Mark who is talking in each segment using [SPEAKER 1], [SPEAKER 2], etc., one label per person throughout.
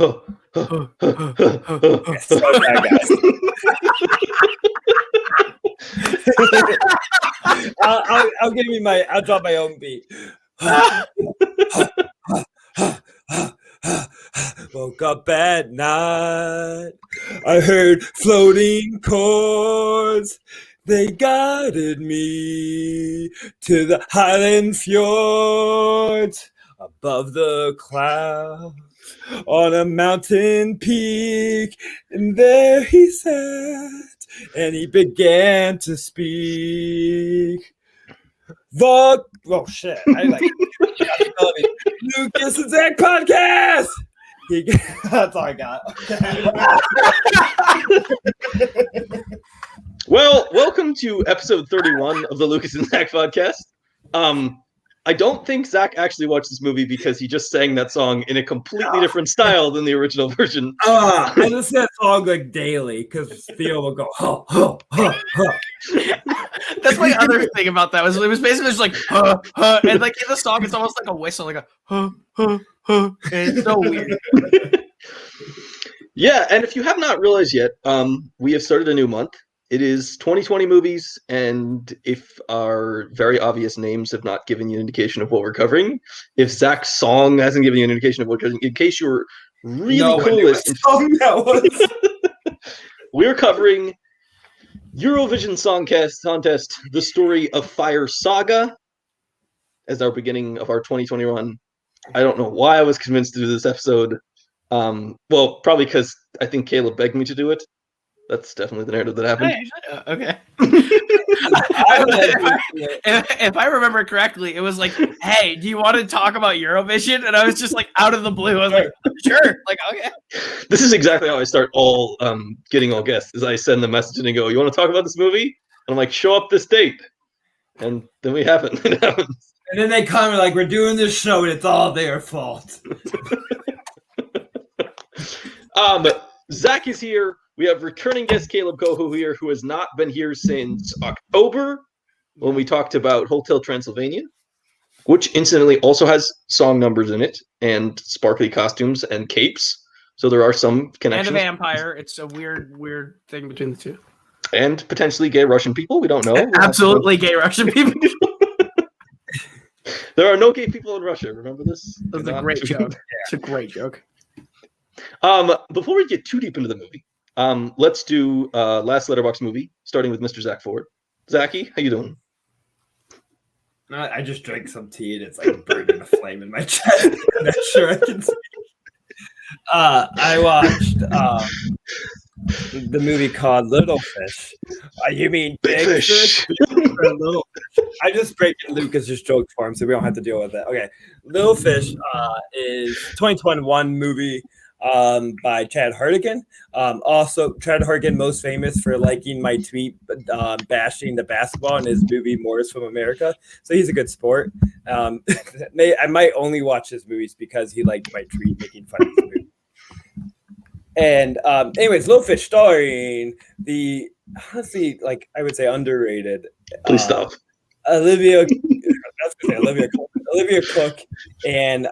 [SPEAKER 1] It's so bad, guys. I'll give you I'll drop my own beat. Woke up at night, I heard floating chords. They guided me to the Highland fjords above the clouds on a mountain peak. And there he sat, and he began to speak. Oh shit! Lucas and Zack podcast. That's all I got.
[SPEAKER 2] Well, welcome to episode 31 of the Lucas and Zack podcast. I don't think Zack actually watched this movie because he just sang that song in a completely different style than the original version.
[SPEAKER 1] I listen to that song like daily because Theo will go, ho, ho, ho, ho.
[SPEAKER 3] That's my other thing about that. It was basically just like, and like in the song, it's almost like a whistle, like a, and it's so weird.
[SPEAKER 2] Yeah, and if you have not realized yet, we have started a new month. It is 2020 movies, and if our very obvious names have not given you an indication of what we're covering, if Zack's song hasn't given you an indication of what we're covering, in case you're really clueless, we're covering Eurovision Song Contest, the story of Fire Saga, as our beginning of our 2020 run. I don't know why I was convinced to do this episode. Well, probably because I think Kaleb begged me to do it. That's definitely the narrative that happened.
[SPEAKER 3] Okay. If I remember correctly, it was like, hey, do you want to talk about Eurovision? And I was just like, out of the blue, I was like, sure. Like, okay.
[SPEAKER 2] This is exactly how I start all getting all guests, is I send the message and go, you want to talk about this movie? And I'm like, show up this date. And then we haven't. It happens.
[SPEAKER 1] And then they come like, we're doing this show and it's all their fault.
[SPEAKER 2] Zack is here. We have returning guest Kaleb Koho here, who has not been here since October when we talked about Hotel Transylvania, which incidentally also has song numbers in it and sparkly costumes and capes. So there are some connections.
[SPEAKER 3] And a vampire. It's a weird thing between the two.
[SPEAKER 2] And potentially gay Russian people. We don't know.
[SPEAKER 3] Absolutely gay Russian people.
[SPEAKER 2] There are no gay people in Russia. Remember this?
[SPEAKER 3] That's a great joke. It's a great joke.
[SPEAKER 2] Before we get too deep into the movie, let's do last Letterboxd movie, starting with Mr. Zack Ford. Zachy, how you doing?
[SPEAKER 1] I just drank some tea and it's like burning a flame in my chest. I'm not sure I can speak. I watched the movie called Little Fish. You mean Big Fish? Little Fish. I just break Lucas's joke for him, so we don't have to deal with it. Okay, Little Fish is 2021 movie by Chad Hartigan. Also, Chad Hartigan, most famous for liking my tweet bashing the basketball in his movie Morris from America. So he's a good sport. I might only watch his movies because he liked my tweet making fun of his movie. And anyways, Little Fish starring the honestly, like I would say, underrated.
[SPEAKER 2] Please stop.
[SPEAKER 1] Olivia Cook and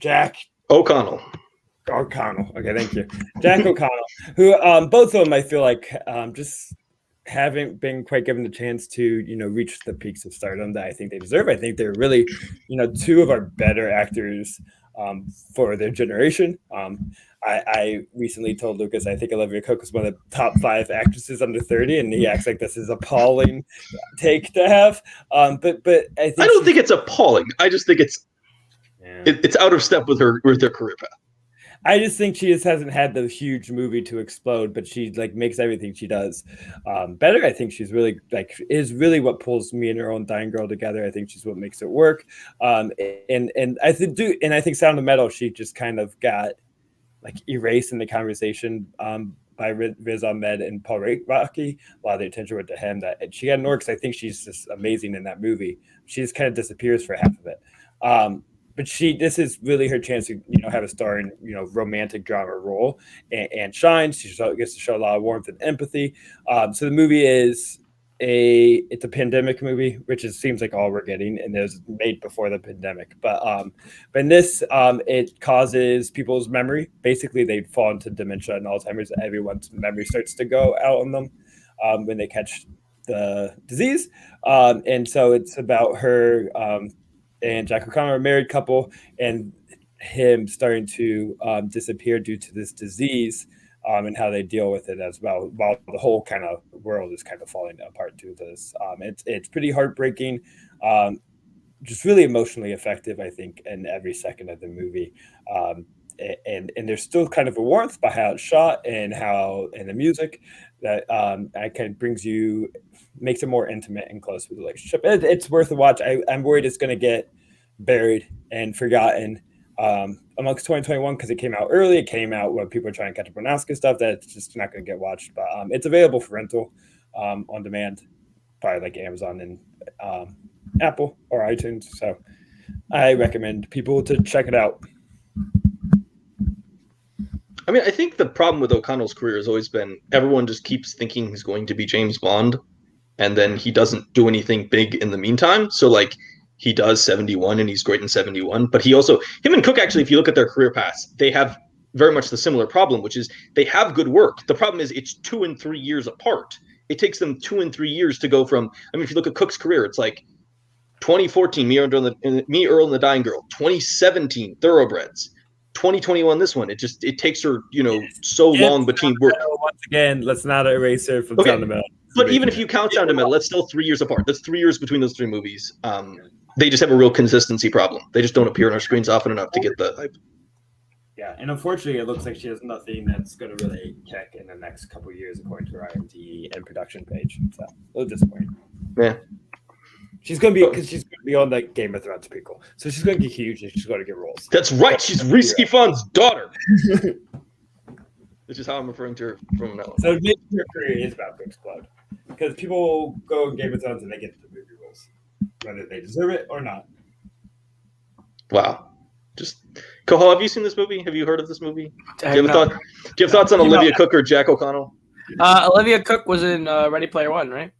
[SPEAKER 1] Jack
[SPEAKER 2] O'Connell.
[SPEAKER 1] Okay, thank you. Jack O'Connell, who both of them I feel like just haven't been quite given the chance to, reach the peaks of stardom that I think they deserve. I think they're really, two of our better actors for their generation. I recently told Lucas I think Olivia Cook is one of the top 5 actresses under 30, and he acts like this is appalling take to have. But I don't
[SPEAKER 2] think it's appalling. I just think it's out of step with her career path.
[SPEAKER 1] I just think she just hasn't had the huge movie to explode, but she makes everything she does better. I think she's really is really what pulls me and her own Dying Girl together. I think she's what makes it work. And I think Sound of Metal, she just kind of got erased in the conversation by Riz Ahmed and Paul Rocky. A lot of the attention went to him. That she got an because I think she's just amazing in that movie. She just kind of disappears for half of it. But this is really her chance to, have a starring, romantic drama role and shines. She gets to show a lot of warmth and empathy. So the movie is it's a pandemic movie, which seems like all we're getting, and it was made before the pandemic. But in this, it causes people's memory. Basically, they fall into dementia and Alzheimer's. Everyone's memory starts to go out on them when they catch the disease. And so it's about her and Jack O'Connor, a married couple, and him starting to disappear due to this disease. And how they deal with it as well, while the whole kind of world is kind of falling apart due to this. It's pretty heartbreaking, just really emotionally effective, I think, in every second of the movie. And there's still kind of a warmth by how it's shot and the music that kind of makes it more intimate and close with the relationship. It's worth a watch. I'm worried it's going to get buried and forgotten amongst 2021 because it came out early. It came out when people were trying to catch up on Oscar stuff that's just not going to get watched. But it's available for rental on demand, probably like Amazon and Apple or iTunes. So I recommend people to check it out.
[SPEAKER 2] I mean, I think the problem with O'Connell's career has always been everyone just keeps thinking he's going to be James Bond, and then he doesn't do anything big in the meantime. So like he does 71 and he's great in 71, but him and Cook, actually, if you look at their career paths, they have very much the similar problem, which is they have good work. The problem is it's 2 and 3 years apart. It takes them 2 and 3 years to go from, I mean, if you look at Cook's career, it's like 2014, Me, Earl and the Dying Girl, 2017, Thoroughbreds, 2021, this one. It takes her, so long between work.
[SPEAKER 1] Once again, let's not erase her from Sound of Metal.
[SPEAKER 2] But even if you count Sound of Metal, that's still 3 years apart. That's 3 years between those three movies. They just have a real consistency problem. They just don't appear on our screens often enough to get the hype.
[SPEAKER 1] Yeah, and unfortunately, it looks like she has nothing that's going to really kick in the next couple of years, according to her IMDb and production page. So, a little disappointing.
[SPEAKER 2] Yeah.
[SPEAKER 1] She's going to be on the Game of Thrones prequel. So she's going to get huge and she's going to get roles.
[SPEAKER 2] That's right. She's Reese Ifan's daughter. Which is how I'm referring to her from now on.
[SPEAKER 1] So maybe her career is about to explode. Because people go in Game of Thrones and they get the movie roles, whether they deserve it or not.
[SPEAKER 2] Wow. Koho, have you seen this movie? Have you heard of this movie? Do you have thoughts on Olivia Cook or Jack O'Connell?
[SPEAKER 3] Olivia Cook was in Ready Player One, right?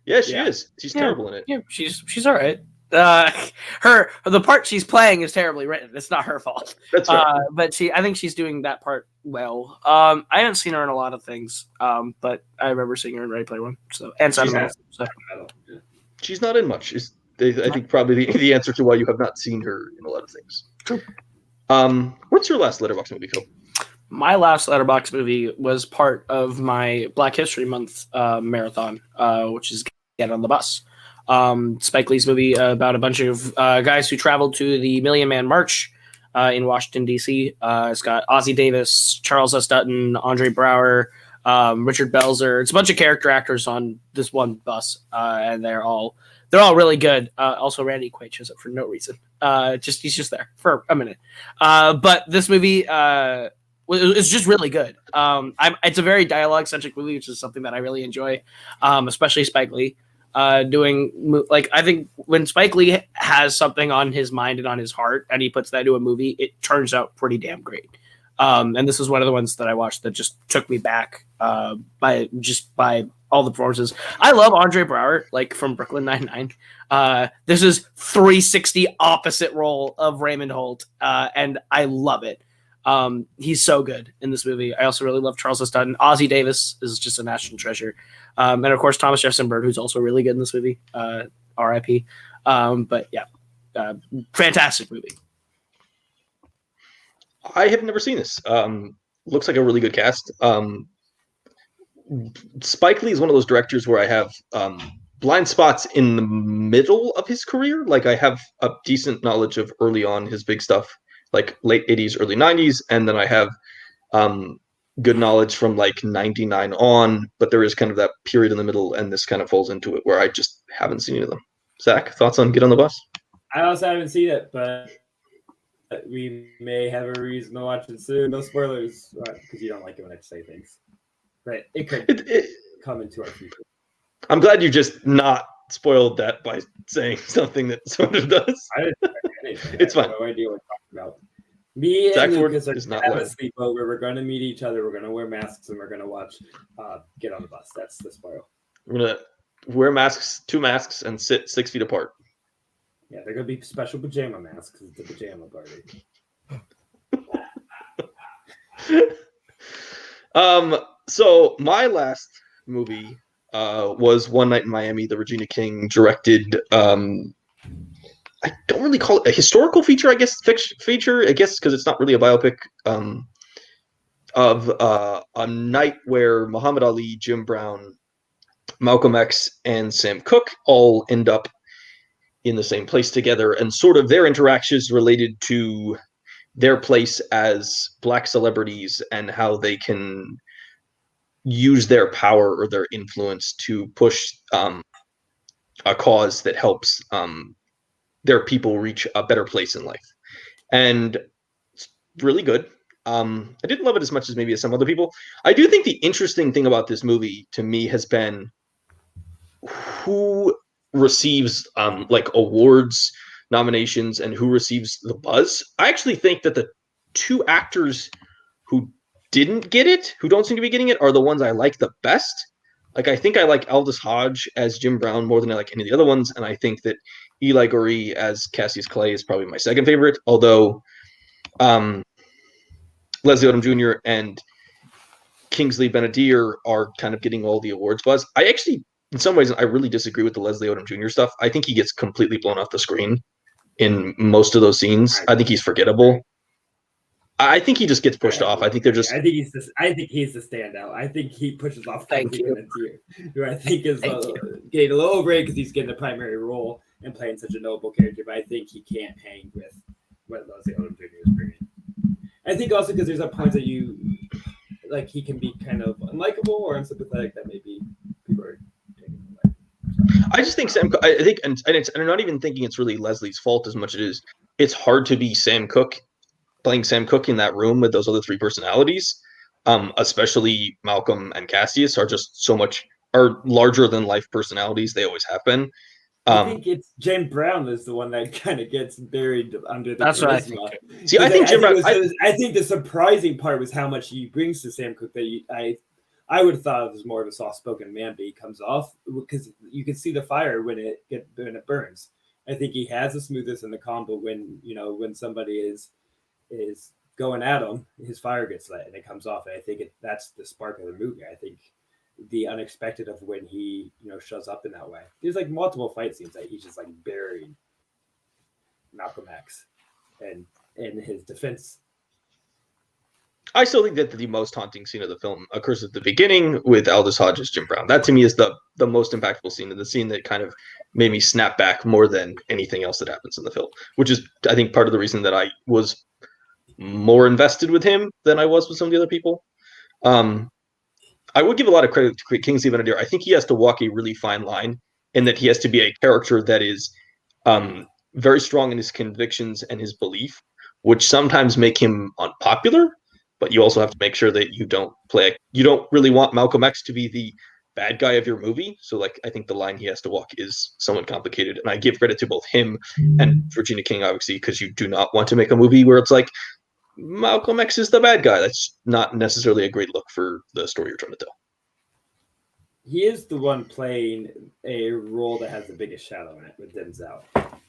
[SPEAKER 2] Yeah, she is. She's terrible in it.
[SPEAKER 3] Yeah, she's all right. The part she's playing is terribly written. It's not her fault.
[SPEAKER 2] That's right.
[SPEAKER 3] But I think she's doing that part well. I haven't seen her in a lot of things, but I remember seeing her in Ready Player One. And Sound of Metal.
[SPEAKER 2] She's not in much. I think probably the answer to why you have not seen her in a lot of things.
[SPEAKER 3] True.
[SPEAKER 2] What's your last Letterboxd movie, Phil?
[SPEAKER 3] My last Letterboxd movie was part of my Black History Month marathon, which is Get on the Bus. Spike Lee's movie about a bunch of guys who traveled to the Million Man March in Washington, D.C. It's got Ozzie Davis, Charles S. Dutton, Andre Braugher, Richard Belzer. It's a bunch of character actors on this one bus, and they're all really good. Also, Randy Quaid shows up for no reason. He's just there for a minute. But this movie it's just really good. It's a very dialogue-centric movie, which is something that I really enjoy, especially Spike Lee. I think when Spike Lee has something on his mind and on his heart and he puts that into a movie, it turns out pretty damn great. And this is one of the ones that I watched that just took me back by all the performances. I love Andre Braugher, like from Brooklyn Nine-Nine. This is 360 opposite role of Raymond Holt, and I love it. He's so good in this movie. I also really love Charles S. Dutton. Ozzie Davis is just a national treasure. And of course, Thomas Jefferson Bird, who's also really good in this movie. R.I.P. But yeah, fantastic movie.
[SPEAKER 2] I have never seen this. Looks like a really good cast. Spike Lee is one of those directors where I have blind spots in the middle of his career. Like I have a decent knowledge of early on his big stuff, like late 80s, early 90s. And then I have good knowledge from like 99 on, but there is kind of that period in the middle, and this kind of falls into it where I just haven't seen any of them. Zach, thoughts on Get on the Bus?
[SPEAKER 1] I also haven't seen it, but we may have a reason to watch it soon. No spoilers, because you don't like it when I say things. But it could come into our future.
[SPEAKER 2] I'm glad you just not spoiled that by saying something that sort of does.
[SPEAKER 1] I didn't anything.
[SPEAKER 2] It's fine.
[SPEAKER 1] I have no idea what we're talking about. Me
[SPEAKER 2] Zach
[SPEAKER 1] and
[SPEAKER 2] Ford
[SPEAKER 1] Lucas are
[SPEAKER 2] is
[SPEAKER 1] going
[SPEAKER 2] not
[SPEAKER 1] to have a
[SPEAKER 2] lying.
[SPEAKER 1] sleepover. We're going to meet each other. We're going to wear masks, and we're going to watch Get on the Bus. That's the spoil.
[SPEAKER 2] We're gonna wear masks, 2 masks, and sit 6 feet apart.
[SPEAKER 1] Yeah, they're gonna be special pajama masks because it's a pajama party.
[SPEAKER 2] So my last movie was One Night in Miami, the Regina King directed. I don't really call it a historical feature, I guess, feature, I guess, because it's not really a biopic. Of a night where Muhammad Ali, Jim Brown, Malcolm X, and Sam Cooke all end up in the same place together, and sort of their interactions related to their place as Black celebrities and how they can use their power or their influence to push a cause that helps their people reach a better place in life. And it's really good. I didn't love it as much as maybe as some other people. I do think the interesting thing about this movie to me has been who receives like awards, nominations, and who receives the buzz. I actually think that the 2 actors who didn't get it, who don't seem to be getting it, are the ones I like the best. Like, I think I like Aldous Hodge as Jim Brown more than I like any of the other ones, and I think that Eli Goree as Cassius Clay is probably my second favorite, although Leslie Odom Jr. and Kingsley Ben-Adir are kind of getting all the awards buzz. I actually, in some ways, I really disagree with the Leslie Odom Jr. stuff. I think he gets completely blown off the screen in most of those scenes. I think he's forgettable. I think he just gets pushed off. I think they're just.
[SPEAKER 1] I think he's the standout. I think he pushes off.
[SPEAKER 3] Thank you.
[SPEAKER 1] Who I think is getting a little overrated because he's getting the primary role and playing such a noble character. But I think he can't hang with what Leslie Odom Jr. is bringing. I think also because there's a point that you like he can be kind of unlikable or unsympathetic that maybe people are taking away.
[SPEAKER 2] I just think Sam. I think, and I'm not even thinking it's really Leslie's fault as much as it is. It's hard to be Sam Cooke, playing Sam Cooke in that room with those other 3 personalities. Especially Malcolm and Cassius are just are larger than life personalities. They always have been.
[SPEAKER 1] I think it's Jim Brown is the one that kind of gets buried under the
[SPEAKER 3] That's
[SPEAKER 1] charisma.
[SPEAKER 3] what I think.
[SPEAKER 2] See, I think Jim Brown.
[SPEAKER 1] I think the surprising part was how much he brings to Sam Cooke. That I would have thought it was more of a soft-spoken man, but he comes off because you can see the fire when it burns. I think he has the smoothness and the calm, but when somebody is going at him, his fire gets lit and it comes off. And I think that's the spark of the movie. I think the unexpected of when he shows up in that way. There's like multiple fight scenes that he's just like burying Malcolm X and in his defense.
[SPEAKER 2] I still think that the most haunting scene of the film occurs at the beginning with Aldous Hodge as Jim Brown. That to me is the most impactful scene, and the scene that kind of made me snap back more than anything else that happens in the film, which is, I think, part of the reason that I was more invested with him than I was with some of the other people. I would give a lot of credit to Kingsley Ben-Adir. I think he has to walk a really fine line in that he has to be a character that is very strong in his convictions and his belief, which sometimes make him unpopular. But you also have to make sure that you don't really want Malcolm X to be the bad guy of your movie. So, like, I think the line he has to walk is somewhat complicated. And I give credit to both him and Regina King, obviously, because you do not want to make a movie where it's like, Malcolm X is the bad guy. That's not necessarily a great look for the story you're trying to tell.
[SPEAKER 1] He is the one playing a role that has the biggest shadow in it with Denzel.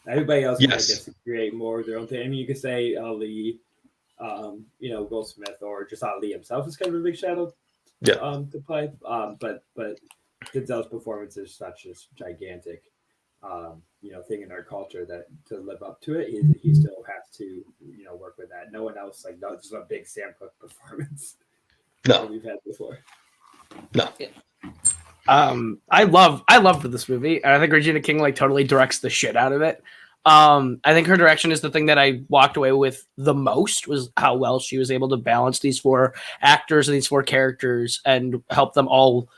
[SPEAKER 1] Everybody else kind of gets to create more of their own thing. I mean, you could say Ali, Will Smith, or just Ali himself is kind of a big shadow to play. But Denzel's performance is such a gigantic thing in our culture that to live up to it, he still has to work with that. No one else this is a big Sam Cooke performance that we've had before.
[SPEAKER 2] No.
[SPEAKER 3] Yeah. I love this movie, and I think Regina King totally directs the shit out of it. I think her direction is the thing that I walked away with the most, was how well she was able to balance these 4 actors and these 4 characters and help them all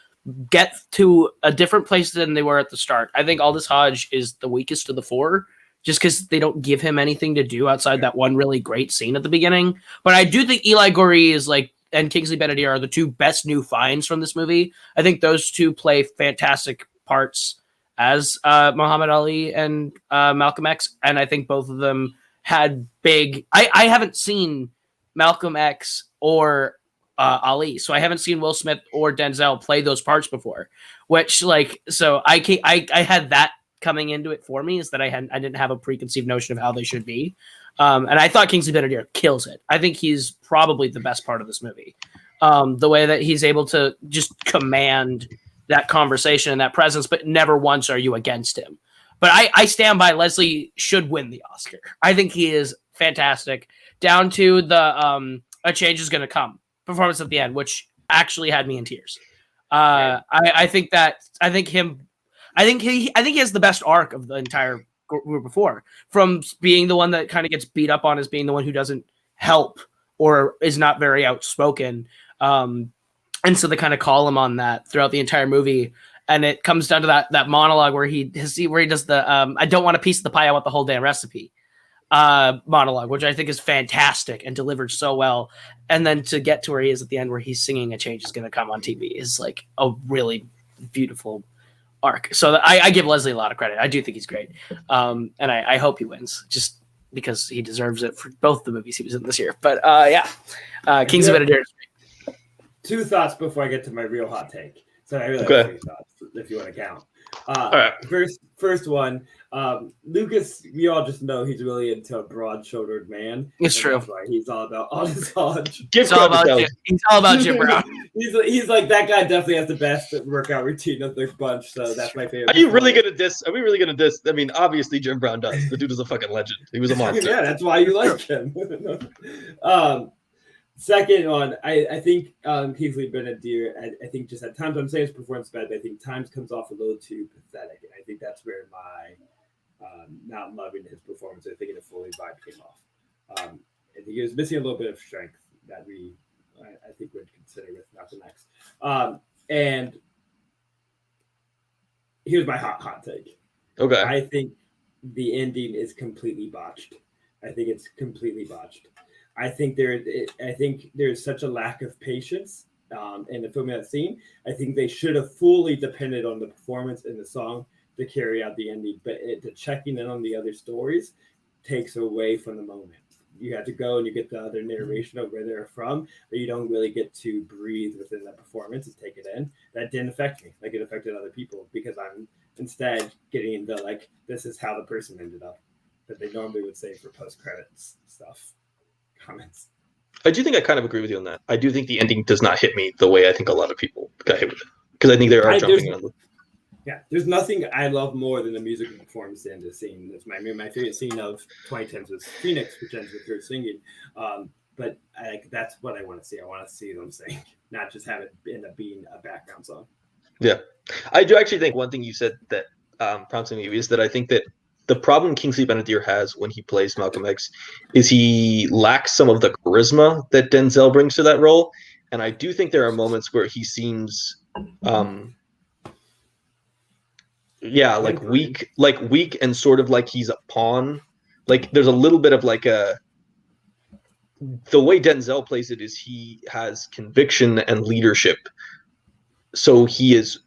[SPEAKER 3] get to a different place than they were at the start. I think Aldous Hodge is the weakest of the 4, just because they don't give him anything to do outside that one really great scene at the beginning. But I do think Eli Goree is and Kingsley Ben-Adir are the 2 best new finds from this movie. I think those 2 play fantastic parts as Muhammad Ali and Malcolm X, and I think both of them had big. I haven't seen Malcolm X or Ali. So I haven't seen Will Smith or Denzel play those parts before, which like, so I had that coming into it for me, is that I didn't have a preconceived notion of how they should be. And I thought Kingsley Ben-Adir kills it. I think he's probably the best part of this movie. The way that he's able to just command that conversation and that presence, but never once are you against him. But I stand by Leslie should win the Oscar. I think he is fantastic, down to the A Change Is Gonna Come performance at the end, which actually had me in tears. I think he has the best arc of the entire group before, from being the one that kind of gets beat up on as being the one who doesn't help or is not very outspoken. And so they kind of call him on that throughout the entire movie. And it comes down to that monologue where he does the I don't want a piece of the pie, I want the whole damn recipe monologue, which I think is fantastic and delivered so well. And then to get to where he is at the end, where he's singing A Change Is Gonna Come on TV, is like a really beautiful arc. So I give Leslie a lot of credit. I do think he's great. And I hope he wins, just because he deserves it for both the movies he was in this year. But Kings of Ben-Adir is great.
[SPEAKER 1] 2 thoughts before I get to my real hot take. So I really have 3 thoughts, if you want to count.
[SPEAKER 2] All right.
[SPEAKER 1] First one, Lucas, we all just know he's really into a broad-shouldered man.
[SPEAKER 3] It's true.
[SPEAKER 1] That's why he's all about entourage.
[SPEAKER 3] He's all about Jim Brown.
[SPEAKER 1] he's like, that guy definitely has the best workout routine of the bunch, so that's my favorite.
[SPEAKER 2] Are we really gonna diss? I mean, obviously Jim Brown does. The dude is a fucking legend. He was a monster.
[SPEAKER 1] Yeah, that's why you like him. Second one, I think Kingsley Ben-Adir, I think just at times, I'm saying his performance is bad, but I think times comes off a little too pathetic. And I think that's where my not loving his performance, I think the fully vibe came off. I think he was missing a little bit of strength that I think would consider with Malcolm X. And here's my hot take.
[SPEAKER 2] Okay.
[SPEAKER 1] I think the ending is completely botched. I think it's completely botched. I think there's such a lack of patience in the filming that scene. I think they should have fully depended on the performance and the song to carry out the ending, but the checking in on the other stories takes away from the moment. You have to go and you get the other narration of where they're from, but you don't really get to breathe within that performance and take it in. That didn't affect me. Like, it affected other people because I'm instead getting the, like, this is how the person ended up that they normally would say for post-credits stuff. Comments.
[SPEAKER 2] I do think I kind of agree with you on that. I do think the ending does not hit me the way I think a lot of people got hit with it, because I think they are jumping on the.
[SPEAKER 1] Yeah, there's nothing I love more than the musical performance in the scene. That's my favorite scene of 2010s was Phoenix, which ends with her singing. But that's what I want to see. I want to see them sing, not just have it end up being a background song.
[SPEAKER 2] Yeah, I do actually think one thing you said that prompted me is that I think that the problem Kingsley Ben-Adir has when he plays Malcolm X is he lacks some of the charisma that Denzel brings to that role. And I do think there are moments where he seems, weak and sort of like he's a pawn. Like, there's a little bit of like the way Denzel plays it is he has conviction and leadership. So he is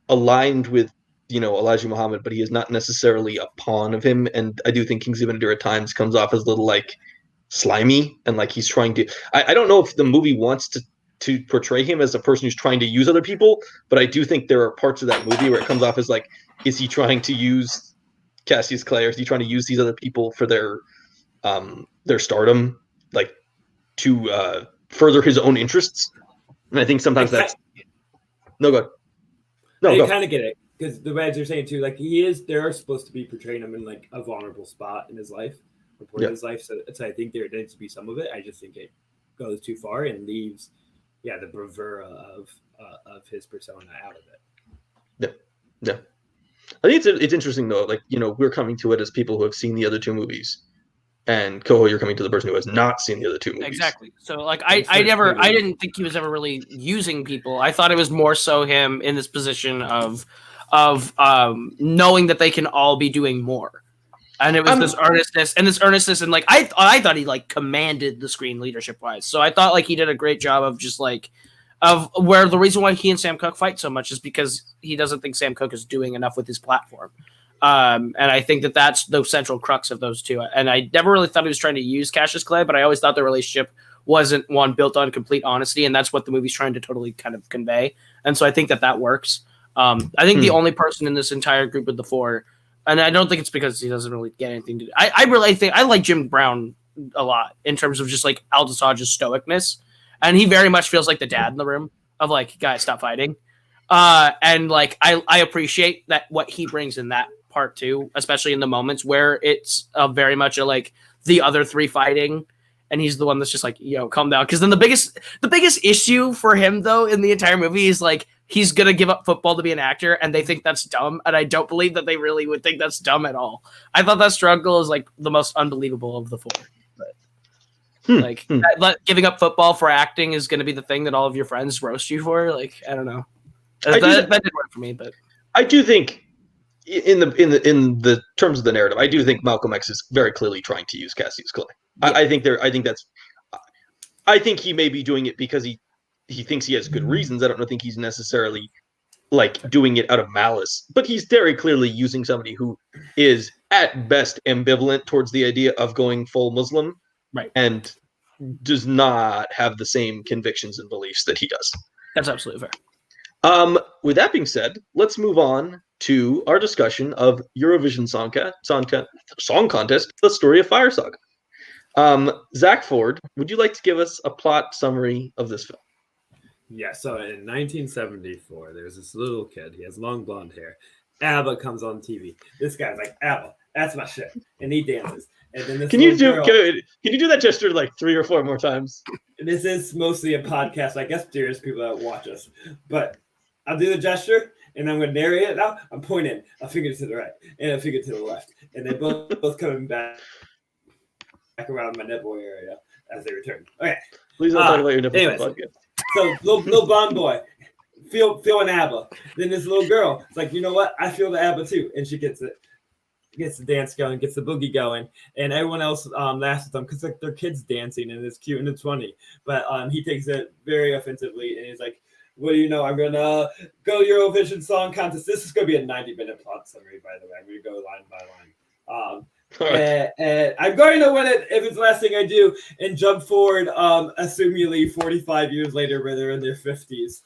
[SPEAKER 2] aligned with, Elijah Muhammad, but he is not necessarily a pawn of him. And I do think Kingsley Ben-Adir at times comes off as a little like slimy and like he's trying to. I don't know if the movie wants to portray him as a person who's trying to use other people, but I do think there are parts of that movie where it comes off as like, is he trying to use Cassius Clay, or is he trying to use these other people for their stardom, like to further his own interests? And I think sometimes that's no good. No,
[SPEAKER 1] I
[SPEAKER 2] go.
[SPEAKER 1] kind of get it. Because the way you're saying too, like they're supposed to be portraying him in like a vulnerable spot in his life, his life. So I think there needs to be some of it. I just think it goes too far and leaves, the bravura of his persona out of it.
[SPEAKER 2] Yeah. I think it's interesting though. Like, we're coming to it as people who have seen the other 2 movies, and Koho, you're coming to the person who has not seen the other 2 movies.
[SPEAKER 3] Exactly. So like I didn't think he was ever really using people. I thought it was more so him in this position of knowing that they can all be doing more, and it was this earnestness and like I thought he like commanded the screen leadership wise. So I thought like he did a great job of just like of where the reason why he and Sam Cooke fight so much is because he doesn't think Sam Cooke is doing enough with his platform. And I think that that's the central crux of those two. And I never really thought he was trying to use Cassius Clay, but I always thought the relationship wasn't one built on complete honesty, and that's what the movie's trying to totally kind of convey. And so I think that works. I think the only person in this entire group of the four, and I don't think it's because he doesn't really get anything to do. I really think I like Jim Brown a lot in terms of just like Aldous Hodge's stoicness, and he very much feels like the dad in the room of like, guys, stop fighting. And like I appreciate that what he brings in that part too, especially in the moments where it's very much a like the other three fighting, and he's the one that's just like, yo, calm down. Because then the biggest issue for him though in the entire movie is like he's gonna give up football to be an actor, and they think that's dumb, and I don't believe that they really would think that's dumb at all. I thought that struggle is like the most unbelievable of the four. Giving up football for acting is going to be the thing that all of your friends roast you for. Like, I don't know. That didn't work for me, but
[SPEAKER 2] I do think in the terms of the narrative, I do think Malcolm X is very clearly trying to use Cassius Clay. Yeah. I think he may be doing it because he thinks he has good reasons. I don't think he's necessarily like doing it out of malice, but he's very clearly using somebody who is at best ambivalent towards the idea of going full Muslim.
[SPEAKER 3] Right.
[SPEAKER 2] And does not have the same convictions and beliefs that he does.
[SPEAKER 3] That's absolutely fair.
[SPEAKER 2] With that being said, let's move on to our discussion of Eurovision Song Contest, The Story of Fire Saga. Zack Ford, would you like to give us a plot summary of this film?
[SPEAKER 1] Yeah, so in 1974, there's this little kid. He has long blonde hair. ABBA comes on TV. This guy's like, ABBA, that's my shit. And he dances. And then this can you do
[SPEAKER 2] that gesture like 3 or 4 more times?
[SPEAKER 1] This is mostly a podcast. I guess there's people that watch us. But I'll do the gesture, and I'm going to narrate it now. I'm pointing a finger to the right and a finger to the left. And they both coming back around my nipple area as they return. Okay.
[SPEAKER 2] Please don't talk about your nipple podcast.
[SPEAKER 1] So little blonde boy, feel an ABBA. Then this little girl, it's like, you know what? I feel the ABBA too. And she gets it. Gets the dance going, gets the boogie going, and everyone else laughs at them because like they're kids dancing and it's cute and it's funny. But he takes it very offensively and he's like, "What do you know? I'm gonna go Eurovision Song Contest." This is gonna be a 90-minute plot summary, by the way. I'm gonna go line by line. And I'm going to win it if it's the last thing I do, and jump forward, assumingly 45 years later, where they're in their 50s.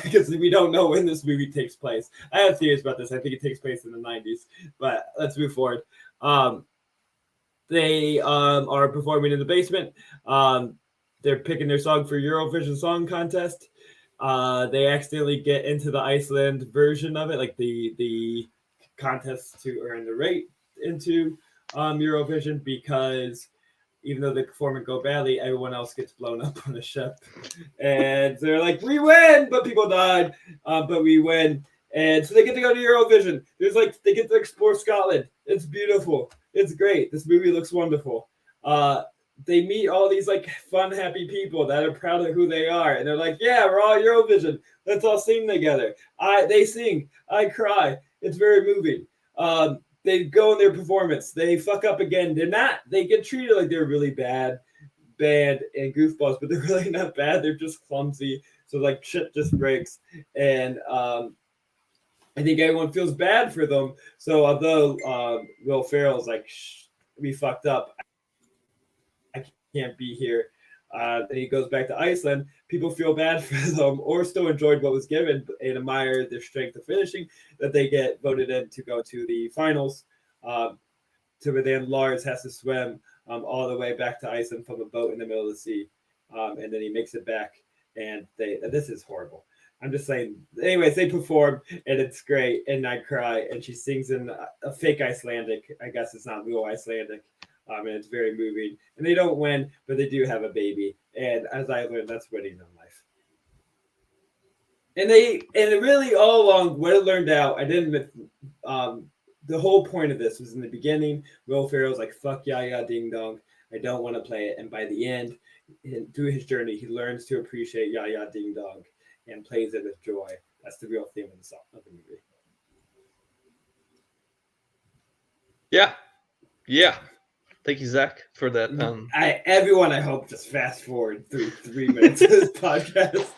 [SPEAKER 1] Because we don't know when this movie takes place. I have theories about this. I think it takes place in the 90s, but let's move forward. They are performing in the basement. They're picking their song for Eurovision Song Contest. They accidentally get into the Iceland version of it, like the contest to earn the right into Eurovision, because even though they perform and go badly, everyone else gets blown up on the ship. And they're like, we win, but people died, but we win. And so they get to go to Eurovision. They get to explore Scotland. It's beautiful. It's great. This movie looks wonderful. They meet all these like fun, happy people that are proud of who they are. And they're like, yeah, we're all Eurovision. Let's all sing together. They sing. I cry. It's very moving. They go in their performance. They fuck up again. They get treated like they're really bad and goofballs, but they're really not bad. They're just clumsy. So like shit just breaks. And I think everyone feels bad for them. So although Will Ferrell's like, we fucked up, I can't be here. And he goes back to Iceland. People feel bad for them or still enjoyed what was given and admire their strength of finishing, that they get voted in to go to the finals. To where then Lars has to swim all the way back to Iceland from a boat in the middle of the sea. And then he makes it back. And this is horrible. I'm just saying. Anyways, they perform and it's great. And I cry. And she sings in a fake Icelandic. I guess it's not real Icelandic. And it's very moving. And they don't win, but they do have a baby. And as I learned, that's winning in life. And it really all along, what I learned out, I didn't. The whole point of this was in the beginning. Will Ferrell's like, "Fuck ya ya ding dong. I don't want to play it." And by the end, through his journey, he learns to appreciate ya ya ding dong and plays it with joy. That's the real theme of the movie.
[SPEAKER 2] Yeah. Thank you, Zach, for that.
[SPEAKER 1] Everyone, I hope, just fast forward through 3 minutes of this podcast.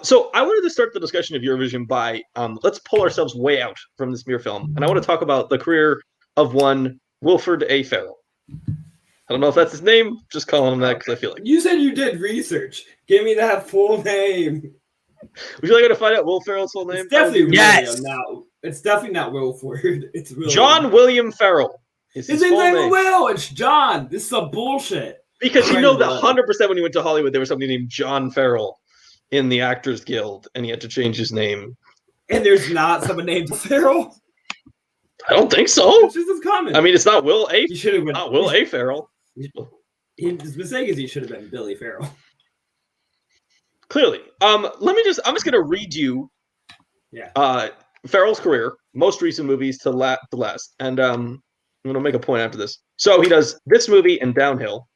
[SPEAKER 2] So I wanted to start the discussion of Eurovision by let's pull ourselves way out from this mere film, and I want to talk about the career of one Wilford A. Ferrell. I don't know if that's his name. Just calling him that because I feel like.
[SPEAKER 1] You said you did research. Give me that full name.
[SPEAKER 2] Would you like to find out Will Ferrell's full name?
[SPEAKER 1] It's definitely
[SPEAKER 3] Yes!
[SPEAKER 1] It's definitely not Wilford. It's William.
[SPEAKER 2] John William Ferrell. Is
[SPEAKER 1] His
[SPEAKER 2] his full
[SPEAKER 1] name
[SPEAKER 2] name.
[SPEAKER 1] Will. It's John. This is some bullshit.
[SPEAKER 2] Because you know that 100% when he went to Hollywood, there was somebody named John Farrell in the Actors Guild, and he had to change his name.
[SPEAKER 1] And there's not someone named Farrell?
[SPEAKER 2] I don't think so.
[SPEAKER 1] It's just as common.
[SPEAKER 2] I mean, it's not Will A.
[SPEAKER 1] He should have been.
[SPEAKER 2] Not Will A. Farrell.
[SPEAKER 1] His mistake is he should have been Billy Farrell.
[SPEAKER 2] Clearly. I'm just gonna read you Farrell's career, most recent movies to last. And I'm gonna make a point after this. So he does this movie and Downhill.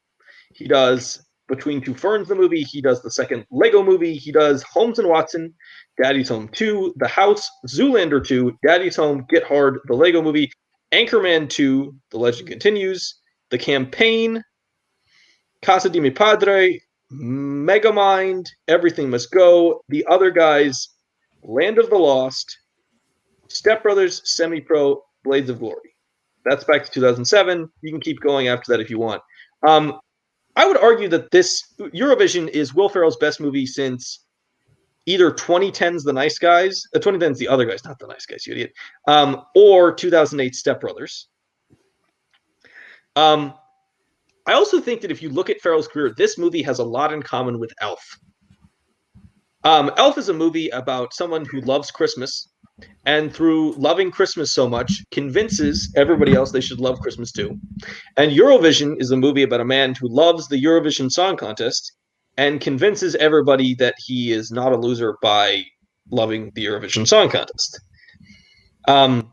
[SPEAKER 2] He does Between Two Ferns, the movie. He does the second Lego movie. He does Holmes and Watson, Daddy's Home 2, The House, Zoolander 2, Daddy's Home, Get Hard, the Lego movie, Anchorman 2, The Legend Continues, The Campaign, Casa de Mi Padre, Megamind, Everything Must Go, The Other Guys, Land of the Lost, Step Brothers, Semi-Pro, Blades of Glory. That's back to 2007. You can keep going after that if you want. I would argue that this Eurovision is Will Ferrell's best movie since either 2010's The Nice Guys, 2010's The Other Guys, not The Nice Guys, you idiot, or 2008 Step Brothers. I also think that if you look at Ferrell's career, this movie has a lot in common with Elf. Elf is a movie about someone who loves Christmas, and through loving Christmas so much, convinces everybody else they should love Christmas too. And Eurovision is a movie about a man who loves the Eurovision Song Contest and convinces everybody that he is not a loser by loving the Eurovision Song Contest. For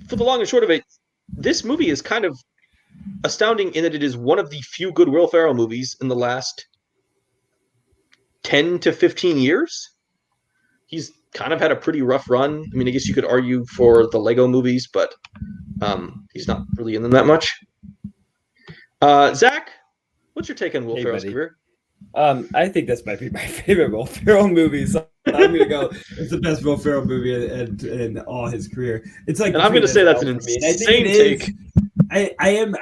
[SPEAKER 2] the long and short of it, this movie is kind of astounding in that it is one of the few good Will Ferrell movies in the last 10 to 15 years. He's kind of had a pretty rough run. I mean, I guess you could argue for the Lego movies, but he's not really in them that much. Zach, what's your take on Will Ferrell's career?
[SPEAKER 1] I think this might be my favorite Will Ferrell movie. So I'm gonna go. It's the best Will Ferrell movie in all his career. It's like,
[SPEAKER 2] and I'm gonna say that's an insane take.
[SPEAKER 1] I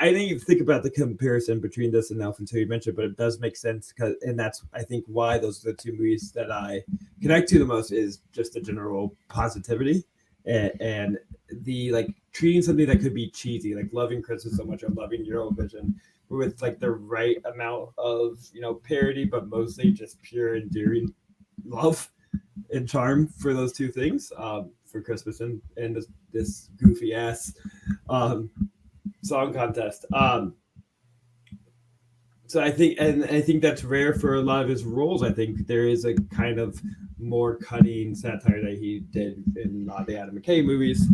[SPEAKER 1] think you think about the comparison between this and Elf until you mentioned, but it does make sense and that's I think why those are the two movies that I connect to the most is just the general positivity and the like treating something that could be cheesy, like loving Christmas so much or loving Eurovision with like the right amount of parody, but mostly just pure endearing love and charm for those two things for Christmas and this goofy ass song contest. So I think that's rare for a lot of his roles. I think there is a kind of more cutting satire that he did in the Adam McKay movies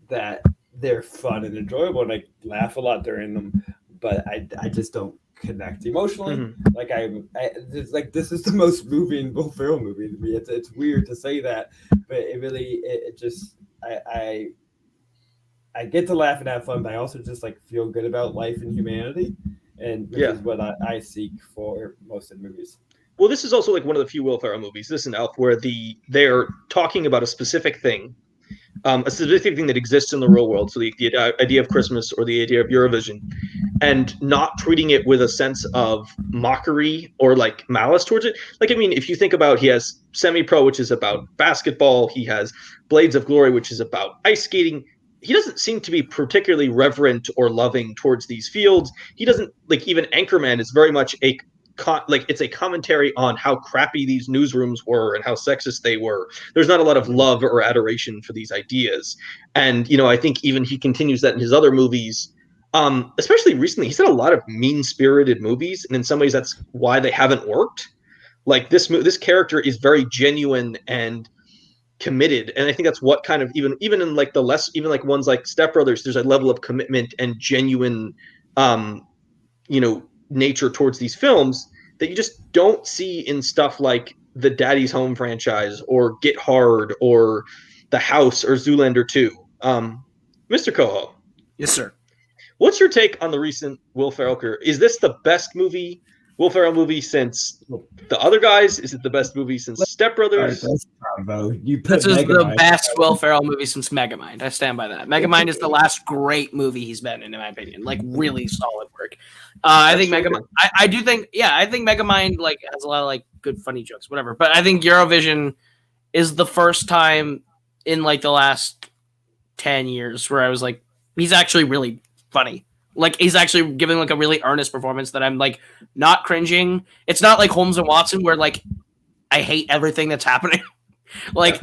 [SPEAKER 1] that they're fun and enjoyable, and I laugh a lot during them. But I just don't connect emotionally. Mm-hmm. Like it's like this is the most moving Will Ferrell movie to me. It's weird to say that, but it just I get to laugh and have fun, but I also just like feel good about life and humanity, and which is what I seek for most of the movies.
[SPEAKER 2] Well, this is also like one of the few Will Ferrell movies, this and Elf, where they're talking about a specific thing that exists in the real world. So the idea of Christmas or the idea of Eurovision, and not treating it with a sense of mockery or like malice towards it. Like, I mean, if you think about, he has Semi-Pro, which is about basketball. He has Blades of Glory, which is about ice skating. He doesn't seem to be particularly reverent or loving towards these fields. He doesn't, like, even Anchorman is very much it's a commentary on how crappy these newsrooms were and how sexist they were. There's not a lot of love or adoration for these ideas. And, I think even he continues that in his other movies, especially recently. He's had a lot of mean-spirited movies, and in some ways that's why they haven't worked. Like, this character is very genuine and committed, and I think that's what kind of even in like the less, even like ones like Step Brothers, there's a level of commitment and genuine nature towards these films that you just don't see in stuff like the Daddy's Home franchise or Get Hard or The House or Zoolander 2. Mr. Koho.
[SPEAKER 3] Yes, sir.
[SPEAKER 2] What's your take on the recent Will Ferrell career? Is this the best movie Will Ferrell movie since The Other Guys? Is it the best movie since Step Brothers?
[SPEAKER 1] You put
[SPEAKER 3] This is the
[SPEAKER 1] Megamind.
[SPEAKER 3] best Will Ferrell movie since Megamind. I stand by that. Megamind is the last great movie he's been in my opinion. Like really solid work. I think Megamind. I do think, I think Megamind like has a lot of like good funny jokes, whatever. But I think Eurovision is the first time in like the last 10 years where I was like, he's actually really funny. Like he's actually giving like a really earnest performance that I'm like not cringing. It's not like Holmes and Watson where like I hate everything that's happening. Like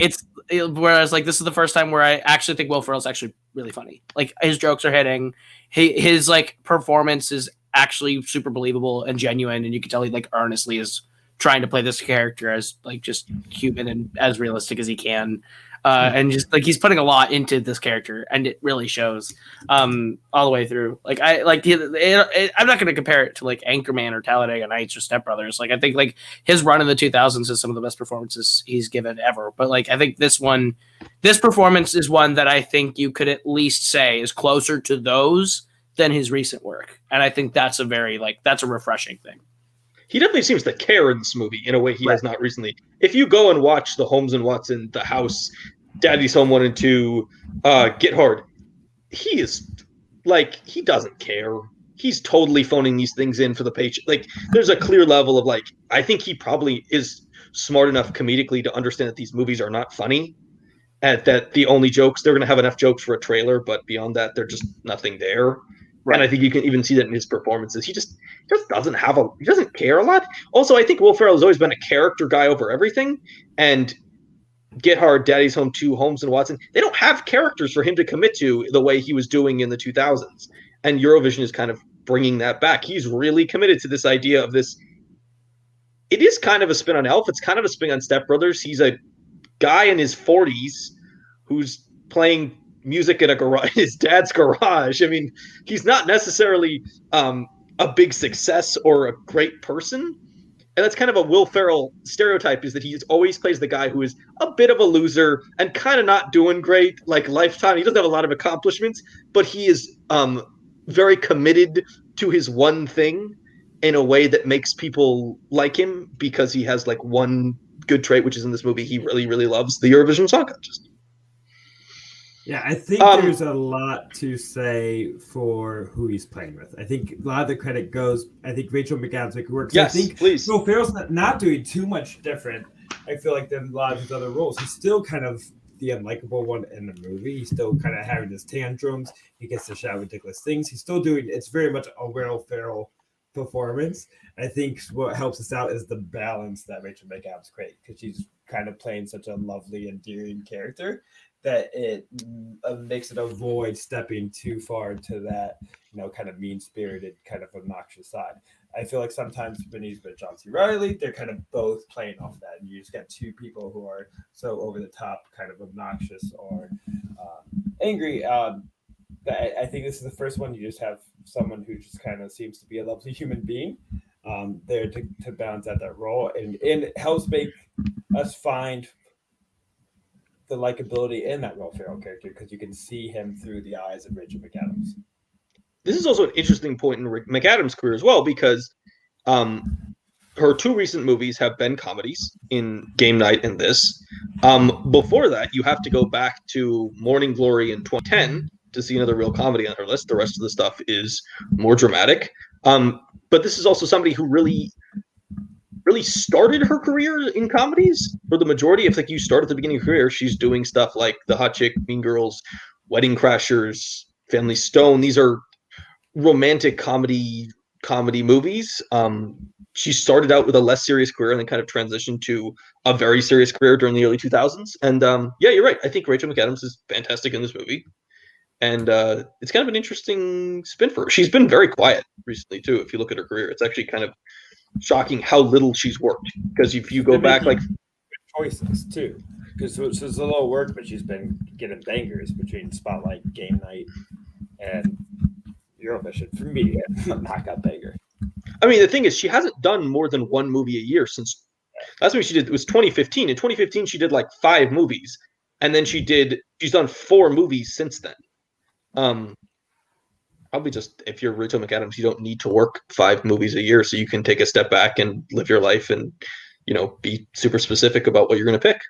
[SPEAKER 3] whereas like this is the first time where I actually think Will Ferrell's actually really funny. Like his jokes are hitting. His like performance is actually super believable and genuine, and you can tell he like earnestly is trying to play this character as like just human and as realistic as he can. And just like he's putting a lot into this character, and it really shows all the way through. Like I'm not going to compare it to like Anchorman or Talladega Nights or Step Brothers. Like I think like his run in the 2000s is some of the best performances he's given ever. But like I think this performance is one that I think you could at least say is closer to those than his recent work, and I think that's a refreshing thing.
[SPEAKER 2] He definitely seems to care in this movie in a way he has not recently. If you go and watch the Holmes and Watson, The House, Daddy's Home 1 and 2, Get Hard, he is like, he doesn't care. He's totally phoning these things in for the paycheck. Like, there's a clear level of like, I think he probably is smart enough comedically to understand that these movies are not funny. And that the only jokes, they're going to have enough jokes for a trailer, but beyond that, they're just nothing there. Right. And I think you can even see that in his performances. He just doesn't care a lot. Also, I think Will Ferrell has always been a character guy over everything. And Get Hard, Daddy's Home 2, Holmes and Watson, they don't have characters for him to commit to the way he was doing in the 2000s. And Eurovision is kind of bringing that back. He's really committed to this idea of this. It is kind of a spin on Elf. It's kind of a spin on Step Brothers. He's a guy in his 40s who's playing music in his dad's garage. I mean, he's not necessarily a big success or a great person. And that's kind of a Will Ferrell stereotype, is that he always plays the guy who is a bit of a loser and kind of not doing great. Like Lifetime, he doesn't have a lot of accomplishments, but he is very committed to his one thing in a way that makes people like him, because he has like one good trait, which is in this movie, he really, really loves the Eurovision Song Contest.
[SPEAKER 1] Yeah, I think there's a lot to say for who he's playing with. I think a lot of the credit goes, I think Rachel McAdams make it work.
[SPEAKER 2] Yes,
[SPEAKER 1] I think
[SPEAKER 2] please.
[SPEAKER 1] Will Ferrell's not doing too much different, I feel like, than a lot of his other roles. He's still kind of the unlikable one in the movie. He's still kind of having his tantrums. He gets to shout ridiculous things. He's still doing, it's very much a Will Ferrell performance. I think what helps us out is the balance that Rachel McAdams creates, because she's kind of playing such a lovely, endearing character that it makes it avoid stepping too far to that, kind of mean-spirited, kind of obnoxious side. I feel like sometimes when he's with John C. Reilly, they're kind of both playing off that, and you just get two people who are so over the top, kind of obnoxious or angry. But I think this is the first one you just have someone who just kind of seems to be a lovely human being there to balance out that role, and it helps make us find the likability in that Will Ferrell character, because you can see him through the eyes of Rachel McAdams.
[SPEAKER 2] This is also an interesting point in McAdams' career as well, because her two recent movies have been comedies in Game Night and this. Before that, you have to go back to Morning Glory in 2010 to see another real comedy on her list. The rest of the stuff is more dramatic. But this is also somebody who really started her career in comedies for the majority. If like you start at the beginning of her career, she's doing stuff like The Hot Chick, Mean Girls, Wedding Crashers, Family Stone. These are romantic comedy movies. She started out with a less serious career and then kind of transitioned to a very serious career during the early 2000s. And yeah, you're right. I think Rachel McAdams is fantastic in this movie. And it's kind of an interesting spin for her. She's been very quiet recently, too, if you look at her career. It's actually kind of shocking how little she's worked. Because if you go back, like...
[SPEAKER 1] choices, too. Because it's a little work, but she's been getting bangers between Spotlight, Game Night, and Eurovision. For me, knockout banger.
[SPEAKER 2] I mean, the thing is, she hasn't done more than one movie a year since... Last movie she did was 2015. In 2015, she did like 5 movies. And then she's done 4 movies since then. probably just if you're Rito McAdams, you don't need to work 5 movies a year, so you can take a step back and live your life and be super specific about what you're going to pick.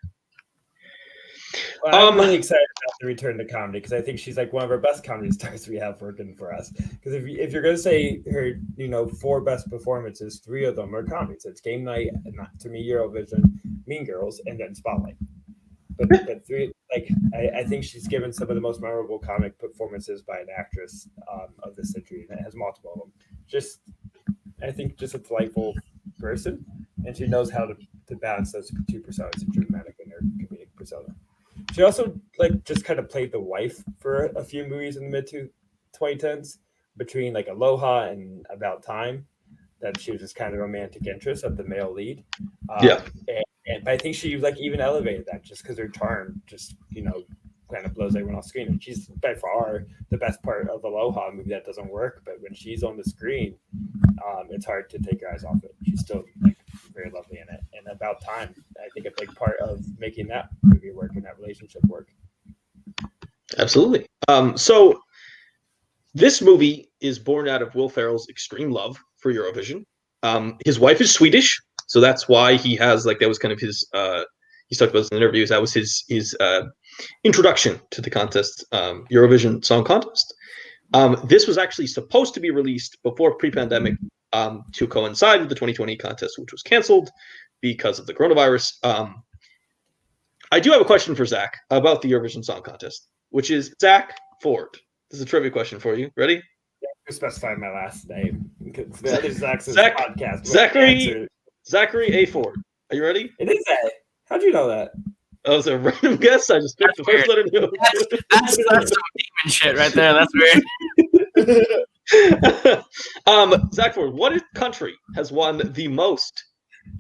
[SPEAKER 1] Well, I'm really excited about the return to comedy because I think she's like one of our best comedy stars we have working for us. Because if you're going to say her, 4 best performances, 3 of them are comedies. It's Game Night, and to me, Eurovision, Mean Girls, and then Spotlight. But 3, I think she's given some of the most memorable comic performances by an actress of this century, and it has multiple of them. I think just a delightful person, and she knows how to balance those 2 personas, the dramatic and her comedic persona. She also just kind of played the wife for a few movies in the mid 2010s between Aloha and About Time, that she was just kind of romantic interest of the male lead. And I think she even elevated that just because her charm just kind of blows everyone off screen. And she's by far the best part of Aloha, a movie that doesn't work, but when she's on the screen, it's hard to take your eyes off it. She's still very lovely in it. And About Time, I think a big part of making that movie work and that relationship work.
[SPEAKER 2] Absolutely. So this movie is born out of Will Ferrell's extreme love for Eurovision. His wife is Swedish, so that's why he has that was kind of his he's talked about this in interviews. That was his introduction to the contest, Eurovision Song Contest. This was actually supposed to be released before pre-pandemic to coincide with the 2020 contest, which was canceled because of the coronavirus. I do have a question for Zach about the Eurovision Song Contest, which is Zach Ford. This is a trivia question for you. Ready?
[SPEAKER 1] Yeah, specify my last name. The other Zach's podcast.
[SPEAKER 2] Zachary A. Ford. Are you ready?
[SPEAKER 1] It is A. How'd you know that?
[SPEAKER 2] That was a random guess. I just picked the first letter.
[SPEAKER 3] That's some demon shit right there. That's weird.
[SPEAKER 2] Zach Ford, what country has won the most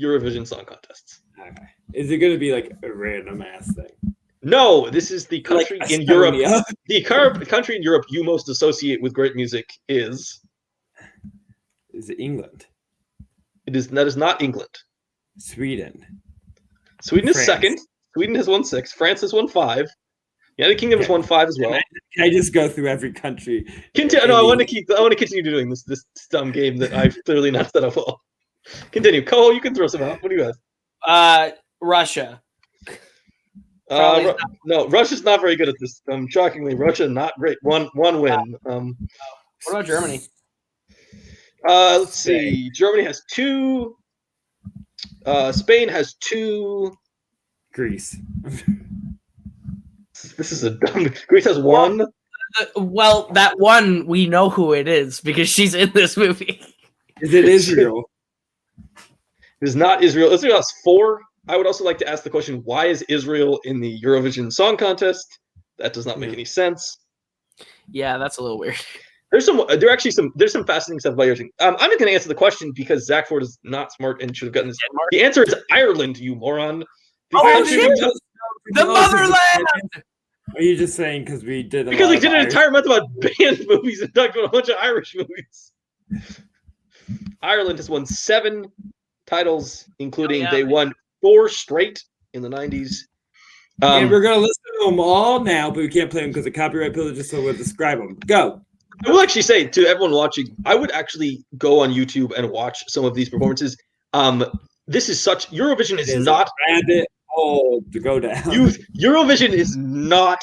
[SPEAKER 2] Eurovision Song Contests?
[SPEAKER 1] Okay. Is it going to be a random ass thing?
[SPEAKER 2] No, this is the country in Europe. The country in Europe you most associate with great music is.
[SPEAKER 1] Is it England?
[SPEAKER 2] That is not England.
[SPEAKER 1] Sweden.
[SPEAKER 2] Sweden is second. Sweden has won 6. France has won 5. The United Kingdom has won 5 as well.
[SPEAKER 1] Can I just go through every country?
[SPEAKER 2] No, I want to continue doing this dumb game that I've clearly not set up well. Continue. Koho, you can throw some out. What do you
[SPEAKER 3] have? Russia.
[SPEAKER 2] No, Russia's not very good at this. Shockingly, Russia not great. One win.
[SPEAKER 3] What about Germany?
[SPEAKER 2] Let's see. Germany has 2. Spain has 2.
[SPEAKER 1] Greece.
[SPEAKER 2] This is a dumb. Greece has 1.
[SPEAKER 3] Well, that one we know who it is because she's in this movie.
[SPEAKER 1] Is it Israel?
[SPEAKER 2] It is not Israel. Israel has 4. I would also like to ask the question: why is Israel in the Eurovision Song Contest? That does not make any sense.
[SPEAKER 3] Yeah, that's a little weird.
[SPEAKER 2] There's some fascinating stuff about your thing. I'm not going to answer the question because Zach Ford is not smart and should have gotten this. The answer is Ireland, you moron.
[SPEAKER 3] The motherland.
[SPEAKER 1] Are you just saying because we did?
[SPEAKER 2] Because we did an entire month about banned movies and talked about a bunch of Irish movies. Ireland has won 7 titles, including they won 4 straight in the 90s.
[SPEAKER 1] And we're going to listen to them all now, but we can't play them because of copyright privileges, so we'll describe them. Go.
[SPEAKER 2] I will actually say to everyone watching, I would actually go on YouTube and watch some of these performances. This is Eurovision is not
[SPEAKER 1] rabbit hole to go down.
[SPEAKER 2] Eurovision is not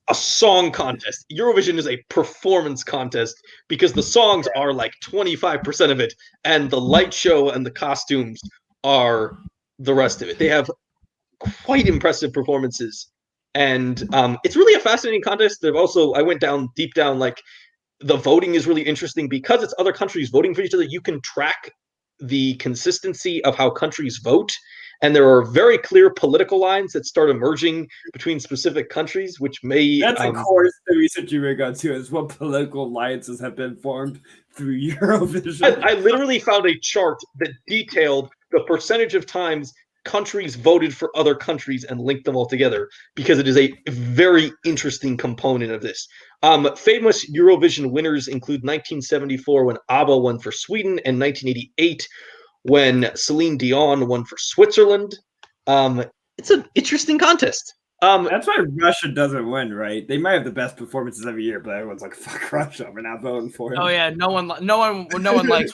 [SPEAKER 2] a song contest. Eurovision is a performance contest because the songs are 25% of it, and the light show and the costumes are the rest of it. They have quite impressive performances, and it's really a fascinating contest. I went deep down. The voting is really interesting because it's other countries voting for each other. You can track the consistency of how countries vote, and there are very clear political lines that start emerging between specific countries, which may.
[SPEAKER 1] That's of course the research you bring on too, is what political alliances have been formed through Eurovision.
[SPEAKER 2] I literally found a chart that detailed the percentage of times countries voted for other countries and linked them all together because it is a very interesting component of this. Famous Eurovision winners include 1974 when ABBA won for Sweden and 1988 when Celine Dion won for Switzerland. It's an interesting contest.
[SPEAKER 1] That's why Russia doesn't win, right? They might have the best performances every year, but everyone's like, "Fuck Russia, we're not voting for him."
[SPEAKER 3] Oh yeah, no one likes Russia.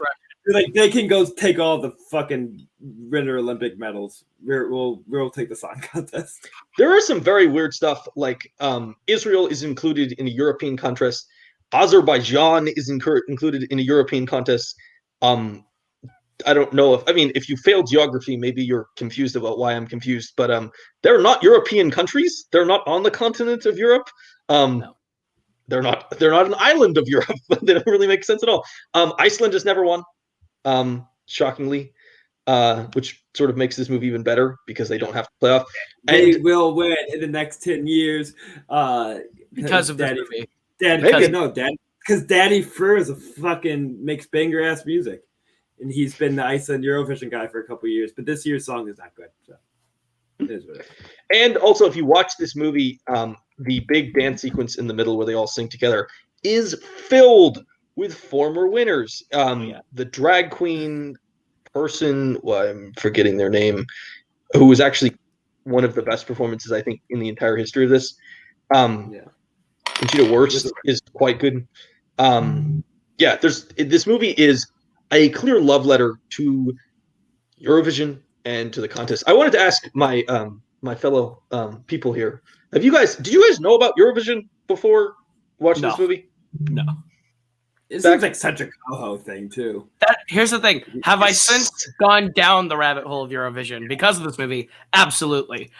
[SPEAKER 1] Like they can go take all the fucking Winter Olympic medals. We'll take the song contest.
[SPEAKER 2] There are some very weird stuff, like Israel is included in a European contest. Azerbaijan is included in a European contest. I don't know if you fail geography, maybe you're confused about why I'm confused, but they're not European countries. They're not on the continent of Europe.
[SPEAKER 3] No.
[SPEAKER 2] They're not an island of Europe. They don't really make sense at all. Iceland has never won, shockingly, which sort of makes this movie even better because they don't have to play off.
[SPEAKER 1] They will win in the next 10 years
[SPEAKER 3] because of this movie.
[SPEAKER 1] Because Daddy Fur makes banger ass music. And he's been the Iceland Eurovision guy for a couple of years, but this year's song is not good. So it is what it is. And
[SPEAKER 2] also, if you watch this movie, the big dance sequence in the middle where they all sing together is filled with former winners. The drag queen person, I'm forgetting their name, who was actually one of the best performances, I think, in the entire history of this. Conchita Wurst is quite good. This movie is a clear love letter to Eurovision and to the contest. I wanted to ask my my fellow people here: did you guys know about Eurovision before watching this movie?
[SPEAKER 3] No.
[SPEAKER 1] It seems like such a Koho thing too.
[SPEAKER 3] Here's the thing: have I since gone down the rabbit hole of Eurovision because of this movie? Absolutely.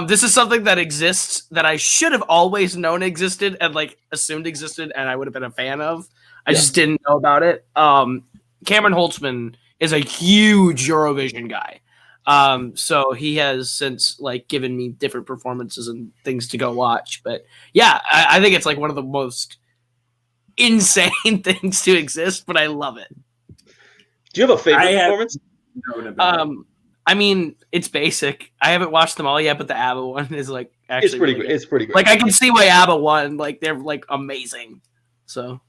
[SPEAKER 3] This is something that exists that I should have always known existed and like assumed existed, and I would have been a fan of. I just didn't know about it. Cameron Holtzman is a huge Eurovision guy. So he has since like given me different performances and things to go watch. But yeah, I think it's like one of the most insane things to exist, but I love it.
[SPEAKER 2] Do you have a favorite performance?
[SPEAKER 3] I mean, it's basic. I haven't watched them all yet, but the ABBA one is like actually
[SPEAKER 2] it's pretty
[SPEAKER 3] really
[SPEAKER 2] good.
[SPEAKER 3] Good.
[SPEAKER 2] It's pretty good.
[SPEAKER 3] Like I can see why ABBA won. Like they're like amazing. So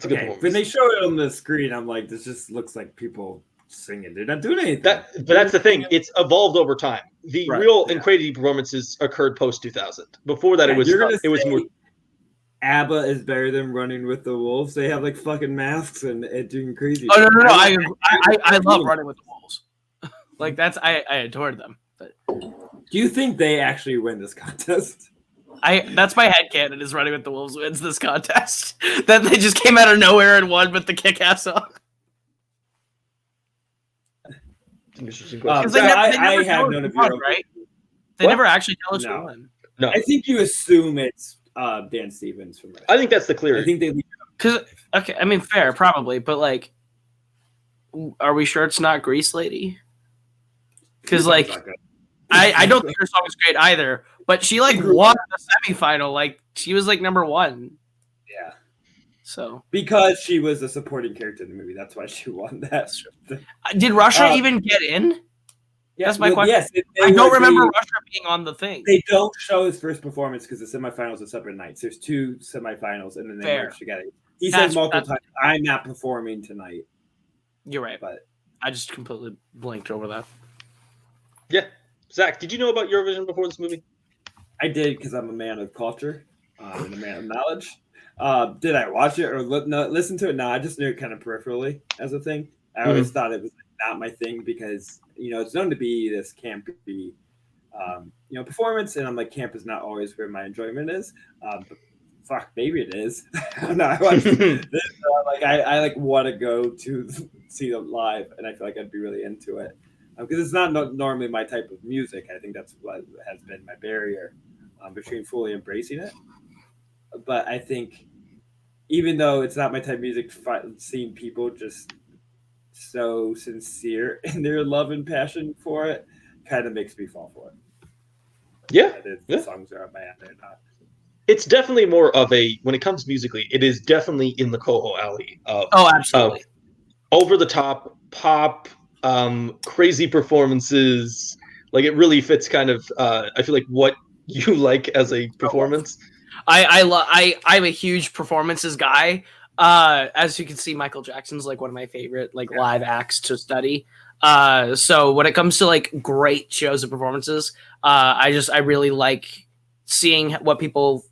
[SPEAKER 1] when they show it on the screen, I'm like, this just looks like people singing. They're not doing anything.
[SPEAKER 2] But that's the thing. It's evolved over time. The real incredible performances occurred post 2000. Before that, it was more.
[SPEAKER 1] ABBA is better than Running with the Wolves. They have like fucking masks and doing crazy.
[SPEAKER 3] Oh no! I love Running with the Wolves. Like I adored them. But
[SPEAKER 1] do you think they actually win this contest?
[SPEAKER 3] That's my headcanon is Running with the Wolves wins this contest. That they just came out of nowhere and won with the kick-ass song.
[SPEAKER 1] I have known of Europe,
[SPEAKER 3] right? They never actually tell us who won.
[SPEAKER 2] No,
[SPEAKER 1] I think you assume it's Dan Stevens from Russia.
[SPEAKER 2] I think that's the clear.
[SPEAKER 1] I think they
[SPEAKER 3] because I mean fair probably, but like, are we sure it's not Grease Lady? Because like, I don't think her song is great either. But she like won the semifinal. Like she was like number 1.
[SPEAKER 1] Yeah.
[SPEAKER 3] So
[SPEAKER 1] because she was a supporting character in the movie, that's why she won that.
[SPEAKER 3] Did Russia even get in?
[SPEAKER 1] Yeah,
[SPEAKER 3] that's my question.
[SPEAKER 1] Yes,
[SPEAKER 3] I don't remember Russia being on the thing.
[SPEAKER 1] They don't show his first performance because the semifinals are separate nights. There's 2 semifinals, and then they merge together. He says multiple times, "I'm not performing tonight."
[SPEAKER 3] You're right, but I just completely blanked over that.
[SPEAKER 2] Yeah, Zach, did you know about Eurovision before this movie?
[SPEAKER 1] I did because I'm a man of culture and a man of knowledge. Did I watch it or listen to it? No, I just knew it kind of peripherally as a thing. I always thought it was not my thing because it's known to be this campy, performance, and I'm like, camp is not always where my enjoyment is. But fuck, maybe it is. I don't know. I watched this, I want to go to see them live, and I feel like I'd be really into it because it's not normally my type of music. I think that's what has been my barrier between fully embracing it. But I think even though it's not my type of music, seeing people just so sincere in their love and passion for it kind of makes me fall for it.
[SPEAKER 2] Yeah.
[SPEAKER 1] The songs are on my end or not.
[SPEAKER 2] It's definitely more of when it comes musically, it is definitely in the Koho alley.
[SPEAKER 3] Absolutely.
[SPEAKER 2] Over the top pop, crazy performances. Like it really fits kind of, I feel like what you like as a performance.
[SPEAKER 3] I'm a huge performances guy. As you can see, Michael Jackson's like one of my favorite live acts to study. So when it comes to like great shows and performances, I really like seeing what people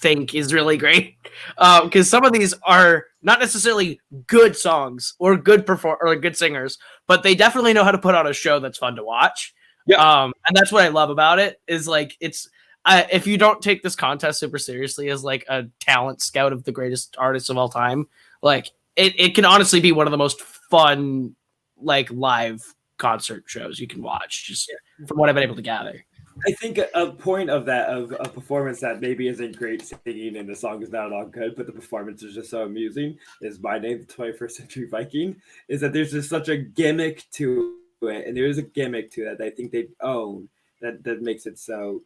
[SPEAKER 3] think is really great. Because some of these are not necessarily good songs or good or good singers, but they definitely know how to put on a show that's fun to watch.
[SPEAKER 2] Yeah.
[SPEAKER 3] And that's what I love about it is like if you don't take this contest super seriously as like a talent scout of the greatest artists of all time, like it can honestly be one of the most fun like live concert shows you can watch, just from what I've been able to gather.
[SPEAKER 1] I think a point of that, of a performance that maybe isn't great singing and the song is not all good, but the performance is just so amusing, is My Name, the 21st Century Viking, is that there's just such a gimmick to it, and there is a gimmick to that I think they own that makes it so,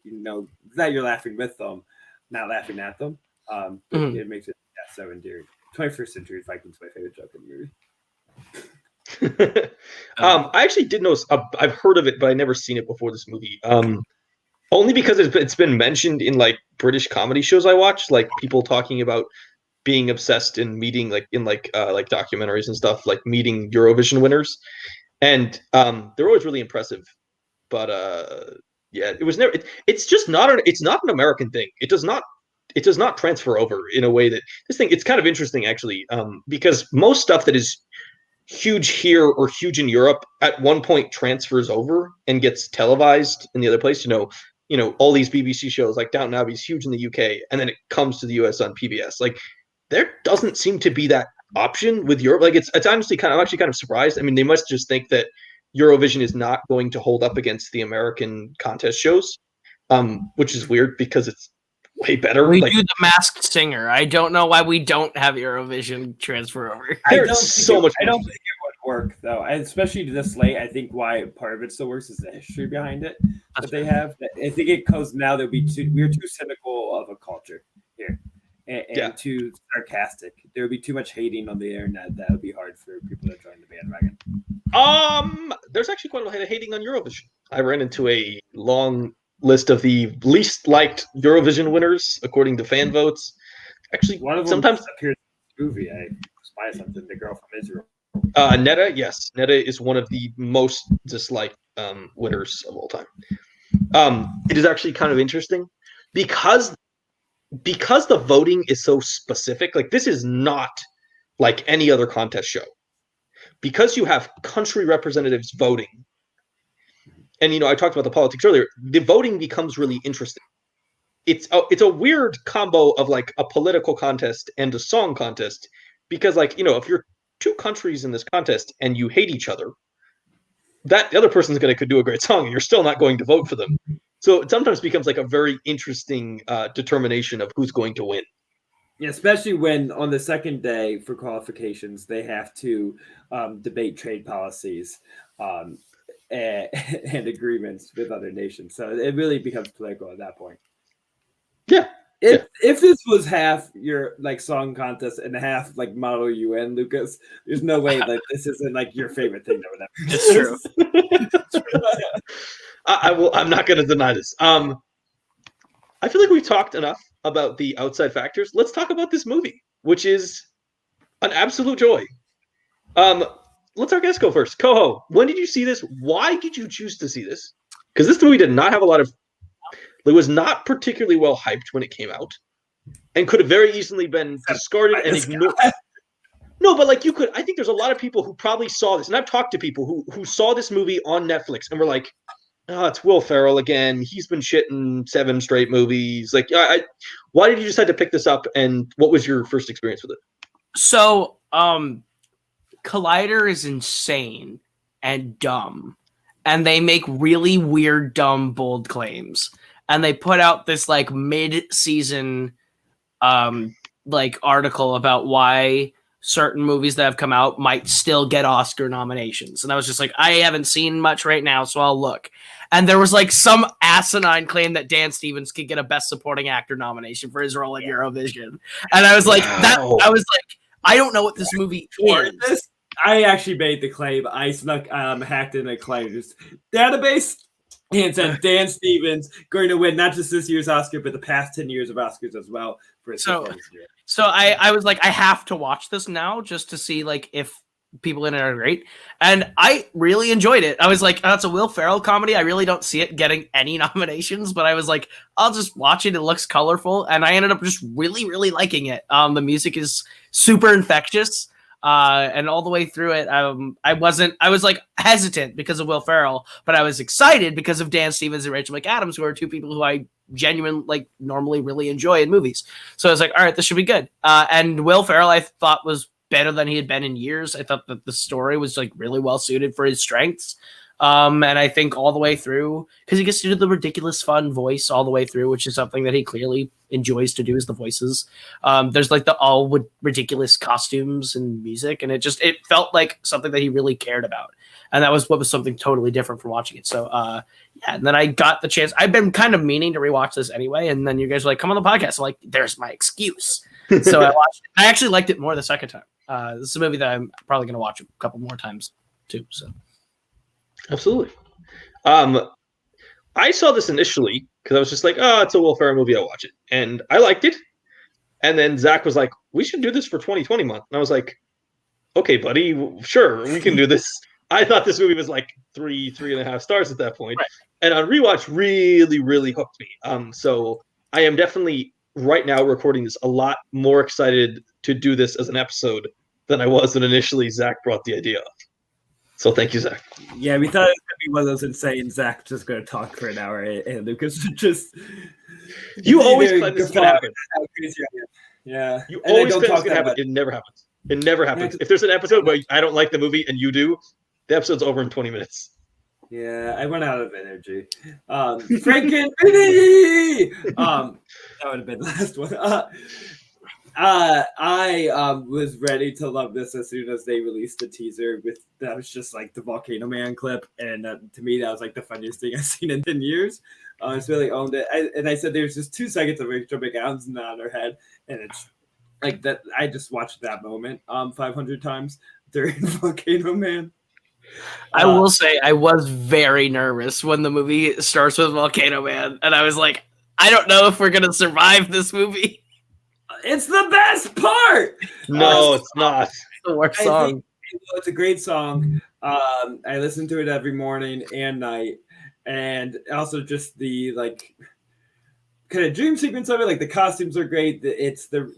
[SPEAKER 1] that you're laughing with them, not laughing at them. It makes it so endearing. 21st Century Viking's my favorite joke in the movie.
[SPEAKER 2] I actually did know. I've heard of it, but I never seen it before this movie. Only because it's been mentioned in like British comedy shows I watch, like people talking about being obsessed and meeting like in like documentaries and stuff, like meeting Eurovision winners, and they're always really impressive. But yeah, it was never. It's just not it's not an American thing. It does not transfer over in a way that this thing. It's kind of interesting actually, because most stuff that is huge here or huge in Europe at one point transfers over and gets televised in the other place. All these BBC shows like Downton Abbey is huge in the UK, and then it comes to the US on PBS. Like there doesn't seem to be that option with Europe. Like it's honestly I'm actually kind of surprised. I mean, they must just think that Eurovision is not going to hold up against the American contest shows, which is weird because it's way better.
[SPEAKER 3] We do the Masked Singer. I don't know why we don't have Eurovision transfer over.
[SPEAKER 1] I don't think it would work though, especially this late. I think why part of it still works is the history behind it that they have. I think it goes now. We're too cynical of a culture here, and too sarcastic. There would be too much hating on the internet. That would be hard for people to join the bandwagon.
[SPEAKER 2] There's actually quite a lot of hating on Eurovision. I ran into a long list of the least liked Eurovision winners according to fan votes. Actually,
[SPEAKER 1] one of them
[SPEAKER 2] sometimes
[SPEAKER 1] appears in the movie. I spy something. The girl from Israel.
[SPEAKER 2] Netta, yes, Netta is one of the most disliked winners of all time. It is actually kind of interesting because the voting is so specific. Like this is not like any other contest show. Because you have country representatives voting, and I talked about the politics earlier, the voting becomes really interesting. It's a weird combo of like a political contest and a song contest, because like if you're two countries in this contest and you hate each other, that the other person's could do a great song and you're still not going to vote for them. So it sometimes becomes like a very interesting determination of who's going to win.
[SPEAKER 1] Yeah, especially when on the second day for qualifications, they have to debate trade policies and agreements with other nations. So it really becomes political at that point.
[SPEAKER 2] Yeah.
[SPEAKER 1] If this was half your like song contest and half like Model UN, Lucas, there's no way that this isn't like your favorite thing or whatever.
[SPEAKER 3] It's true.
[SPEAKER 2] I'm not going to deny this. I feel like we've talked enough about the outside factors. Let's talk about this movie, which is an absolute joy. Let's our guest go first. Koho, when did you see this? Why did you choose to see this? Because this movie did not have a lot of. It was not particularly well hyped when it came out, and could have very easily been discarded and ignored. No, but like you could. I think there's a lot of people who probably saw this, and I've talked to people who saw this movie on Netflix and were like, "Oh, it's Will Ferrell again. He's been shitting 7 straight movies." Like, why did you decide to pick this up, and what was your first experience with it?
[SPEAKER 3] So, Collider is insane and dumb, and they make really weird, dumb, bold claims. And they put out this like mid-season like article about why certain movies that have come out might still get Oscar nominations. And I was just like, I haven't seen much right now, so I'll look. And there was like some asinine claim that Dan Stevens could get a Best Supporting Actor nomination for his role in Eurovision. And I was like, I don't know what this movie is.
[SPEAKER 1] I actually made the claim. I hacked in a claim just database and said Dan Stevens going to win not just this year's Oscar, but the past 10 years of Oscars as well for his performance here.
[SPEAKER 3] So I was like, I have to watch this now just to see like if people in it are great, and I really enjoyed it. I was like, oh, it's a Will Ferrell comedy. I really don't see it getting any nominations, but I was like, I'll just watch it. It looks colorful, and I ended up just really, really liking it. The music is super infectious, and all the way through it, I was like hesitant because of Will Ferrell, but I was excited because of Dan Stevens and Rachel McAdams, who are two people who I genuinely like normally really enjoy in movies. So I was like, all right, this should be good. And Will Ferrell, I thought was better than he had been in years. I thought that the story was like really well suited for his strengths. And I think all the way through, because he gets to do the ridiculous fun voice all the way through, which is something that he clearly enjoys to do, is the voices. There's like the all with ridiculous costumes and music, and it felt like something that he really cared about. And that was what was something totally different from watching it. So yeah, and then I got the chance. I've been kind of meaning to rewatch this anyway, and then you guys were like, come on the podcast. I'm like, there's my excuse. So I watched it. I actually liked it more the second time. This is a movie that I'm probably going to watch a couple more times too. So,
[SPEAKER 2] absolutely. I saw this initially because I was just like, oh, it's a Will Ferrell movie. I'll watch it, and I liked it. And then Zach was like, we should do this for 2020 month, and I was like, okay, buddy, sure, we can do this. I thought this movie was like 3.5 stars at that point, right. And on rewatch, really, really hooked me. So I am definitely right now recording this a lot more excited to do this as an episode than I was when initially Zach brought the idea up. So thank you, Zach.
[SPEAKER 1] Yeah, we thought it was going to be one of those insane Zach just going to talk for an hour, and Lucas just...
[SPEAKER 2] You always plan this is going to happen.
[SPEAKER 1] Yeah.
[SPEAKER 2] You always plan this is going to happen. It never happens. It never happens. If there's an episode where I don't like the movie and you do, the episode's over in 20 minutes.
[SPEAKER 1] Yeah, I went out of energy. Franken Mini! That would have been the last one. I was ready to love this as soon as they released the teaser. That was just like the Volcano Man clip, and to me that was like the funniest thing I've seen in 10 years. It's really owned it. I said there's just 2 seconds of Rachel McAdams on her head, and it's like that. I just watched that moment 500 times during Volcano Man.
[SPEAKER 3] I will say I was very nervous when the movie starts with Volcano Man, and I was like, I don't know if we're gonna survive this movie.
[SPEAKER 1] It's the best part.
[SPEAKER 2] No, it's not.
[SPEAKER 3] It's the worst song.
[SPEAKER 1] It's a great song. I listen to it every morning and night, and also just the like kind of dream sequence of it. Like the costumes are great. It's the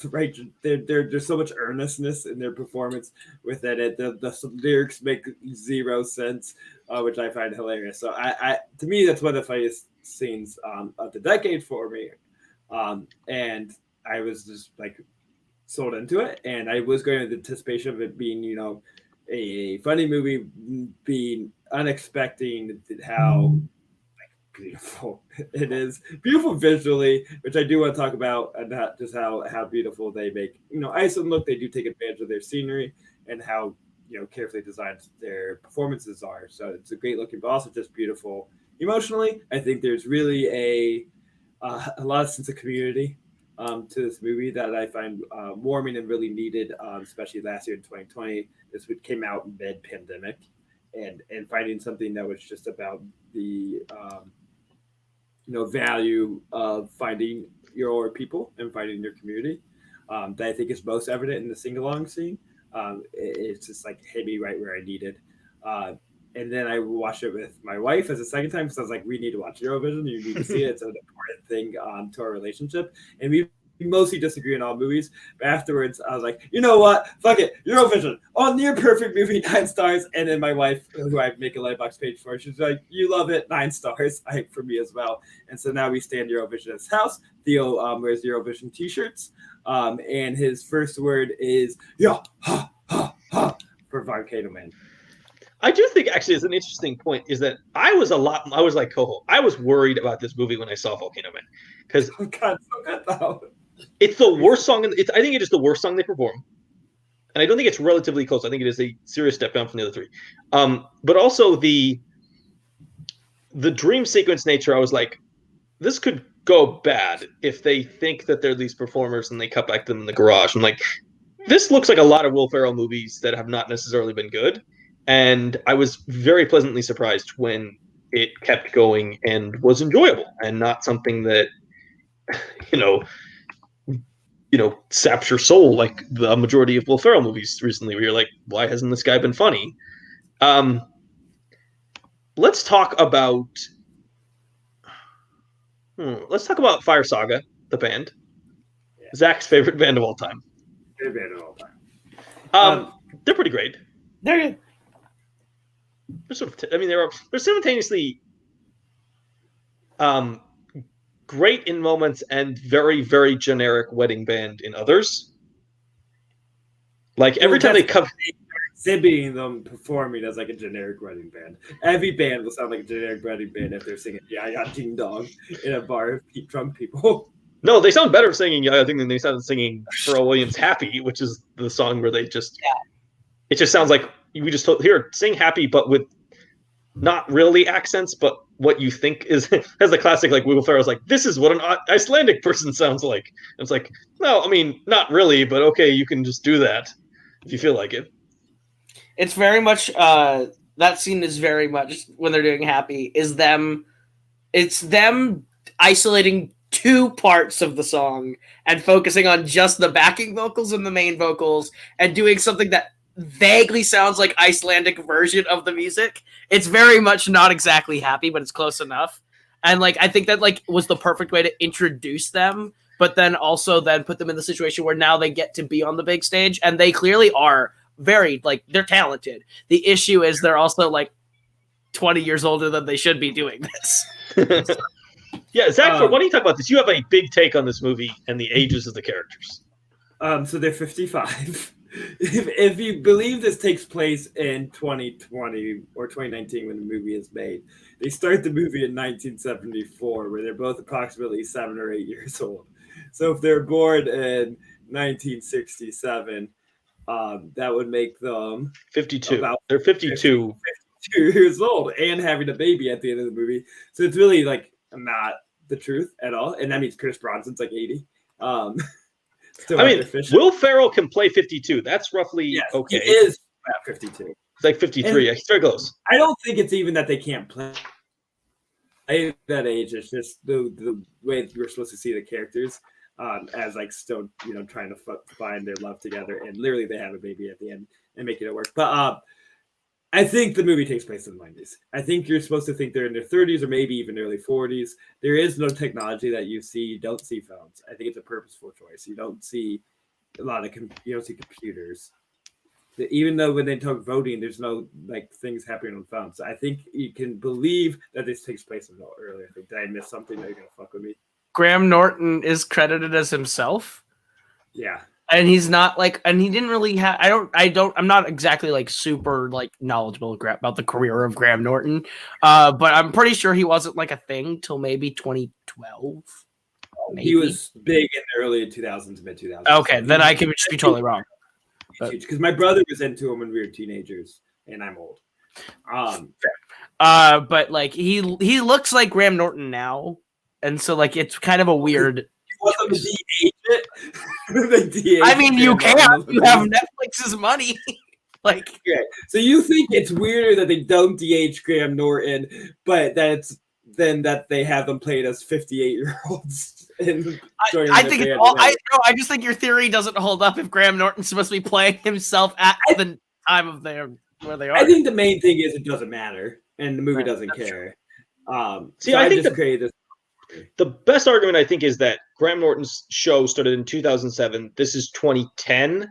[SPEAKER 1] right. There's so much earnestness in their performance with it. The lyrics make zero sense, which I find hilarious. So I to me that's one of the funniest scenes of the decade for me, and I was just like sold into it, and I was going with the anticipation of it being, a funny movie, being unexpected how beautiful it is, beautiful visually, which I do want to talk about, and not just how beautiful they make Iceland look. They do take advantage of their scenery and how carefully designed their performances are. So it's a great looking, but also just beautiful emotionally. I think there's really a lot of sense of community to this movie that I find warming and really needed, especially last year in 2020. This came out mid-pandemic, and finding something that was just about the value of finding your people and finding your community, that I think is most evident in the sing-along scene. It's just like hit me right where I needed. And then I watched it with my wife as a second time because I was like, we need to watch Eurovision. You need to see it. It's an important thing to our relationship. And we mostly disagree in all movies. But afterwards, I was like, you know what? Fuck it. Eurovision. Oh, near perfect movie, 9 stars. And then my wife, who I make a Letterboxd page for, she's like, you love it, 9 stars. For me as well. And so now we stand Eurovision at his house. Theo wears Eurovision t-shirts. And his first word is, yeah, ha, ha, ha, for Volcano Man.
[SPEAKER 2] I do think actually it's an interesting point is that I was like Koho. I was worried about this movie when I saw Volcano Man because
[SPEAKER 1] so good though.
[SPEAKER 2] It's the worst song. I think it is the worst song they perform, and I don't think it's relatively close. I think it is a serious step down from the other 3. But also the dream sequence nature. I was like, this could go bad if they think that they're these performers and they cut back to them in the garage. I'm like, this looks like a lot of Will Ferrell movies that have not necessarily been good. And I was very pleasantly surprised when it kept going and was enjoyable and not something that, saps your soul, like the majority of Will Ferrell movies recently, where you're like, why hasn't this guy been funny? Let's talk about Fire Saga, the band. Yeah. Zach's favorite band of all time.
[SPEAKER 1] Favorite band of all time.
[SPEAKER 2] They're pretty great.
[SPEAKER 3] They're good.
[SPEAKER 2] They're sort of. They're simultaneously great in moments and very, very generic wedding band in others. Like every time they come,
[SPEAKER 1] exhibiting them performing as like a generic wedding band. Every band will sound like a generic wedding band if they're singing "Yeah, yeah, Ding Dong" in a bar of drunk people.
[SPEAKER 2] No, they sound better singing "Yeah, I think" than they sound singing Pharrell Williams' "Happy," which is the song where they just. Yeah. It just sounds like we just told here sing "Happy," but with not really accents, but what you think is as the classic, like Will Ferrell's like, this is what an Icelandic person sounds like. And it's like, no, I mean, not really, but okay, you can just do that if you feel like it.
[SPEAKER 3] It's very much that scene is very much when they're doing "Happy" is them. It's them isolating two parts of the song and focusing on just the backing vocals and the main vocals and doing something that vaguely sounds like Icelandic version of the music. It's very much not exactly "Happy," but it's close enough. And like I think that like was the perfect way to introduce them, but then also then put them in the situation where now they get to be on the big stage, and they clearly are very like they're talented. The issue is they're also like 20 years older than they should be doing this.
[SPEAKER 2] Yeah, Zach, why don't you talk about this? You have a big take on this movie and the ages of the characters.
[SPEAKER 1] So they're 55. If you believe this takes place in 2020 or 2019 when the movie is made, they start the movie in 1974, where they're both approximately 7 or 8 years old. So if they're born in 1967, that would make them
[SPEAKER 2] 52. They're 52
[SPEAKER 1] years old and having a baby at the end of the movie. So it's really like not the truth at all, and that means Pierce Brosnan's like 80.
[SPEAKER 2] Will Ferrell can play 52. That's roughly okay.
[SPEAKER 1] He is at 52.
[SPEAKER 2] It's like 53. He's very close.
[SPEAKER 1] I don't think it's even that they can't play at that age. It's just the way we're supposed to see the characters as like still trying to find their love together, and literally they have a baby at the end and making it work. But I think the movie takes place in the 90s. I think you're supposed to think they're in their 30s or maybe even early 40s. There is no technology that you see. You don't see phones. I think it's a purposeful choice. You don't see a lot of you don't see computers. Even though when they talk voting, there's no like things happening on phones. So I think you can believe that this takes place a little earlier. I think, did I miss something? Are you gonna fuck with me?
[SPEAKER 3] Graham Norton is credited as himself.
[SPEAKER 1] Yeah.
[SPEAKER 3] And he's not like, and he didn't really have, I'm not exactly like super like knowledgeable about the career of Graham Norton. But I'm pretty sure he wasn't like a thing till maybe 2012. Maybe.
[SPEAKER 1] He was big in the early 2000s, mid 2000s.
[SPEAKER 3] Okay, then I could just be totally wrong.
[SPEAKER 1] Because my brother was into him when we were teenagers, and I'm old.
[SPEAKER 3] But like he looks like Graham Norton now, and so like it's kind of a weird. I mean, you can. You have Netflix's money. Like,
[SPEAKER 1] okay. So you think it's weirder that they don't DH Graham Norton, but that they have them played as 58-year-olds.
[SPEAKER 3] I think it's all. I just think your theory doesn't hold up if Graham Norton's supposed to be playing himself at the time of where they are.
[SPEAKER 1] I think the main thing is it doesn't matter, and the movie doesn't care. I think
[SPEAKER 2] the best argument I think is that Graham Norton's show started in 2007. This is 2010.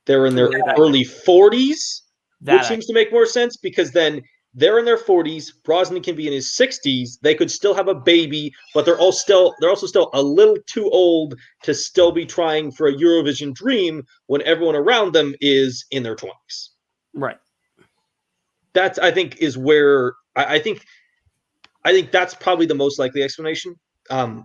[SPEAKER 2] They're in their early 40s, which seems to make more sense because then they're in their 40s. Brosnan can be in his 60s. They could still have a baby, but they're also still a little too old to still be trying for a Eurovision dream when everyone around them is in their 20s.
[SPEAKER 3] Right.
[SPEAKER 2] That's I think is where I think that's probably the most likely explanation.
[SPEAKER 1] I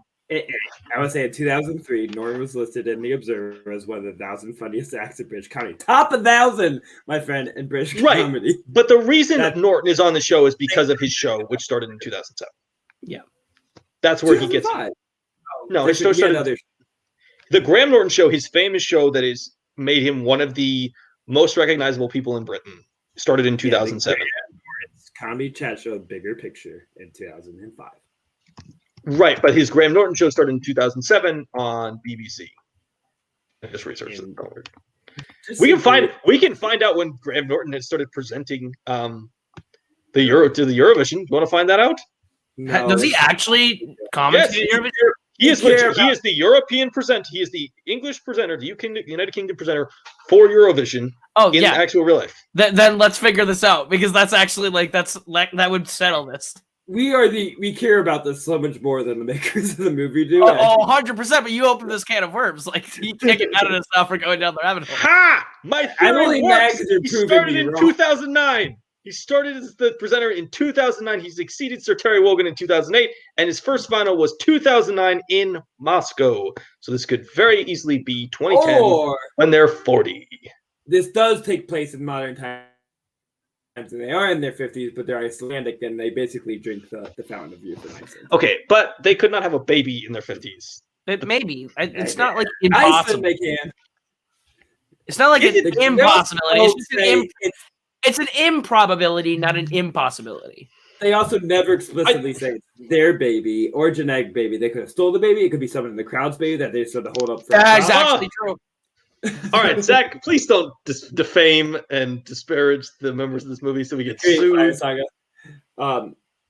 [SPEAKER 1] would say in 2003, Norton was listed in The Observer as one of the 1,000 funniest acts in British comedy. Top 1,000, my friend, in British comedy.
[SPEAKER 2] But the reason that Norton is on the show is because of his show, which started in 2007.
[SPEAKER 3] Yeah.
[SPEAKER 2] That's where he gets. No, his show started. The Graham Norton show, his famous show that has made him one of the most recognizable people in Britain, started in 2007.
[SPEAKER 1] It's comedy chat show, Bigger Picture, in 2005.
[SPEAKER 2] Right, but his Graham Norton show started in 2007 on BBC. I just researched it.
[SPEAKER 1] Just
[SPEAKER 2] We
[SPEAKER 1] simply-
[SPEAKER 2] can find out when Graham Norton had started presenting the Eurovision. You want to find that out?
[SPEAKER 1] No,
[SPEAKER 3] Does he actually comment?
[SPEAKER 2] Yes, he is the European presenter. He is the English presenter, the United Kingdom presenter for Eurovision in actual real life.
[SPEAKER 3] Then let's figure this out, because that's actually that would settle this.
[SPEAKER 1] We care about this so much more than the makers of the movie do.
[SPEAKER 3] 100%. But you opened this can of worms. Like, you can't get mad at us now for going down the rabbit hole.
[SPEAKER 2] Ha! My theory works. He started in 2009. He started as the presenter in 2009. He succeeded Sir Terry Wogan in 2008, and his first final was 2009 in Moscow. So this could very easily be 2010 when they're 40.
[SPEAKER 1] This does take place in modern times, and they are in their 50s, but they're Icelandic, and they basically drink the fountain of youth in Iceland.
[SPEAKER 2] Okay, but they could not have a baby in their 50s.
[SPEAKER 3] Maybe. It's not like impossible.
[SPEAKER 1] Iceland they can.
[SPEAKER 3] It's not like an impossibility. It's an improbability, not an impossibility.
[SPEAKER 1] They also never explicitly say it's their baby or genetic baby. They could have stole the baby. It could be someone in the crowd's baby that they sort of hold up for.
[SPEAKER 3] That's actually true.
[SPEAKER 2] All right, Zach, please don't defame and disparage the members of this movie so we get sued.
[SPEAKER 1] Fire Saga.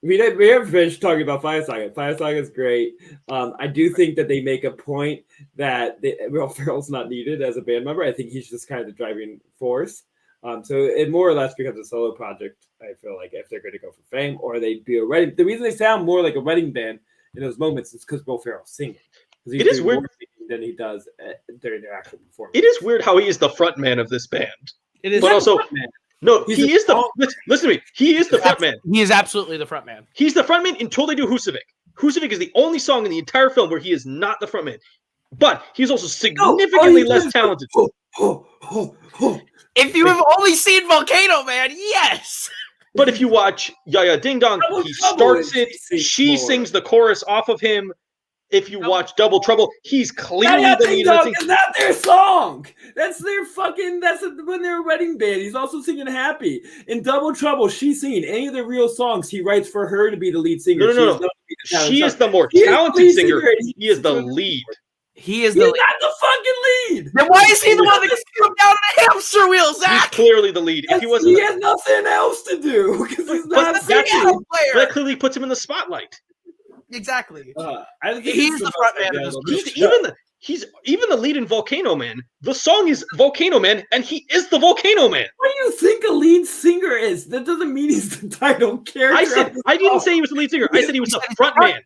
[SPEAKER 1] We haven't finished talking about Fire Saga. Fire Saga is great. I do think that they make a point that Will Ferrell's not needed as a band member. I think he's just kind of the driving force. So it more or less becomes a solo project, I feel like, if they're going to go for fame, or they'd be a wedding. The reason they sound more like a wedding band in those moments is because Will Ferrell's singing.
[SPEAKER 2] It is weird
[SPEAKER 1] than he does during their actual performance.
[SPEAKER 2] It is weird how he is the front man of this band.
[SPEAKER 3] It is,
[SPEAKER 2] but also no, he is the. Listen to me. He is the front man.
[SPEAKER 3] He is absolutely the front man.
[SPEAKER 2] He's the front man until they do Husavik. Husavik is the only song in the entire film where he is not the front man, but he's also significantly less talented.
[SPEAKER 3] If you have only seen Volcano Man, yes.
[SPEAKER 2] But if you watch Yaya Ding Dong, he starts it. She sings the chorus off of him. If you watch Double Trouble, he's clearly the lead.
[SPEAKER 1] It's not their song. That's their fucking. That's when they're a wedding band. He's also singing Happy. In Double Trouble, she's singing any of the real songs he writes for her to be the lead singer.
[SPEAKER 2] No. She is the more talented singer. He is the lead.
[SPEAKER 3] He's
[SPEAKER 1] not the fucking lead.
[SPEAKER 3] Then why is he the one that gets thrown down on a hamster wheel, Zach?
[SPEAKER 2] He's clearly the lead. If he wasn't,
[SPEAKER 1] he has nothing else to do because he's not a
[SPEAKER 3] player.
[SPEAKER 2] That clearly puts him in the spotlight.
[SPEAKER 3] Exactly.
[SPEAKER 1] I think
[SPEAKER 3] he's the front man of this.
[SPEAKER 2] He's even the lead in Volcano Man. The song is Volcano Man, and he is the Volcano Man.
[SPEAKER 1] What do you think a lead singer is? That doesn't mean he's the title character.
[SPEAKER 2] I didn't say he was the lead singer. I said he was the front man.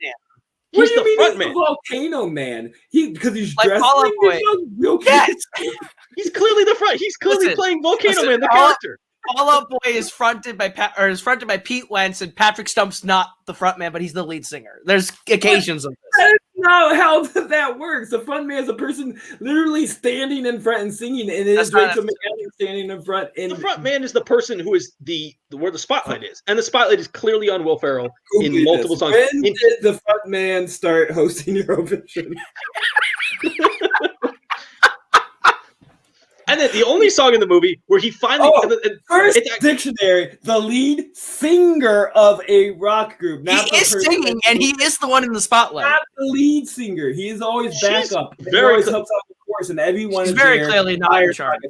[SPEAKER 1] What do you mean he's the Volcano Man? Because he's
[SPEAKER 3] like
[SPEAKER 1] dressed
[SPEAKER 3] like
[SPEAKER 1] real
[SPEAKER 3] yes.
[SPEAKER 2] He's clearly the front. He's clearly playing Volcano Man, the character.
[SPEAKER 3] Fall Out Boy is fronted by Pete Wentz, and Patrick Stump's not the front man, but he's the lead singer. There's occasions of this.
[SPEAKER 1] That is not how that works. The front man is a person literally standing in front and singing, and it is Rachel McAdams standing in front.
[SPEAKER 2] The front man is the person who is where the spotlight is, and the spotlight is clearly on Will Ferrell in multiple songs.
[SPEAKER 1] When did the front man start hosting Eurovision?
[SPEAKER 2] And then the only song in the movie where he finally
[SPEAKER 1] first dictionary, the lead singer of a rock group. Not
[SPEAKER 3] he is singing, and he is the one in the spotlight.
[SPEAKER 1] Not the lead singer. He is always backup.
[SPEAKER 2] He always
[SPEAKER 1] helps out the chorus, and everyone is
[SPEAKER 3] very clearly not in charge.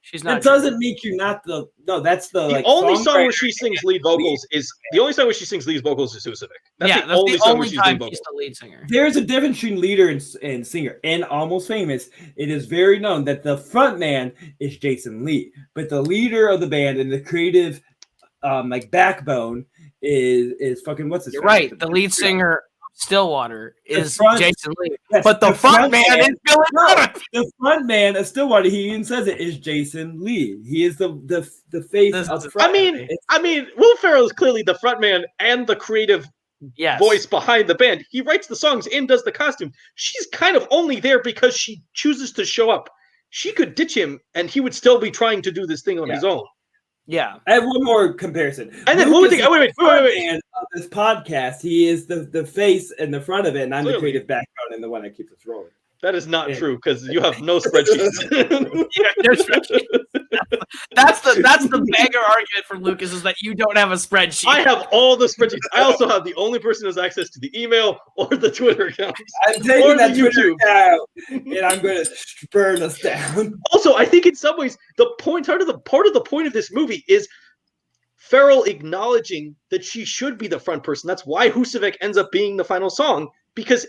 [SPEAKER 3] She's not.
[SPEAKER 1] It doesn't make you not the. No, that's the
[SPEAKER 2] only song where she sings lead vocals is the only song where she sings lead vocals is Husavik.
[SPEAKER 3] That's the only song where she's the lead singer.
[SPEAKER 1] There's a difference between leader and singer. In Almost Famous, it is very known that the front man is Jason Lee, but the leader of the band and the creative, backbone is fucking what's his name?
[SPEAKER 3] You're right. The lead singer. Stillwater is Jason Lee,
[SPEAKER 1] yes,
[SPEAKER 3] but the front man is Billy Crudup.
[SPEAKER 1] The front man of Stillwater, he even says it, is Jason Lee. He is the face of the front.
[SPEAKER 2] I mean, Will Ferrell is clearly the front man and the creative voice behind the band. He writes the songs and does the costume. She's kind of only there because she chooses to show up. She could ditch him, and he would still be trying to do this thing on his own.
[SPEAKER 3] Yeah,
[SPEAKER 1] I have one more comparison.
[SPEAKER 2] And then wait.
[SPEAKER 1] Of this podcast, he is the face in the front of it, and I'm the creative background and the one that keeps us rolling.
[SPEAKER 2] That is not true because you have no spreadsheets.
[SPEAKER 3] That's the banger argument for Lucas is that you don't have a spreadsheet.
[SPEAKER 2] I have all the spreadsheets. I also have the only person who has access to the email or the Twitter accounts.
[SPEAKER 1] I'm taking that Twitter account and I'm going to burn us down.
[SPEAKER 2] Also, I think in some ways part of the point of this movie is Farrell acknowledging that she should be the front person. That's why Husavik ends up being the final song, because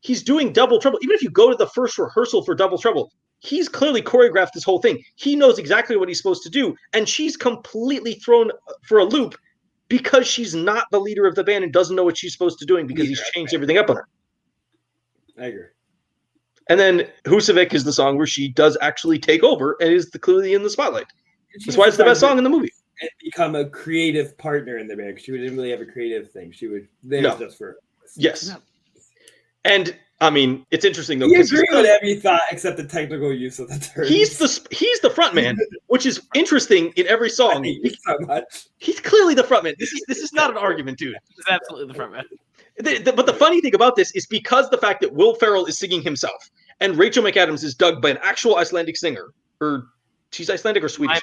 [SPEAKER 2] he's doing Double Trouble. Even if you go to the first rehearsal for Double Trouble, he's clearly choreographed this whole thing. He knows exactly what he's supposed to do, and she's completely thrown for a loop because she's not the leader of the band and doesn't know what she's supposed to do because he's changed everything up on her.
[SPEAKER 1] I agree.
[SPEAKER 2] And then Husavik is the song where she does actually take over and is clearly in the spotlight. That's why it's the best song in the movie.
[SPEAKER 1] And become a creative partner in the band. She didn't really have a creative thing. She would just for
[SPEAKER 2] yes. No. And I mean, it's interesting though.
[SPEAKER 1] You agree with every thought except the technical use of the term.
[SPEAKER 2] He's the front man, which is interesting in every song.
[SPEAKER 1] So much.
[SPEAKER 2] He's clearly the front man. This is not an argument, dude.
[SPEAKER 3] He's absolutely the front man.
[SPEAKER 2] But the funny thing about this is because the fact that Will Ferrell is singing himself and Rachel McAdams is dubbed by an actual Icelandic singer, or she's Icelandic or Swedish.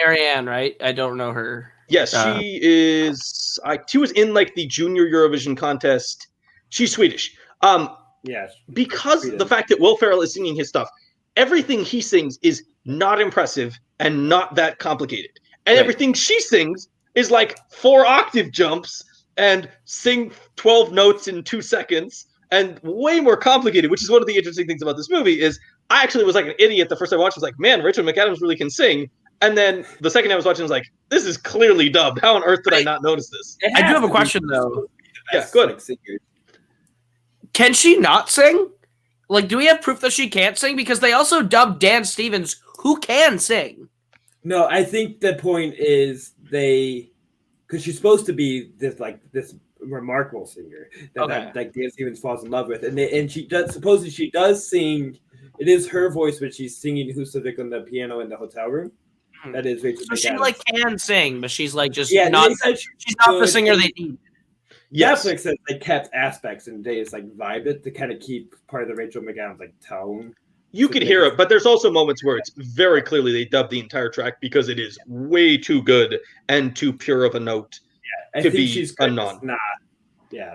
[SPEAKER 3] Marianne, right? I don't know her.
[SPEAKER 2] Yes, she is. She was in like the Junior Eurovision contest. She's Swedish.
[SPEAKER 1] Yes.
[SPEAKER 2] Because the fact that Will Ferrell is singing his stuff, everything he sings is not impressive and not that complicated. And everything she sings is like 4 octave jumps and sing 12 notes in 2 seconds and way more complicated, which is one of the interesting things about this movie is I actually was like an idiot the first time I watched it. I was like, man, Rachel McAdams really can sing. And then the second time I was watching, I was like, this is clearly dubbed. How on earth did I not notice this?
[SPEAKER 3] I do have a question, though.
[SPEAKER 2] Yeah, go ahead.
[SPEAKER 3] Can she not sing? Like, do we have proof that she can't sing? Because they also dubbed Dan Stevens, who can sing.
[SPEAKER 1] No, I think the point is because she's supposed to be this remarkable singer that Dan Stevens falls in love with, and she does supposedly she does sing. It is her voice, but she's singing Husavik on the piano in the hotel room. That is Rachel McAdams.
[SPEAKER 3] She like can sing, but she's like just
[SPEAKER 1] she's
[SPEAKER 3] not the singer they need.
[SPEAKER 1] Yes, Netflix says they kept aspects and they just vibe it to kind of keep part of the Rachel McAdams tone.
[SPEAKER 2] You could hear it, but there's also moments where it's very clearly they dubbed the entire track because it is way too good and too pure of a note to be she's a non.
[SPEAKER 1] Not,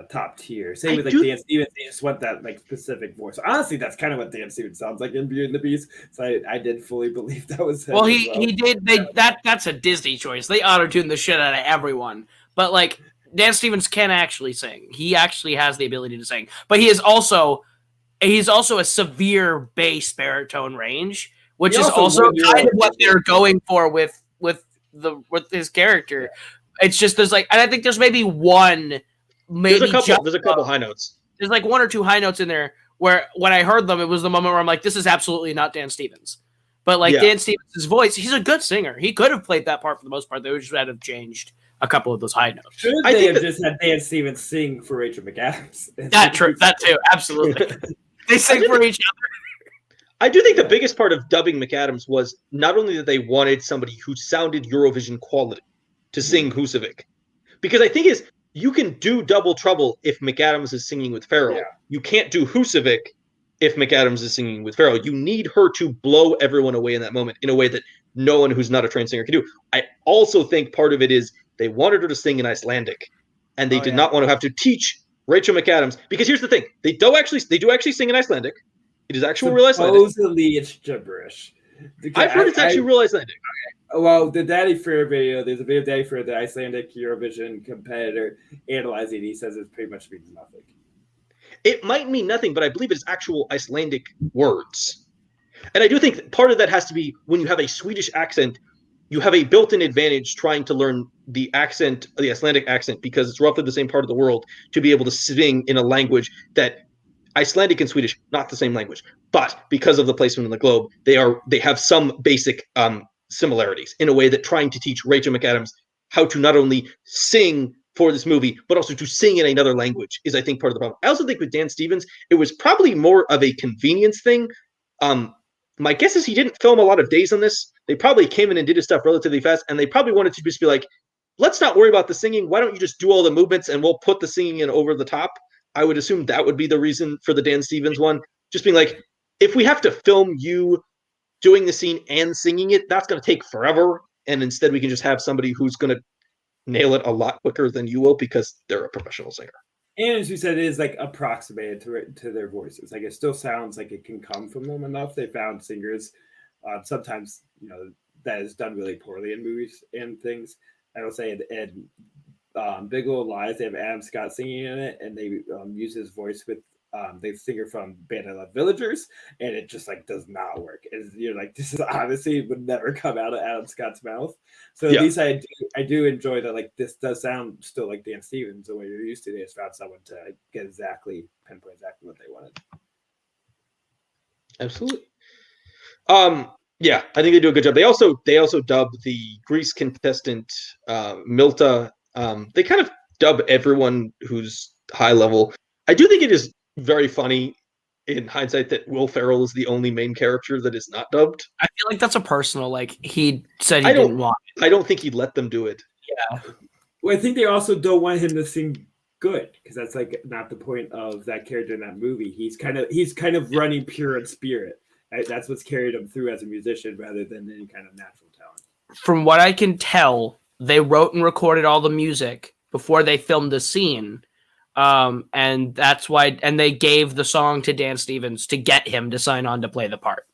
[SPEAKER 1] top tier. Same with Dan Stevens. They just want that specific voice. Honestly, that's kind of what Dan Stevens sounds like in Beauty and the Beast. So I did fully believe that was him.
[SPEAKER 3] Well, he did. That's a Disney choice. They auto-tuned the shit out of everyone. But Dan Stevens can actually sing. He actually has the ability to sing. But he's also a severe bass baritone range, which is also kind of what they're going for with his character. It's just and I think there's maybe one. There's
[SPEAKER 2] a couple high notes.
[SPEAKER 3] There's 1 or 2 high notes in there where when I heard them, it was the moment where I'm like, this is absolutely not Dan Stevens. But Dan Stevens' voice, he's a good singer. He could have played that part for the most part. They would just have changed a couple of those high notes.
[SPEAKER 1] Should they have just had Dan Stevens sing for Rachel McAdams?
[SPEAKER 3] That too, absolutely. They sing for each other.
[SPEAKER 2] I do think the biggest part of dubbing McAdams was not only that they wanted somebody who sounded Eurovision quality to sing Husavik, because I think you can do Double Trouble if McAdams is singing with Farrell. Yeah. You can't do Husavik if McAdams is singing with Farrell. You need her to blow everyone away in that moment in a way that no one who's not a trained singer can do. I also think part of it is they wanted her to sing in Icelandic, and they did not want to have to teach Rachel McAdams, because here's the thing: they do actually sing in Icelandic. It is actual real Icelandic.
[SPEAKER 1] Supposedly it's gibberish.
[SPEAKER 2] I've heard it's actually real Icelandic.
[SPEAKER 1] Well, the Daddy Fair video, there's a video of Daddy Fair, the Icelandic Eurovision competitor, analyzing it. He says it pretty much means nothing.
[SPEAKER 2] It might mean nothing, but I believe it's actual Icelandic words. And I do think part of that has to be when you have a Swedish accent, you have a built-in advantage trying to learn the accent, the Icelandic accent, because it's roughly the same part of the world, to be able to sing in a language that Icelandic and Swedish, not the same language. But because of the placement in the globe, they have some basic similarities in a way that trying to teach Rachel McAdams how to not only sing for this movie, but also to sing in another language is, I think, part of the problem. I also think with Dan Stevens, it was probably more of a convenience thing. My guess is he didn't film a lot of days on this. They probably came in and did his stuff relatively fast, and they probably wanted to just be like, let's not worry about the singing. Why don't you just do all the movements and we'll put the singing in over the top? I would assume that would be the reason for the Dan Stevens one. Just being like, if we have to film you doing the scene and singing it, that's going to take forever. And instead, we can just have somebody who's going to nail it a lot quicker than you will because they're a professional singer.
[SPEAKER 1] And as you said, it is like approximated to their voices. Like it still sounds like it can come from them enough. They found singers sometimes, that is done really poorly in movies and things. I will say in Big Little Lies, they have Adam Scott singing in it, and they use his voice with the singer from Band I Love Villagers, and it just like does not work. You're like, this is obviously would never come out of Adam Scott's mouth. So at least I do enjoy that. Like this does sound still like Dan Stevens, the way you're used to. They just found someone to pinpoint exactly what they wanted.
[SPEAKER 2] Absolutely. Yeah, I think they do a good job. They also dub the Greece contestant Milta. They kind of dub everyone who's high level. I do think it is very funny in hindsight that Will Ferrell is the only main character that is not dubbed.
[SPEAKER 3] I feel like that's a personal, like he said he didn't want it.
[SPEAKER 2] I don't think he'd let them do it.
[SPEAKER 3] Yeah.
[SPEAKER 1] Well, I think they also don't want him to sing good, because that's like not the point of that character in that movie. He's kind of running pure in spirit. Right? That's what's carried him through as a musician rather than any kind of natural talent.
[SPEAKER 3] From what I can tell, they wrote and recorded all the music before they filmed the scene. And that's why, and they gave the song to Dan Stevens to get him to sign on to play the part.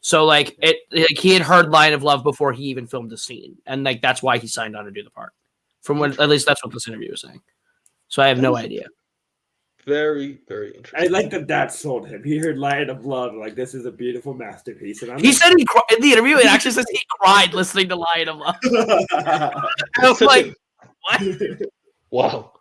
[SPEAKER 3] So like he had heard Line of Love before he even filmed the scene. And like, that's why he signed on to do the part, from what, at least that's what this interview was saying. So I have no idea.
[SPEAKER 2] Very, very interesting.
[SPEAKER 1] I like that sold him. He heard Line of Love, like this is a beautiful masterpiece. And
[SPEAKER 3] he said in the interview, it actually says he cried listening to Line of Love. I was like, what?
[SPEAKER 2] Wow.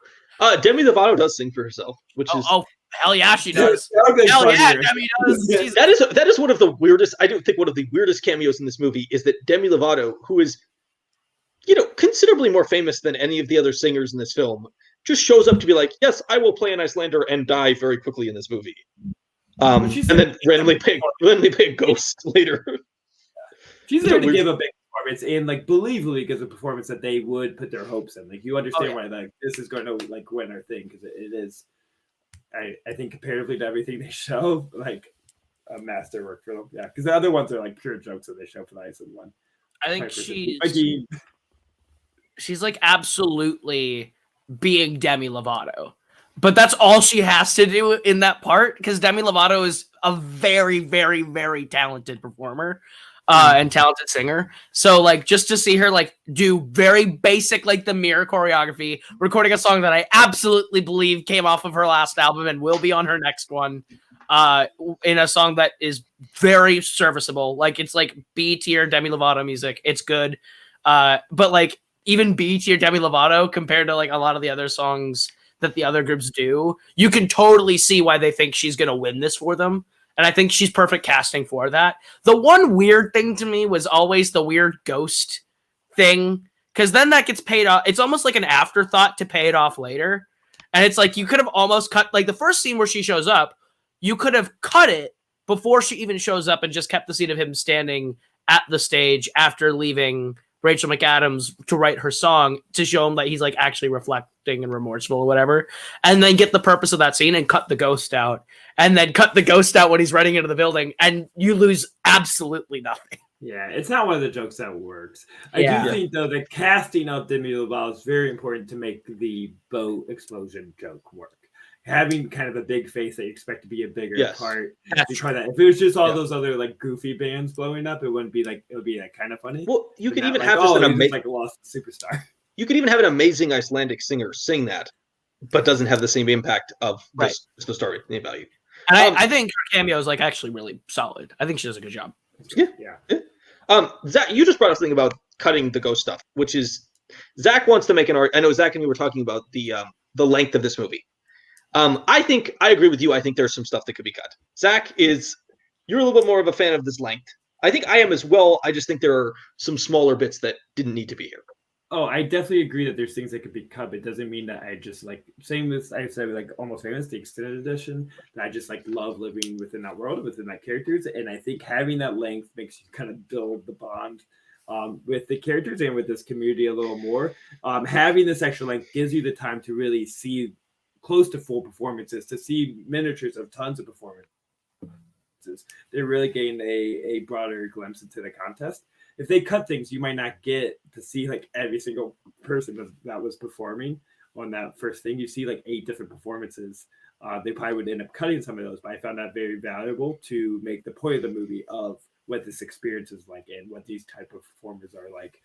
[SPEAKER 2] Demi Lovato does sing for herself, which is
[SPEAKER 3] hell yeah, she does. Hell yeah, Demi does.
[SPEAKER 2] That is one of the weirdest. I do think one of the weirdest cameos in this movie is that Demi Lovato, who is, considerably more famous than any of the other singers in this film, just shows up to be like, yes, I will play an Icelander and die very quickly in this movie. And then randomly play a ghost later.
[SPEAKER 1] She's there to give a big performance, and like believably gives a performance that they would put their hopes in. Like you understand why like this is going to like win our thing, because it is. I think comparatively to everything they show, like a masterwork for them. Yeah, because the other ones are like pure jokes that they show for the Iceland one.
[SPEAKER 3] I think she's like absolutely being Demi Lovato, but that's all she has to do in that part, because Demi Lovato is a very, very, very talented performer and talented singer. So like just to see her like do very basic, like the Mirror choreography, recording a song that I absolutely believe came off of her last album and will be on her next one, in a song that is very serviceable. Like it's like B tier Demi Lovato music. It's good. But like even B tier Demi Lovato compared to like a lot of the other songs that the other groups do, you can totally see why they think she's going to win this for them. And I think she's perfect casting for that. The one weird thing to me was always the weird ghost thing, because then that gets paid off. It's almost like an afterthought to pay it off later. And it's like you could have almost cut, like the first scene where she shows up, you could have cut it before she even shows up and just kept the scene of him standing at the stage after leaving Rachel McAdams to write her song, to show him that he's like actually reflecting and remorseful or whatever, and then get the purpose of that scene and cut the ghost out, and then cut the ghost out when he's running into the building, and you lose absolutely nothing.
[SPEAKER 1] Yeah, it's not one of the jokes that works. I do think though the casting of Demi Lovato is very important to make the boat explosion joke work. Having kind of a big face that you expect to be a bigger part. Try that. If it was just all those other like goofy bands blowing up, it wouldn't be like, it would be like kind of funny.
[SPEAKER 2] Well, you could even
[SPEAKER 1] like,
[SPEAKER 2] have just an amazing,
[SPEAKER 1] like a lost superstar.
[SPEAKER 2] You could even have an amazing Icelandic singer sing that, but doesn't have the same impact of the story, the value.
[SPEAKER 3] And I think her cameo is like actually really solid. I think she does a good job.
[SPEAKER 2] Yeah. Zach, you just brought up something about cutting the ghost stuff, which is Zach wants to make an art. I know Zach and you were talking about the length of this movie. I think I agree with you. I think there's some stuff that could be cut. Zach, you're a little bit more of a fan of this length. I think I am as well. I just think there are some smaller bits that didn't need to be here.
[SPEAKER 1] Oh, I definitely agree that there's things that could be cut. But it doesn't mean that I just like, same as I said, like Almost Famous, the extended edition, that I just like love living within that world, within that characters. And I think having that length makes you kind of build the bond with the characters and with this community a little more. Having this extra length gives you the time to really see close to full performances, to see miniatures of tons of performance. performances. They're really getting a broader glimpse into the contest. If they cut things, you might not get to see like every single person that was performing on that first thing. You see like 8 different performances. They probably would end up cutting some of those, but I found that very valuable to make the point of the movie of what this experience is like and what these type of performers are like.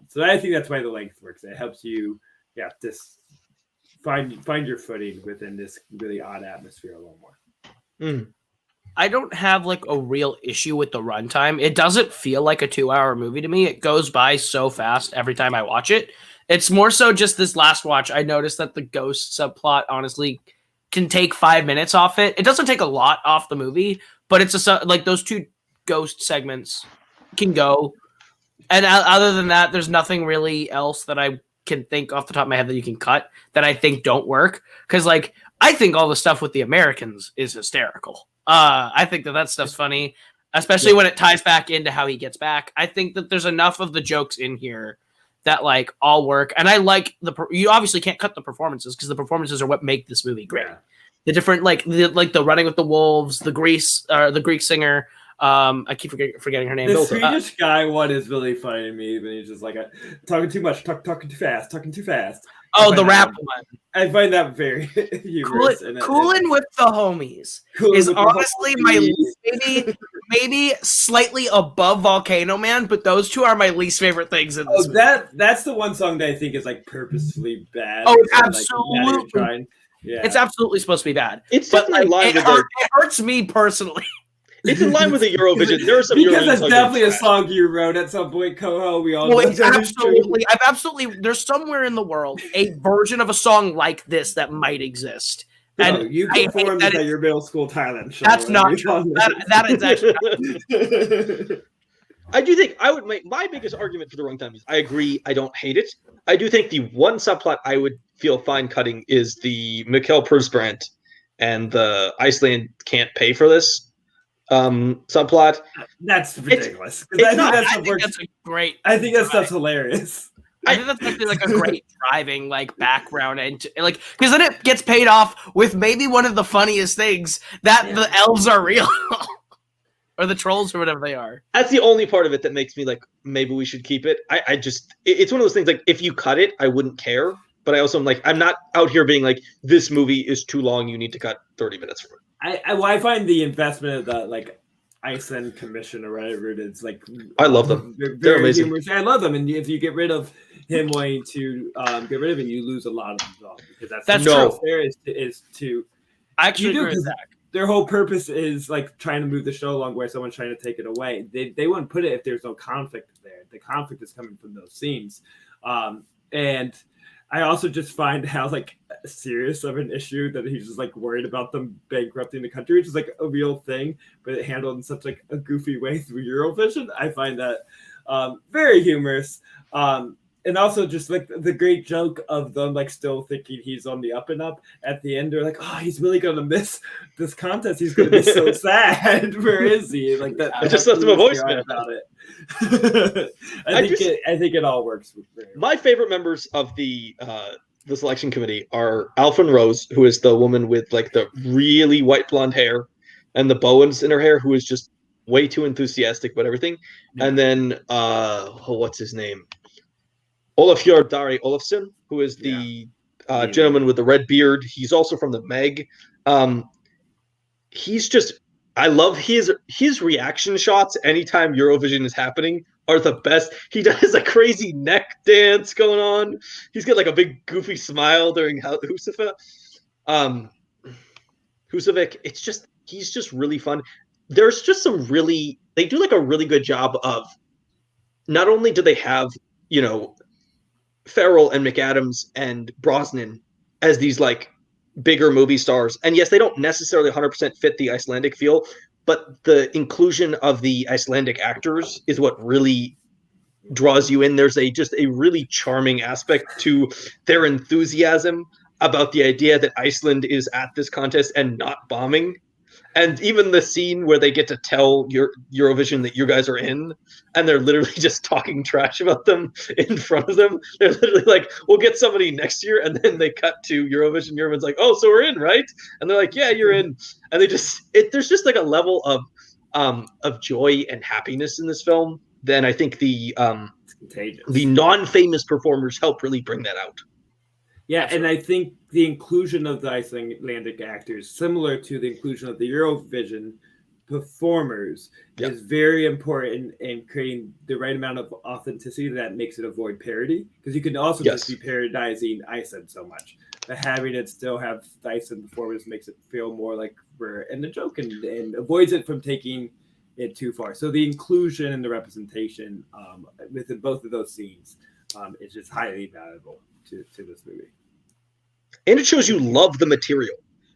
[SPEAKER 1] So I think that's why the length works. It helps you, just find your footing within this really odd atmosphere a little more.
[SPEAKER 3] I don't have like a real issue with the runtime. It doesn't feel like a 2-hour movie to me. It goes by so fast every time I watch it. It's more so just this last watch. I noticed that the ghost subplot honestly can take 5 minutes off it. It doesn't take a lot off the movie, but it's like those 2 ghost segments can go. And other than that, there's nothing really else that I can think off the top of my head that you can cut that I think don't work. Because like I think all the stuff with the Americans is hysterical. I think that stuff's funny, especially when it ties back into how he gets back. I think that there's enough of the jokes in here that like all work. And I like you obviously can't cut the performances because the performances are what make this movie great. Yeah. The different like the running with the wolves, the Greek singer. I keep forgetting her name.
[SPEAKER 1] The Swedish guy one is really funny to me. But he's just like talking too much, talking too fast.
[SPEAKER 3] Oh, the rap one.
[SPEAKER 1] I find that very humorous.
[SPEAKER 3] Coolin' with the homies is honestly my maybe slightly above Volcano Man, but those 2 are my least favorite things in this movie.
[SPEAKER 1] That's the one song that I think is like purposefully bad.
[SPEAKER 3] Oh, absolutely. It's absolutely supposed to be bad.
[SPEAKER 2] It's definitely
[SPEAKER 3] it hurts me personally.
[SPEAKER 2] It's in line with the Eurovision. There are some
[SPEAKER 1] because that's definitely a song you wrote at some point, Koho. We all know
[SPEAKER 3] there's somewhere in the world a version of a song like this that might exist.
[SPEAKER 1] And you performed at your middle school talent show.
[SPEAKER 3] That's not true. That is actually not true.
[SPEAKER 2] I do think I would make my biggest argument for the runtime is I agree. I don't hate it. I do think the one subplot I would feel fine cutting is the Mikkel Persbrandt and the Iceland can't pay for this subplot.
[SPEAKER 1] That's ridiculous.
[SPEAKER 3] I think that's a great.
[SPEAKER 1] I think that stuff's hilarious.
[SPEAKER 3] I think that's actually like a great driving like background and like because then it gets paid off with maybe one of the funniest things that the elves are real. Or the trolls or whatever they are.
[SPEAKER 2] That's the only part of it that makes me like maybe we should keep it. It's one of those things like if you cut it, I wouldn't care. But I also am like I'm not out here being like this movie is too long. You need to cut 30 minutes from it.
[SPEAKER 1] I find the investment of the like Iceland Commission or whatever it is like
[SPEAKER 2] I love them. They're amazing.
[SPEAKER 1] Humorous. I love them, and if you get rid of him wanting to get rid of him, you lose a lot of them because that's
[SPEAKER 3] true.
[SPEAKER 1] There is to
[SPEAKER 3] I actually agree with Zack.
[SPEAKER 1] Their whole purpose is like trying to move the show along where someone's trying to take it away. They wouldn't put it if there's no conflict there. The conflict is coming from those scenes, and I also just find how like serious of an issue that he's just like worried about them bankrupting the country, which is like a real thing, but it handled in such like a goofy way through Eurovision. I find that very humorous. And also just like the great joke of them like still thinking he's on the up and up at the end. They're like, oh, he's really gonna miss this contest. He's gonna be so sad. Where is he? Like that.
[SPEAKER 2] I just left him a voicemail
[SPEAKER 1] about it. I think it all works.
[SPEAKER 2] My favorite members of the selection committee are Alpha and Rose, who is the woman with like the really white blonde hair and the Bowens in her hair, who is just way too enthusiastic about everything. Yeah. And then what's his name? Olafur Darri Olafsson, who is the gentleman with the red beard. He's also from the Meg. He's just I love his reaction shots anytime Eurovision is happening are the best. He does a crazy neck dance going on. He's got like a big goofy smile during Husavik. He's just really fun. There's just they do like a really good job of not only do they have, Farrell and McAdams and Brosnan as these like bigger movie stars. And yes, they don't necessarily 100% fit the Icelandic feel, but the inclusion of the Icelandic actors is what really draws you in. There's just a really charming aspect to their enthusiasm about the idea that Iceland is at this contest and not bombing. And even the scene where they get to tell Eurovision that you guys are in, and they're literally just talking trash about them in front of them. They're literally like, "We'll get somebody next year," and then they cut to Eurovision. Eurovision's like, "Oh, so we're in, right?" And they're like, "Yeah, you're in." And there's just like a level of joy and happiness in this film. Then I think the non-famous performers help really bring that out.
[SPEAKER 1] Yeah, and I think the inclusion of the Icelandic actors, similar to the inclusion of the Eurovision performers, is very important in creating the right amount of authenticity that makes it avoid parody. Because you can also just be parodizing Iceland so much. But having it still have the Iceland performers makes it feel more like we're in the joke and avoids it from taking it too far. So the inclusion and the representation within both of those scenes is just highly valuable to this movie.
[SPEAKER 2] And it shows you love the material,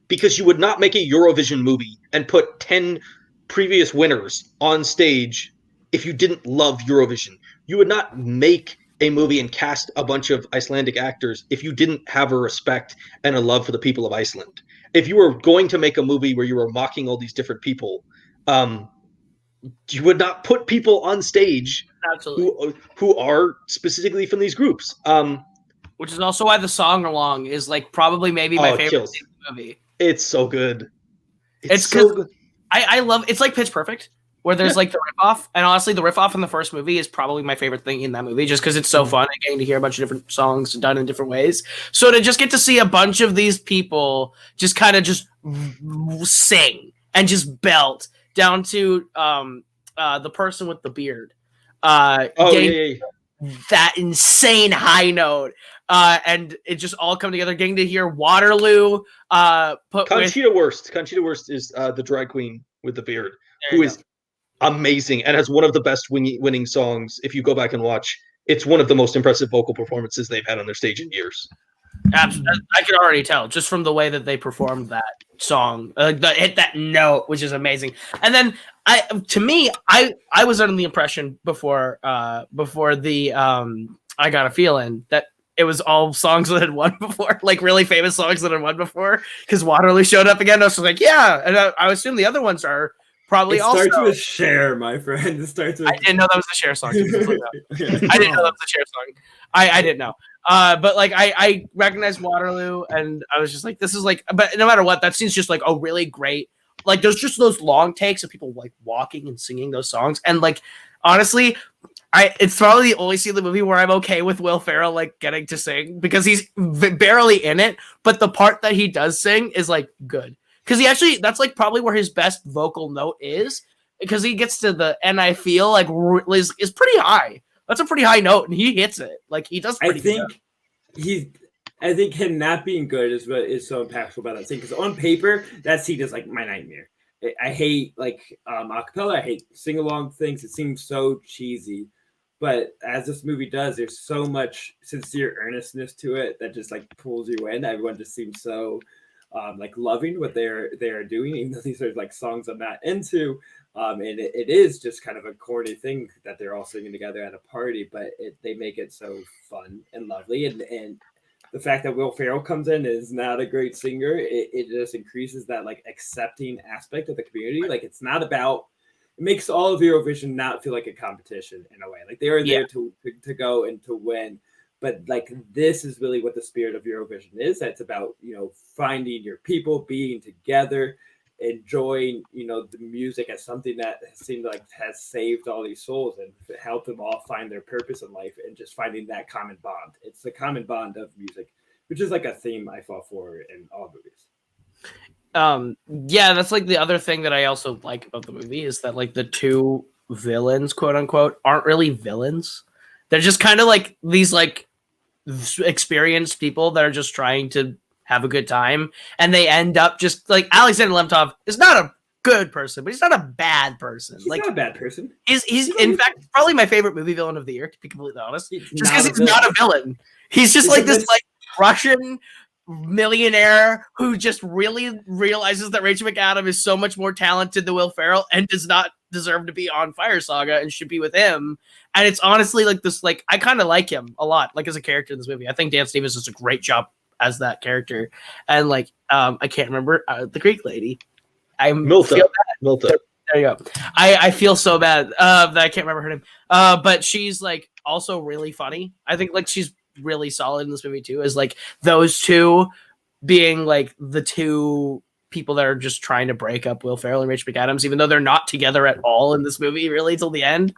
[SPEAKER 2] because you would not make a Eurovision movie and put 10 previous winners on stage if you didn't love Eurovision. You would not make a movie and cast a bunch of Icelandic actors if you didn't have a respect and a love for the people of Iceland. If you were going to make a movie where you were mocking all these different people, you would not put people on stage who are specifically from these groups.
[SPEAKER 3] Which is also why the song along is like probably maybe my favorite thing in the movie.
[SPEAKER 2] It's so good.
[SPEAKER 3] It's so good. I love it's like Pitch Perfect, where there's like the riff off, and honestly, the riff off in the first movie is probably my favorite thing in that movie, just because it's so fun and getting to hear a bunch of different songs done in different ways. So to just get to see a bunch of these people just kind of just sing and just belt down to the person with the beard, that insane high note. And it just all come together, getting to hear Waterloo.
[SPEAKER 2] Conchita Wurst. Conchita Wurst is the drag queen with the beard, who is amazing and has one of the best winning songs. If you go back and watch, it's one of the most impressive vocal performances they've had on their stage in years.
[SPEAKER 3] Absolutely. I could already tell just from the way that they performed that song, hit that note, which is amazing. And then I was under the impression before the I Got a Feeling that it was all songs that had won before, like really famous songs that had won before, because Waterloo showed up again. I was like, yeah, and I assume the other ones are probably also.
[SPEAKER 1] It starts with Cher, my friend. It starts with.
[SPEAKER 3] I didn't know that was the Cher song. I didn't know that was the Cher song. I didn't know. But like I recognized Waterloo, and I was just like, this is like, but no matter what, that scene's just like a really great. Like there's just those long takes of people like walking and singing those songs, and like honestly, it's probably the only scene in the movie where I'm okay with Will Ferrell like getting to sing, because he's barely in it, but the part that he does sing is like good, because that's like probably where his best vocal note is, because he gets to the and I feel like is pretty high. That's a pretty high note, and he hits it. Like he does. I
[SPEAKER 1] think him not being good is what is so impactful about that scene, because on paper that scene is like my nightmare. I hate like acapella. I hate sing along things. It seems so cheesy. But as this movie does, there's so much sincere earnestness to it that just like pulls you in. Everyone just seems so like loving what they're doing, even though these are like songs I'm not into. And it is just kind of a corny thing that they're all singing together at a party, but they make it so fun and lovely. And the fact that Will Ferrell comes in and is not a great singer, it just increases that like accepting aspect of the community. Like it's not about. It makes all of Eurovision not feel like a competition in a way. Like they are there to go and to win. But like this is really what the spirit of Eurovision is. It's about, finding your people, being together, enjoying, the music as something that seemed like has saved all these souls and helped them all find their purpose in life, and just finding that common bond. It's the common bond of music, which is like a theme I fall for in all movies.
[SPEAKER 3] Yeah, that's like the other thing that I also like about the movie is that like the two villains, quote unquote, aren't really villains. They're just kind of like these like experienced people that are just trying to have a good time, and they end up just like Alexander Lemtov is not a good person, but he's not a bad person.
[SPEAKER 1] He's not a bad person.
[SPEAKER 3] He's in fact probably my favorite movie villain of the year, to be completely honest. Just because he's not a villain. He's just like this like Russian millionaire who just really realizes that Rachel McAdams is so much more talented than Will Ferrell and does not deserve to be on Fire Saga and should be with him. And it's honestly like this, like I kind of like him a lot, like as a character in this movie. I think Dan Stevens does a great job as that character. And like I can't remember the Greek lady.
[SPEAKER 2] Milta.
[SPEAKER 3] feel
[SPEAKER 2] Milta.
[SPEAKER 3] there you go. I feel so bad that I can't remember her name. But she's like also really funny. I think like she's really solid in this movie too. Is like those two being like the two people that are just trying to break up Will Ferrell and Rachel McAdams, even though they're not together at all in this movie really till the end.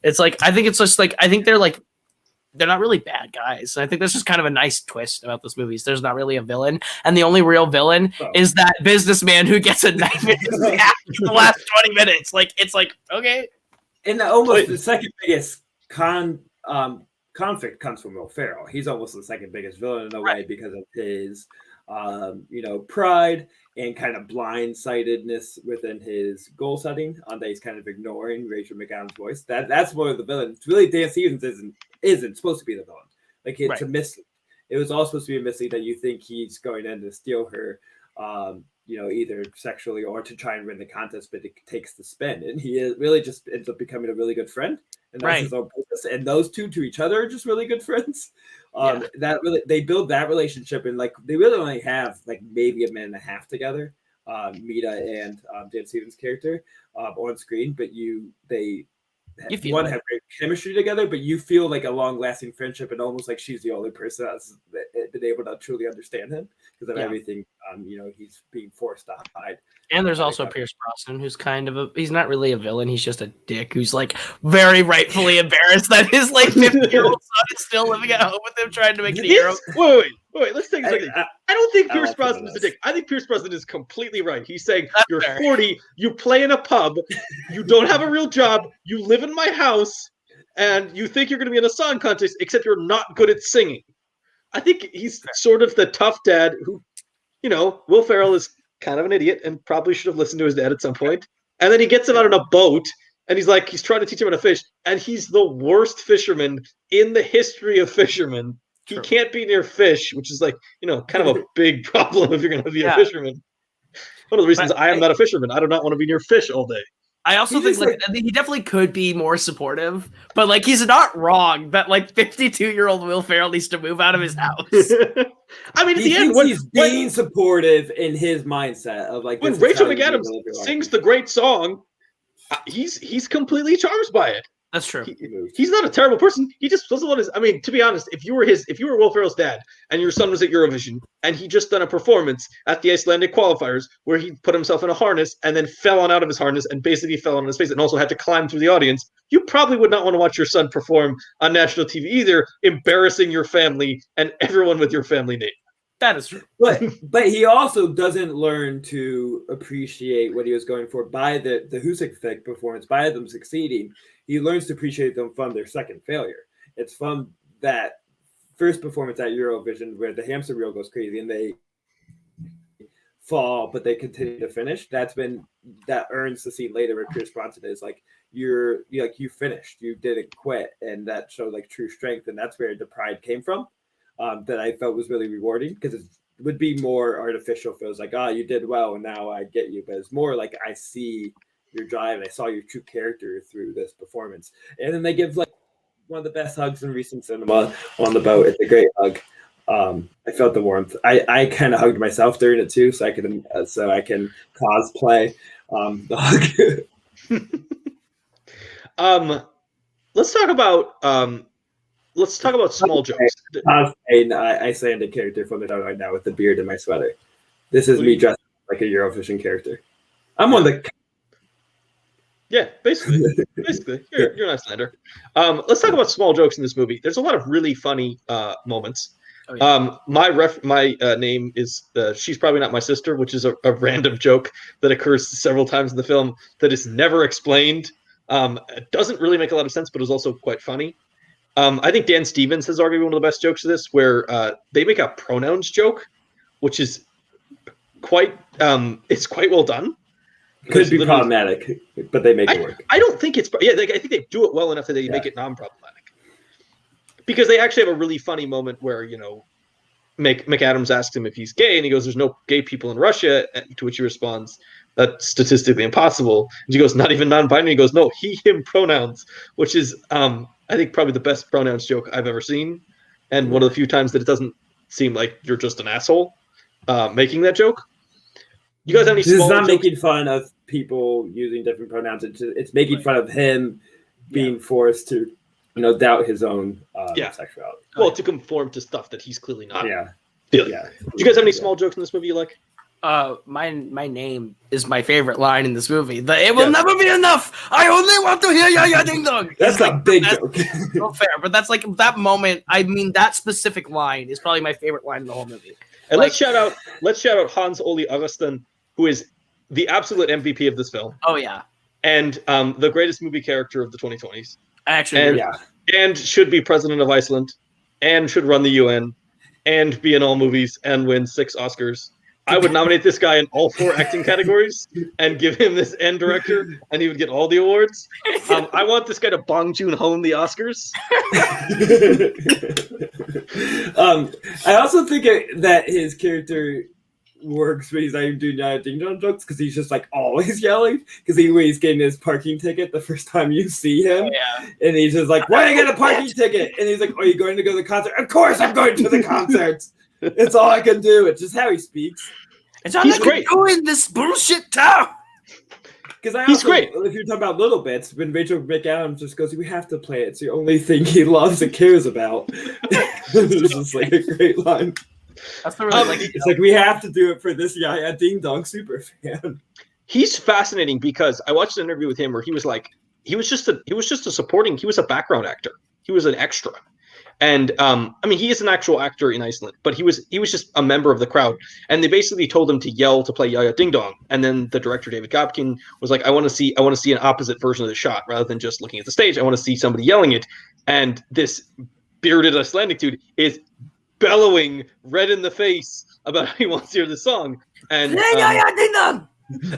[SPEAKER 3] It's like I think it's just like I think they're not really bad guys. I think that's just kind of a nice twist about this movie. There's not really a villain, and the only real villain is that businessman who gets a knife in his ass for the last 20 minutes. Like it's like okay,
[SPEAKER 1] and the second biggest conflict comes from Will Ferrell. He's almost the second biggest villain in a way because of his pride and kind of blindsidedness within his goal setting. That he's kind of ignoring Rachel McAdams' voice. That's where the villain. It's really Dan Stevens isn't supposed to be the villain. Like it's a mislead. It was all supposed to be a mislead that you think he's going in to steal her, either sexually or to try and win the contest, but it takes the spin, and he really just ends up becoming a really good friend. And that's his own purpose. And those two to each other are just really good friends. That really they build that relationship, and like they really only have like maybe a minute and a half together, Mita and Dan Stevens' character on screen. But have great chemistry together, but you feel like a long-lasting friendship, and almost like she's the only person that's been able to truly understand him because of everything he's being forced to hide.
[SPEAKER 3] And there's also Pierce Brosnan, who's kind of he's not really a villain, he's just a dick who's like very rightfully embarrassed that his like 50-year-old son is still living at home with him trying to make it a hero.
[SPEAKER 2] Wait, let's take a second. I don't think Pierce Brosnan is a dick. I think Pierce Brosnan is completely right. He's saying, you're 40, you play in a pub, you don't have a real job, you live in my house, and you think you're going to be in a song contest, except you're not good at singing. I think he's sort of the tough dad who, Will Ferrell is kind of an idiot and probably should have listened to his dad at some point. And then he gets him out on a boat, and he's trying to teach him how to fish, and he's the worst fisherman in the history of fishermen. He can't be near fish, which is like, kind of a big problem if you're going to be a fisherman. One of the reasons I am not a fisherman. I do not want to be near fish all day.
[SPEAKER 3] I also think he definitely could be more supportive, but like he's not wrong that like 52-year-old Will Ferrell needs to move out of his house.
[SPEAKER 2] I mean, at the end,
[SPEAKER 1] he's being supportive in his mindset of like
[SPEAKER 2] when Rachel McAdams sings the great song, he's completely charmed by it.
[SPEAKER 3] That's true.
[SPEAKER 2] He's not a terrible person. He just doesn't want his. I mean, to be honest, if you were Will Ferrell's dad and your son was at Eurovision and he just done a performance at the Icelandic qualifiers where he put himself in a harness and then fell out of his harness and basically fell on his face and also had to climb through the audience, you probably would not want to watch your son perform on national TV either, embarrassing your family and everyone with your family name.
[SPEAKER 3] That is true.
[SPEAKER 1] But he also doesn't learn to appreciate what he was going for by the Husik performance, by them succeeding. He learns to appreciate them from their second failure. It's from that first performance at Eurovision where the hamster wheel goes crazy and they fall, but they continue to finish. That earns the scene later where Pierce Brosnan is like, you finished, you didn't quit, and that showed like true strength, and that's where the pride came from. That I felt was really rewarding because it would be more artificial if it was like, you did well and now I get you. But it's more like I see your drive and I saw your true character through this performance. And then they give like one of the best hugs in recent cinema on the boat. It's a great hug. I felt the warmth. I kind of hugged myself during it too, so I can cosplay the hug.
[SPEAKER 2] Let's talk about small jokes.
[SPEAKER 1] An Icelandic character from the town right now with the beard and my sweater. This is me dressed like a Eurovision character. I'm on the.
[SPEAKER 2] Yeah, basically, you're an Icelander. Let's talk about small jokes in this movie. There's a lot of really funny moments. Oh, yeah. My name is She's Probably Not My Sister, which is a random joke that occurs several times in the film that is never explained. It doesn't really make a lot of sense, but is also quite funny. I think Dan Stevens has arguably one of the best jokes of this, where they make a pronouns joke, which is quite well done.
[SPEAKER 1] Could be problematic, but they make it work.
[SPEAKER 2] I don't think it's I think they do it well enough that they make it non-problematic. Because they actually have a really funny moment where McAdams asks him if he's gay, and he goes, "There's no gay people in Russia." To which he responds, "That's statistically impossible." And she goes, "Not even non-binary." He goes, "No, he/him pronouns," which is I think probably the best pronouns joke I've ever seen, and one of the few times that it doesn't seem like you're just an asshole making that joke. You guys have any
[SPEAKER 1] This is
[SPEAKER 2] small
[SPEAKER 1] not
[SPEAKER 2] jokes?
[SPEAKER 1] making fun of people using different pronouns. It's making fun of him being forced to, doubt his own sexuality.
[SPEAKER 2] Well, to conform to stuff that he's clearly not.
[SPEAKER 1] Yeah.
[SPEAKER 2] feeling.
[SPEAKER 1] Yeah.
[SPEAKER 2] Do you guys have any small jokes in this movie you like?
[SPEAKER 3] My name is my favorite line in this movie. It will never be enough. I only want to hear ya ding dong.
[SPEAKER 1] That's a big joke.
[SPEAKER 3] Not fair, but that's like that moment. I mean, that specific line is probably my favorite line in the whole movie.
[SPEAKER 2] And let's shout out Hans Ole Augustin, who is the absolute MVP of this film.
[SPEAKER 3] Oh yeah,
[SPEAKER 2] and the greatest movie character of the 2020s.
[SPEAKER 3] Actually,
[SPEAKER 2] and should be president of Iceland, and should run the UN, and be in all movies and win 6 Oscars. I would nominate this guy in all 4 acting categories and give him this end director, and he would get all the awards. I want this guy to Bong Joon-ho the Oscars.
[SPEAKER 1] I also think that his character works when he's not even doing ding dong jokes, because he's just like always yelling, because when he's getting his parking ticket the first time you see him, and he's just like, why did I get a parking ticket? And he's like, are you going to go to the concert? Of course I'm going to the concert. It's all I can do. It's just how he speaks.
[SPEAKER 3] It's all I can do in this bullshit town.
[SPEAKER 1] Because he's great. If you're talking about little bits, when Rachel McAdams just goes, we have to play it. It's the only thing he loves and cares about. It's just like a great line.
[SPEAKER 3] That's the really
[SPEAKER 1] it's like we have to do it for this Yaya Ding Dong super fan.
[SPEAKER 2] He's fascinating because I watched an interview with him where he was like, he was just a supporting, he was a background actor. He was an extra. And I mean, he is an actual actor in Iceland, but he was just a member of the crowd. And they basically told him to yell to play Yaya Ding Dong. And then the director David Gopkin was like, I want to see an opposite version of the shot rather than just looking at the stage. I want to see somebody yelling it. And this bearded Icelandic dude is bellowing red in the face about how he wants to hear the song. And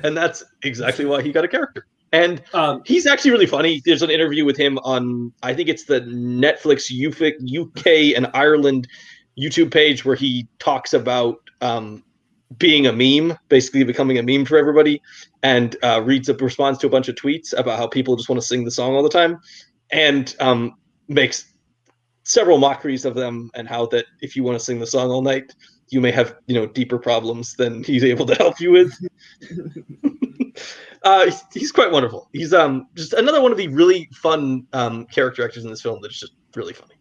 [SPEAKER 2] and that's exactly why he got a character. And he's actually really funny. There's an interview with him on, I think it's the Netflix UK and Ireland YouTube page, where he talks about being a meme, basically becoming a meme for everybody, and responds to a bunch of tweets about how people just want to sing the song all the time, and makes several mockeries of them, and how that if you want to sing the song all night, you may have deeper problems than he's able to help you with. He's quite wonderful. He's just another one of the really fun character actors in this film that's just really funny.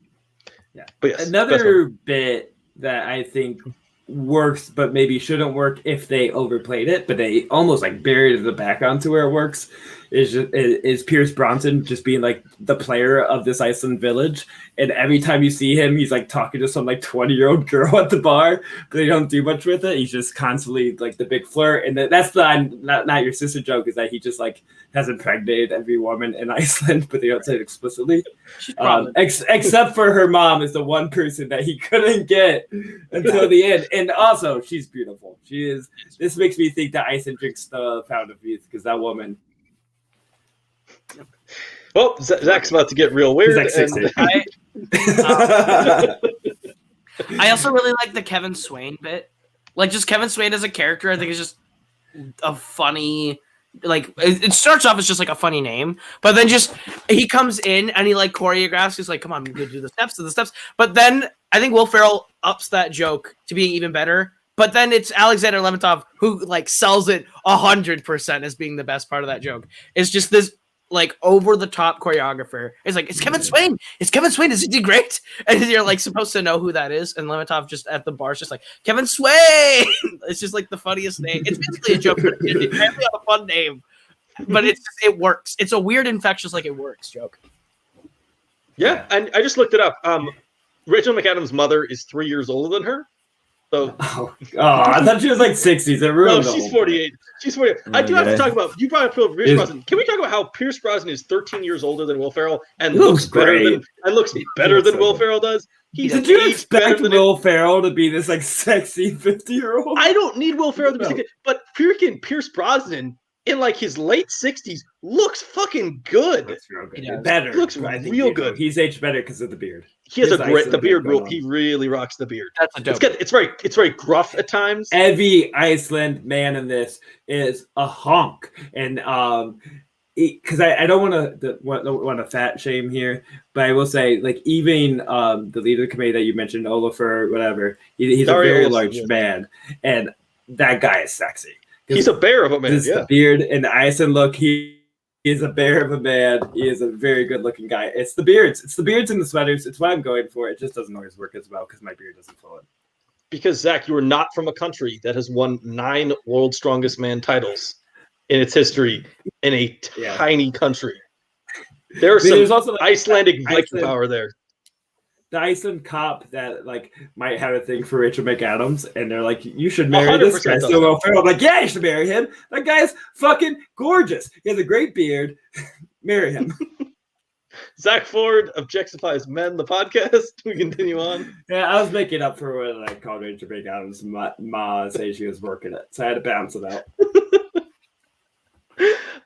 [SPEAKER 1] Yeah.
[SPEAKER 2] But yes,
[SPEAKER 1] another bit that I think works but maybe shouldn't work if they overplayed it, but they almost like buried the background to where it works, is Pierce Brosnan just being like the player of this Iceland village, and every time you see him, he's like talking to some like 20-year-old girl at the bar, but they don't do much with it. He's just constantly like the big flirt, and that's the not your sister joke, is that he just like has impregnated every woman in Iceland, but they don't say it explicitly. Except for her mom is the one person that he couldn't get until the end, and also she's beautiful. She is. This makes me think that Iceland drinks the Fountain of Youth, because that woman.
[SPEAKER 2] Well, Zach's about to get real weird.
[SPEAKER 3] I also really like the Kevin Swain bit. Like, just Kevin Swain as a character, I think is just a funny. Like, it starts off as just like a funny name, but then just he comes in and he like choreographs. He's like, "Come on, you could do the steps." But then I think Will Ferrell ups that joke to being even better. But then it's Alexander Lemontov who like sells it 100% as being the best part of that joke. It's just this like over the top choreographer. It's like, it's Kevin Swain. It's Kevin Swain. Is he great? And you're like supposed to know who that is. And Lemontov just at the bar is just like, Kevin Swain. It's just like the funniest name. It's basically a joke. It's really a fun name, but it works. It's a weird infectious, like it works joke.
[SPEAKER 2] Yeah, and I just looked it up. Rachel McAdams' mother is 3 years older than her. So,
[SPEAKER 1] I thought she was like 60s.
[SPEAKER 2] No, she's 48. She's 48. I do have to talk about, you brought up Pierce Brosnan. Can we talk about how Pierce Brosnan is 13 years older than Will Ferrell and looks better than Will Ferrell does?
[SPEAKER 1] Did you expect Will Ferrell to be this like sexy 50-year-old?
[SPEAKER 2] I don't need Will Ferrell to be sexy, but freaking Pierce Brosnan in like his late 60s looks fucking good.
[SPEAKER 1] Looks real good. Better.
[SPEAKER 2] Looks real good.
[SPEAKER 1] He's aged better because of the beard.
[SPEAKER 2] He has the beard rule. He really rocks the beard.
[SPEAKER 3] That's a dope.
[SPEAKER 2] It's very gruff at times.
[SPEAKER 1] Every Iceland man in this is a honk, and because I don't want to fat shame here, but I will say, like, even the leader of the committee that you mentioned, Olafur, whatever, he's a very large man, and that guy is sexy.
[SPEAKER 2] He's a bear of a man.
[SPEAKER 1] Just the beard and the Iceland look. He is a bear of a man. He is a very good looking guy. It's the beards. It's the beards and the sweaters. It's what I'm going for. It just doesn't always work as well because my beard doesn't fill it.
[SPEAKER 2] Because Zach, you are not from a country that has won 9 World's Strongest Man titles in its history in a tiny country. There's also like Icelandic Viking power there.
[SPEAKER 1] The Iceland cop that like might have a thing for Rachel McAdams, and they're like, "You should marry this guy." So well, I'm like, "Yeah, you should marry him. That guy's fucking gorgeous. He has a great beard. Marry him."
[SPEAKER 2] Zach Ford objectifies men. The podcast. We continue on.
[SPEAKER 1] Yeah, I was making up for when I called Rachel McAdams' ma say she was working it, so I had to balance it out.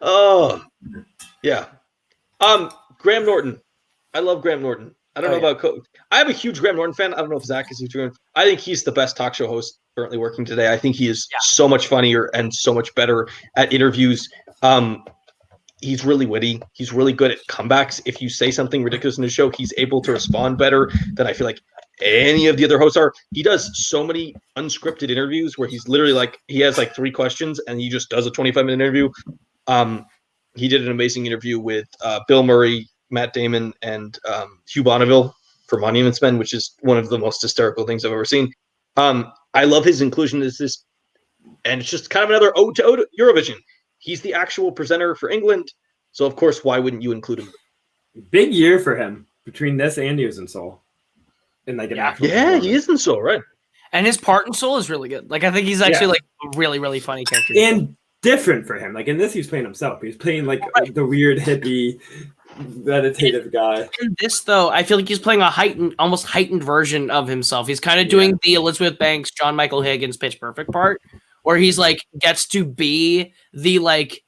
[SPEAKER 2] Oh, yeah. Graham Norton. I love Graham Norton. I don't know about I'm a huge Graham Norton fan. I don't know if Zach is a huge fan. I think he's the best talk show host currently working today. I think he is so much funnier and so much better at interviews. He's really witty. He's really good at comebacks. If you say something ridiculous in the show, he's able to respond better than I feel like any of the other hosts are. He does so many unscripted interviews where he's literally like, he has like 3 questions and he just does a 25-minute interview. He did an amazing interview with Bill Murray, Matt Damon, and Hugh Bonneville for Monuments Men, which is one of the most hysterical things I've ever seen. I love his inclusion as this, and it's just kind of another ode to Eurovision. He's the actual presenter for England, so of course, why wouldn't you include him?
[SPEAKER 1] Big year for him between this and he was in Soul. In like an actual
[SPEAKER 2] he is in Soul, right?
[SPEAKER 3] And his part in Soul is really good. Like I think he's actually like a really, really funny character.
[SPEAKER 1] And different for him. Like in this, he's playing himself. He's playing like the weird hippie meditative guy.
[SPEAKER 3] In this though, I feel like he's playing a almost heightened version of himself. He's kind of doing the Elizabeth Banks, John Michael Higgins Pitch Perfect part, where he's like gets to be the like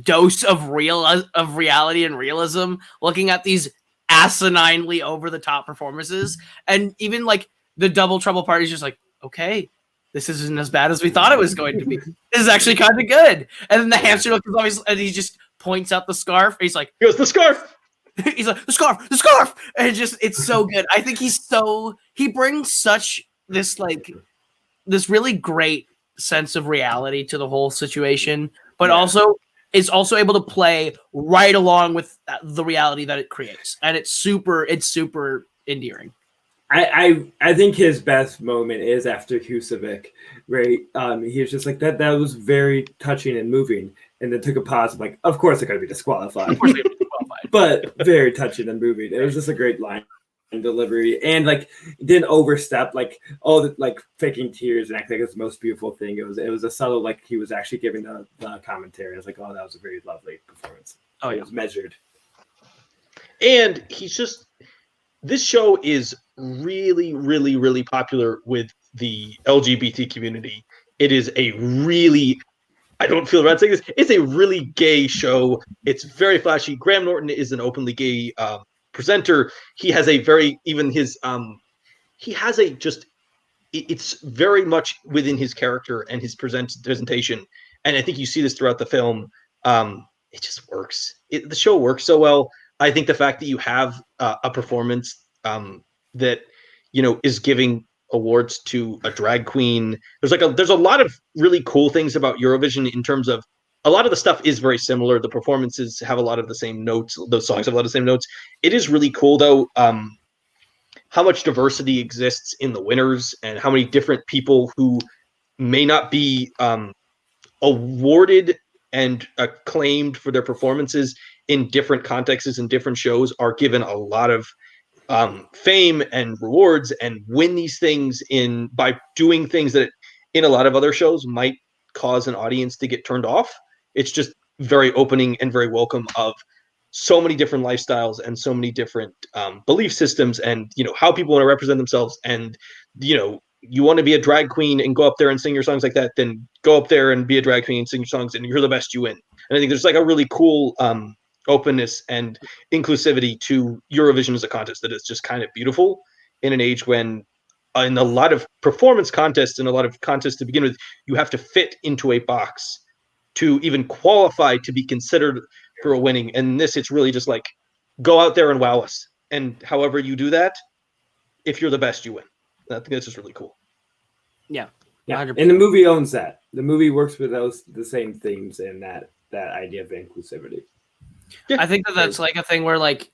[SPEAKER 3] dose of reality and realism, looking at these asininely over the top performances, and even like the Double Trouble part is just like, okay, this isn't as bad as we thought it was going to be. This is actually kind of good. And then the hamster look is always, and he just points out the scarf. He's like,
[SPEAKER 2] he goes, the scarf.
[SPEAKER 3] He's like, the scarf. And it's so good. I think he brings such this really great sense of reality to the whole situation, but also is also able to play right along with the reality that it creates. And it's super endearing.
[SPEAKER 1] I think his best moment is after Husavik, right? He was just like that was very touching and moving, and then took a pause. I'm like, of course they're gonna be disqualified.
[SPEAKER 3] Of course they're disqualified.
[SPEAKER 1] But very touching and moving. It was just a great line and delivery, and like didn't overstep like all the like faking tears and acting like it's the most beautiful thing. It was a subtle, like he was actually giving the commentary. I was like, oh, that was a very lovely performance. Oh, it was measured.
[SPEAKER 2] And this show is really, really, really popular with the LGBT community. It is a really, I don't feel right saying this, it's a really gay show. It's very flashy. Graham Norton is an openly gay presenter. He has a very, even his, he has a just, it's very much within his character and his presentation. And I think you see this throughout the film. It just works. The show works so well. I think the fact that you have a performance that, you know, is giving awards to a drag queen. There's a lot of really cool things about Eurovision in terms of a lot of the stuff is very similar. The performances have a lot of the same notes. Those songs have a lot of the same notes. It is really cool though, how much diversity exists in the winners and how many different people who may not be awarded and acclaimed for their performances in different contexts and different shows are given a lot of fame and rewards and win these things by doing things that in a lot of other shows might cause an audience to get turned off. It's just very opening and very welcome of so many different lifestyles and so many different belief systems and, you know, how people want to represent themselves. And, you know, you want to be a drag queen and go up there and sing your songs like that, then go up there and be a drag queen and sing your songs and you're the best, you win. And I think there's like a really cool openness and inclusivity to Eurovision as a contest that is just kind of beautiful in an age when in a lot of performance contests and a lot of contests to begin with, you have to fit into a box to even qualify to be considered for a winning. And this, it's really just like, go out there and wow us. And however you do that, if you're the best, you win. I think that's just really cool.
[SPEAKER 3] Yeah.
[SPEAKER 1] Yeah,
[SPEAKER 3] 100%.
[SPEAKER 1] and the movie owns that. The movie works with the same themes and that idea of inclusivity.
[SPEAKER 2] Yeah.
[SPEAKER 3] I think that's like a thing where like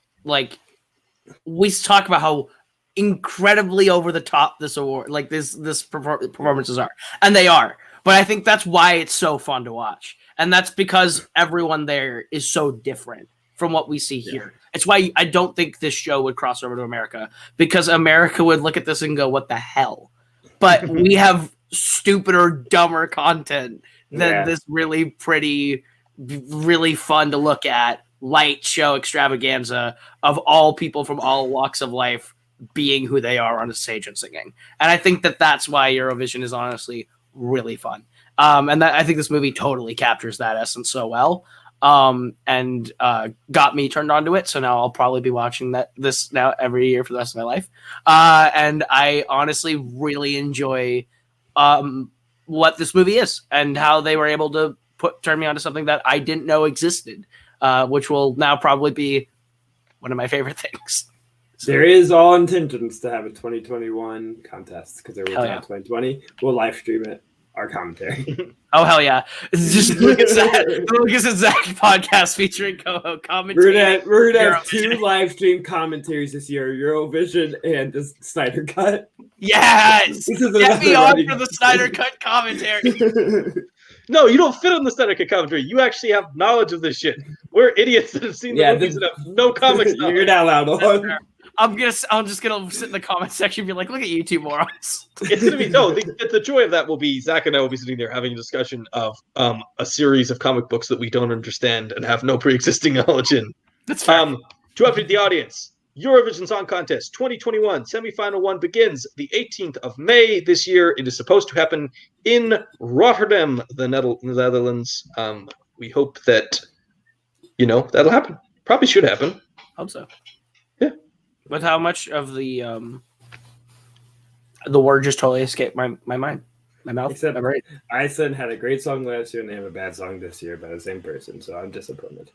[SPEAKER 3] we talk about how incredibly over the top this award, like this performances are, and they are. But I think that's why it's so fun to watch, and that's because everyone there is so different from what we see here. It's why I don't think this show would cross over to America, because America would look at this and go, "What the hell?" But we have stupider, dumber content than this really pretty, really fun to look at light show extravaganza of all people from all walks of life being who they are on a stage and singing. And I think that that's why Eurovision is honestly really fun. And I think this movie totally captures that essence so well. And got me turned on to it. So now I'll probably be watching this now every year for the rest of my life. And I honestly really enjoy what this movie is and how they were able to turn me on to something that I didn't know existed, which will now probably be one of my favorite things. So,
[SPEAKER 1] there is all intentions to have a 2021 contest because there was in 2020. We'll live stream it. Our commentary.
[SPEAKER 3] Oh hell yeah! Just look at Zack. Look at Zack podcast featuring Koho commentary.
[SPEAKER 1] We're gonna have 2 live stream commentaries this year: Eurovision and the Snyder Cut.
[SPEAKER 3] Yes, get me on for the Snyder Cut commentary.
[SPEAKER 2] No, you don't fit on the Snyder Cut commentary. You actually have knowledge of this shit. We're idiots that have seen the movies and have no comics.
[SPEAKER 1] You're not allowed on.
[SPEAKER 3] I'm just gonna sit in the comment section and be like, "Look at you two morons."
[SPEAKER 2] It's gonna be the joy of that will be Zach and I will be sitting there having a discussion of a series of comic books that we don't understand and have no pre-existing knowledge in.
[SPEAKER 3] That's fair.
[SPEAKER 2] To update the audience, Eurovision Song Contest 2021 semifinal 1 begins the 18th of May this year. It is supposed to happen in Rotterdam, the Netherlands. We hope that that'll happen. Probably should happen.
[SPEAKER 3] Hope so.
[SPEAKER 2] Yeah.
[SPEAKER 3] With how much of the word just totally escaped my mind, my mouth.
[SPEAKER 1] Except
[SPEAKER 3] right.
[SPEAKER 1] Iceland had a great song last year and they have a bad song this year by the same person, so I'm disappointed.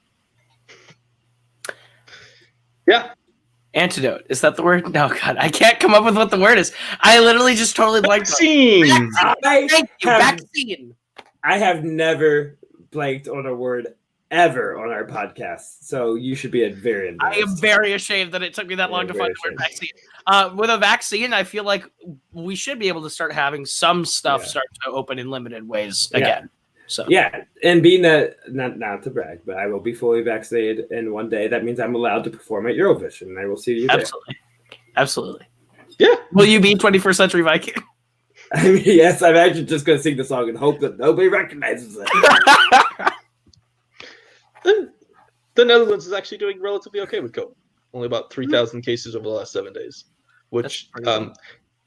[SPEAKER 2] Yeah.
[SPEAKER 3] Antidote. Is that the word? No, God, I can't come up with what the word is. I literally just totally blanked.
[SPEAKER 2] Vaccine.
[SPEAKER 3] Vaccine.
[SPEAKER 1] I have never blanked on a word ever on our podcast, so you should be very embarrassed.
[SPEAKER 3] I am very ashamed that it took me that long to find the word vaccine. With a vaccine, I feel like we should be able to start having some stuff start to open in limited ways again. So
[SPEAKER 1] and being that not to brag, but I will be fully vaccinated in one day. That means I'm allowed to perform at Eurovision, and I will see you there.
[SPEAKER 3] Absolutely.
[SPEAKER 2] Yeah.
[SPEAKER 3] Will you be 21st Century Viking?
[SPEAKER 1] I mean, yes. I'm actually just going to sing the song and hope that nobody recognizes it.
[SPEAKER 2] The Netherlands is actually doing relatively okay with COVID. Only about 3,000 cases over the last 7 days, which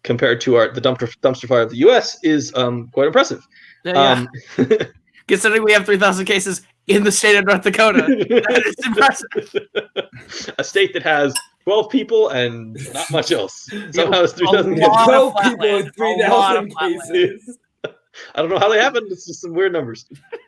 [SPEAKER 2] compared to the dumpster fire of the U.S. is quite impressive.
[SPEAKER 3] Yeah. Considering we have 3,000 cases in the state of North Dakota, that is impressive.
[SPEAKER 2] A state that has 12 people and not much else. Somehow it's 3,000 cases.
[SPEAKER 1] 12 people and 3,000 cases.
[SPEAKER 2] I don't know how they happened. It's just some weird numbers.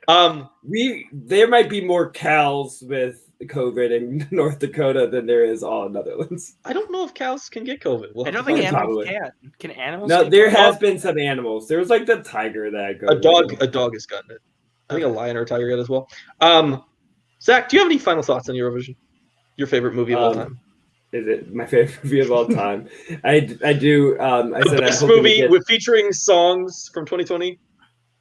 [SPEAKER 1] There might be more cows with COVID in North Dakota than there is all in Netherlands.
[SPEAKER 2] I don't know if cows can get COVID.
[SPEAKER 3] I don't think animals can. Can animals?
[SPEAKER 1] No, there has been some animals. There was like the tiger that got
[SPEAKER 2] a dog has gotten it. I think a lion or a tiger got it as well. Zach, do you have any final thoughts on Eurovision? Your favorite movie of all time?
[SPEAKER 1] Is it my favorite movie of all time? I do. I said
[SPEAKER 2] this movie with featuring songs from 2020.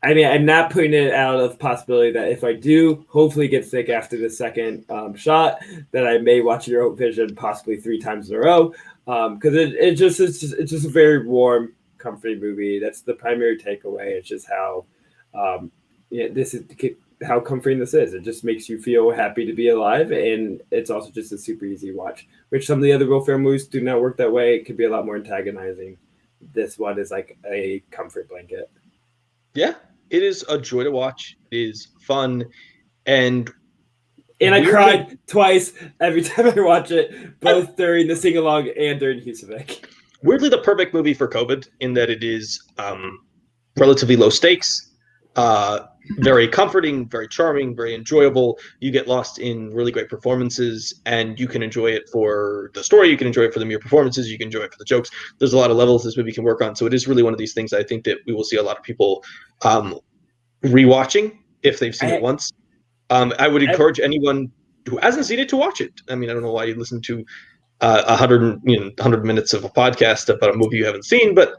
[SPEAKER 1] I mean, I'm not putting it out of possibility that if I do hopefully get sick after the second shot, that I may watch Eurovision possibly 3 times in a row. Because it's just a very warm, comforting movie. That's the primary takeaway. It's just how this is how comforting this is. It just makes you feel happy to be alive, and it's also just a super easy watch. Which some of the other Will Ferrell movies do not work that way. It could be a lot more antagonizing. This one is like a comfort blanket.
[SPEAKER 2] Yeah. It is a joy to watch. It is fun, and
[SPEAKER 1] I cried twice every time I watch it, both during the sing along and during Husavik.
[SPEAKER 2] Weirdly, the perfect movie for COVID in that it is relatively low stakes. very comforting, very charming, very enjoyable. You get lost in really great performances, and you can enjoy it for the story. You can enjoy it for the mere performances. You can enjoy it for the jokes. There's a lot of levels this movie can work on. So it is really one of these things I think that we will see a lot of people rewatching if they've seen it once. I would encourage anyone who hasn't seen it to watch it. I mean, I don't know why you listen to 100 minutes of a podcast about a movie you haven't seen, but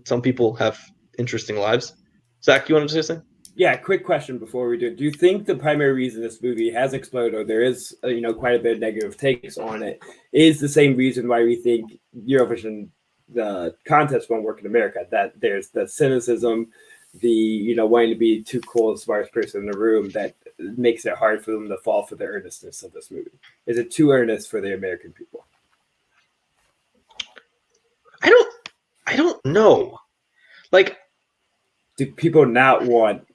[SPEAKER 2] some people have interesting lives. Zach, you wanted to say something?
[SPEAKER 1] Yeah, quick question before we do it. Do you think the primary reason this movie has exploded, or there is quite a bit of negative takes on it, is the same reason why we think Eurovision, the contest, won't work in America? That there's the cynicism, the wanting to be too cool, the smartest person in the room, that makes it hard for them to fall for the earnestness of this movie. Is it too earnest for the American people?
[SPEAKER 2] I don't know. Like,
[SPEAKER 1] do people not want